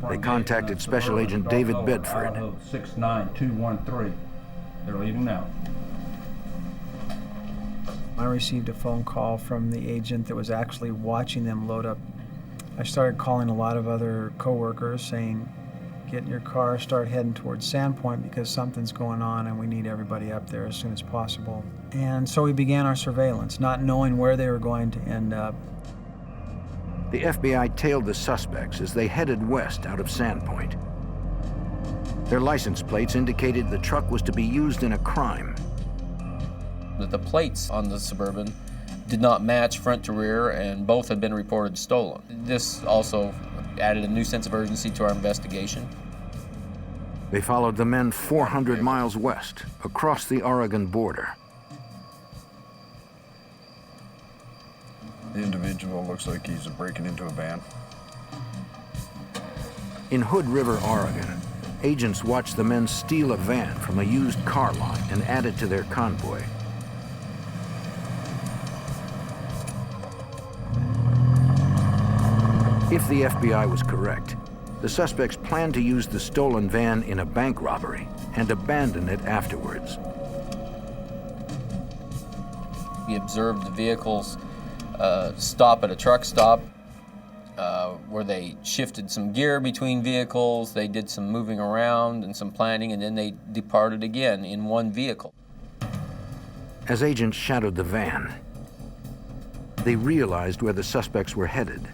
They contacted Special Agent David Bedford. 69213. They're leaving now. I received a phone call from the agent that was actually watching them load up. I started calling a lot of other coworkers saying, get in your car, start heading towards Sandpoint because something's going on and we need everybody up there as soon as possible. And so we began our surveillance, not knowing where they were going to end up. The FBI tailed the suspects as they headed west out of Sandpoint. Their license plates indicated the truck was to be used in a crime. The plates on the Suburban did not match front to rear, and both had been reported stolen. This also added a new sense of urgency to our investigation. They followed the men 400 miles west, across the Oregon border. The individual looks like he's breaking into a van. In Hood River, Oregon, agents watched the men steal a van from a used car lot and add it to their convoy. If the FBI was correct, the suspects planned to use the stolen van in a bank robbery and abandon it afterwards. We observed the vehicles stop at a truck stop where they shifted some gear between vehicles, they did some moving around and some planning, and then they departed again in one vehicle. As agents shadowed the van, they realized where the suspects were headed.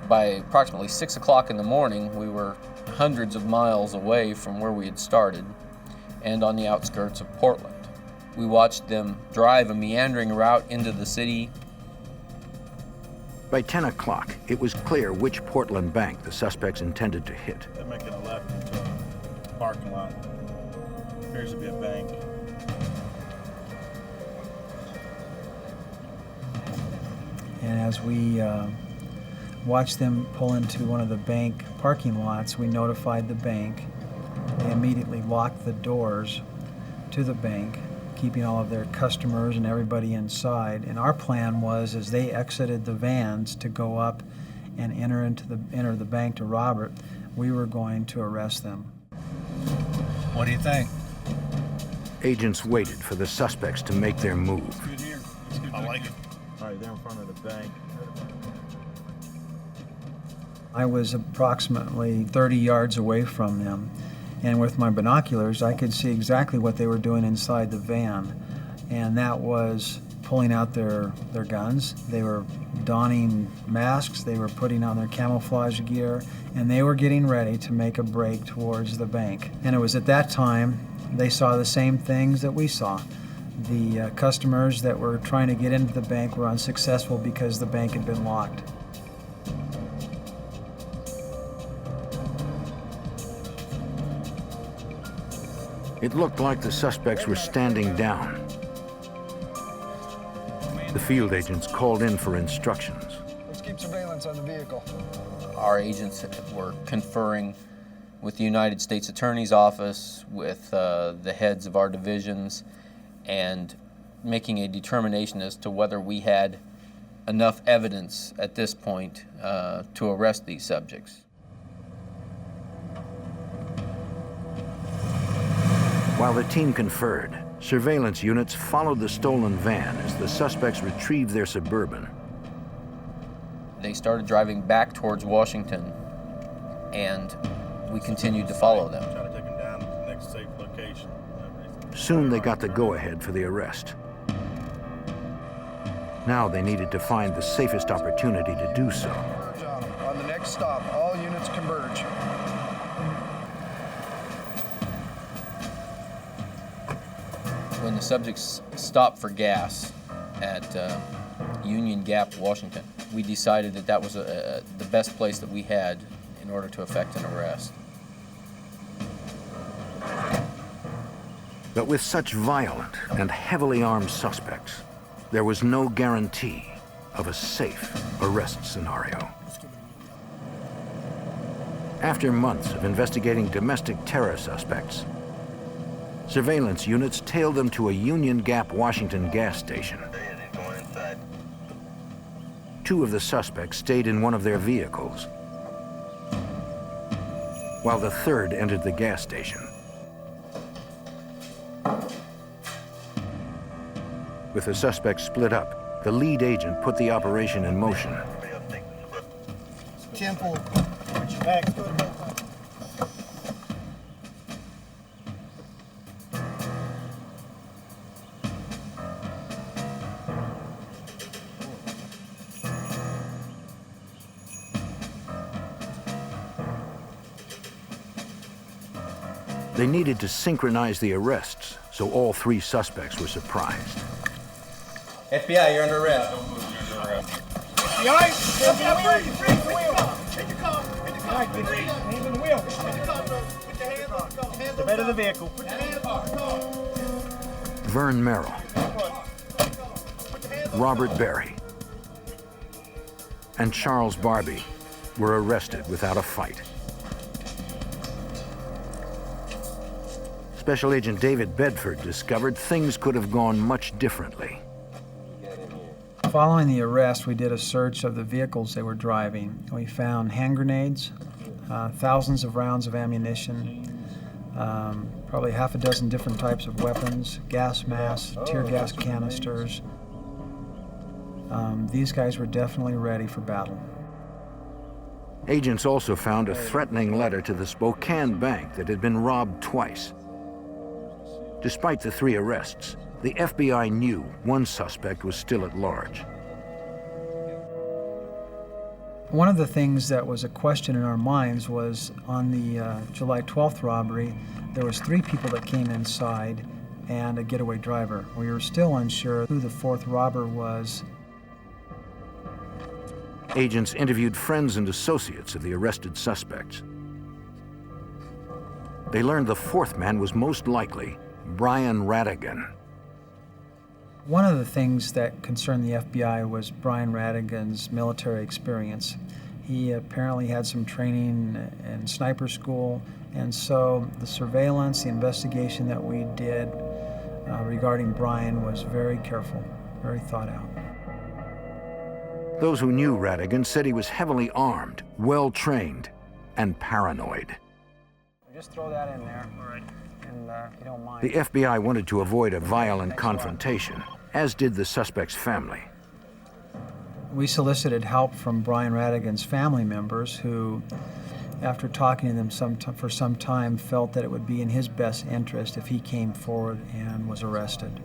By approximately 6 o'clock in the morning, we were hundreds of miles away from where we had started and on the outskirts of Portland. We watched them drive a meandering route into the city. By 10 o'clock, it was clear which Portland bank the suspects intended to hit. They're making a left into a parking lot. Appears to be a bank. And as we watched them pull into one of the bank parking lots, we notified the bank. They immediately locked the doors to the bank, keeping all of their customers and everybody inside. And our plan was, as they exited the vans to go up and enter the bank to rob it, we were going to arrest them. What do you think? Agents waited for the suspects to make their move. Good here. I like it. All right, they're in front of the bank. I was approximately 30 yards away from them, and with my binoculars I could see exactly what they were doing inside the van, and that was pulling out their guns. They were donning masks, they were putting on their camouflage gear, and they were getting ready to make a break towards the bank. And it was at that time they saw the same things that we saw. The customers that were trying to get into the bank were unsuccessful because the bank had been locked. It looked like the suspects were standing down. The field agents called in for instructions. Let's keep surveillance on the vehicle. Our agents were conferring with the United States Attorney's Office, with the heads of our divisions, and making a determination as to whether we had enough evidence at this point to arrest these subjects. While the team conferred, surveillance units followed the stolen van as the suspects retrieved their Suburban. They started driving back towards Washington, and we continued to follow them. Try to take them down to the next safe location. Soon they got the go-ahead for the arrest. Now they needed to find the safest opportunity to do so. On the next stop, all units converge. When the subjects stopped for gas at Union Gap, Washington, we decided that that was the best place that we had in order to effect an arrest. But with such violent and heavily armed suspects, there was no guarantee of a safe arrest scenario. After months of investigating domestic terror suspects, surveillance units tailed them to a Union Gap, Washington gas station. Two of the suspects stayed in one of their vehicles, while the third entered the gas station. With the suspects split up, the lead agent put the operation in motion. Temple. They needed to synchronize the arrests, so all three suspects were surprised. FBI, you're under arrest. FBI, freeze the wheel. Hit the car. Hands on the wheel. Hit the car. Put your hands on the car. The bed of the vehicle. Put your hands on the car. Vern Merrill, Robert Berry, and Charles Barbie were arrested without a fight. Special Agent David Bedford discovered things could have gone much differently. Following the arrest, we did a search of the vehicles they were driving. We found hand grenades, thousands of rounds of ammunition, probably half a dozen different types of weapons, gas masks, tear gas canisters. These guys were definitely ready for battle. Agents also found a threatening letter to the Spokane bank that had been robbed twice. Despite the three arrests, the FBI knew one suspect was still at large. One of the things that was a question in our minds was on the July 12th robbery, there was 3 people that came inside and a getaway driver. We were still unsure who the 4th robber was. Agents interviewed friends and associates of the arrested suspects. They learned the 4th man was most likely Brian Radigan. One of the things that concerned the FBI was Brian Radigan's military experience. He apparently had some training in sniper school, and so the surveillance, the investigation that we did regarding Brian was very careful, very thought out. Those who knew Radigan said he was heavily armed, well-trained, and paranoid. Just throw that in there. All right. And if you don't mind. The FBI wanted to avoid a violent confrontation, as did the suspect's family. We solicited help from Brian Radigan's family members who, after talking to them for some time, felt that it would be in his best interest if he came forward and was arrested.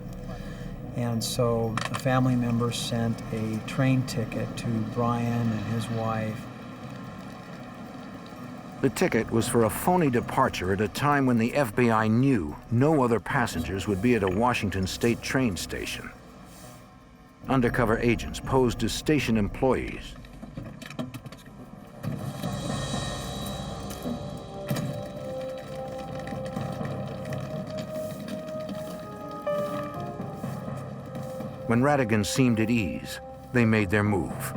And so the family members sent a train ticket to Brian and his wife. The ticket was for a phony departure at a time when the FBI knew no other passengers would be at a Washington State train station. Undercover agents posed as station employees. When Radigan seemed at ease, they made their move.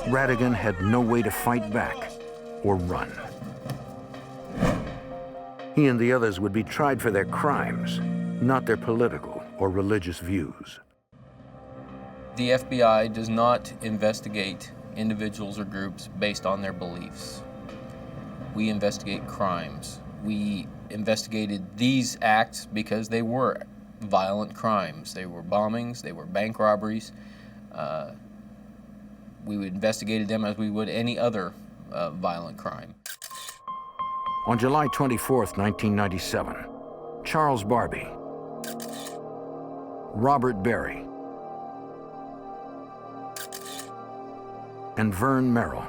Radigan had no way to fight back or run. He and the others would be tried for their crimes, not their political or religious views. The FBI does not investigate individuals or groups based on their beliefs. We investigate crimes. We investigated these acts because they were violent crimes. They were bombings, they were bank robberies. We investigated them as we would any other violent crime. On July 24th, 1997, Charles Barbie, Robert Berry, and Vern Merrill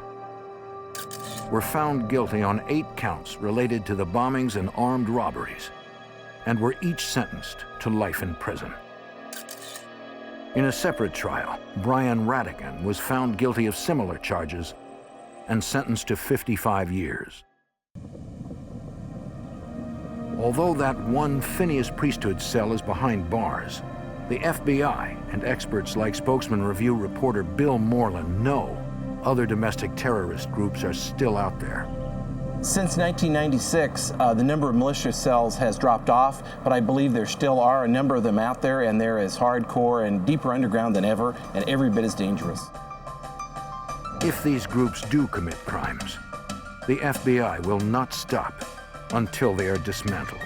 were found guilty on 8 counts related to the bombings and armed robberies, and were each sentenced to life in prison. In a separate trial, Brian Radigan was found guilty of similar charges and sentenced to 55 years. Although that one Phineas Priesthood cell is behind bars, the FBI and experts like Spokesman Review reporter Bill Moreland know other domestic terrorist groups are still out there. Since 1996, the number of militia cells has dropped off, but I believe there still are a number of them out there, and they're as hardcore and deeper underground than ever, and every bit as dangerous. If these groups do commit crimes, the FBI will not stop until they are dismantled.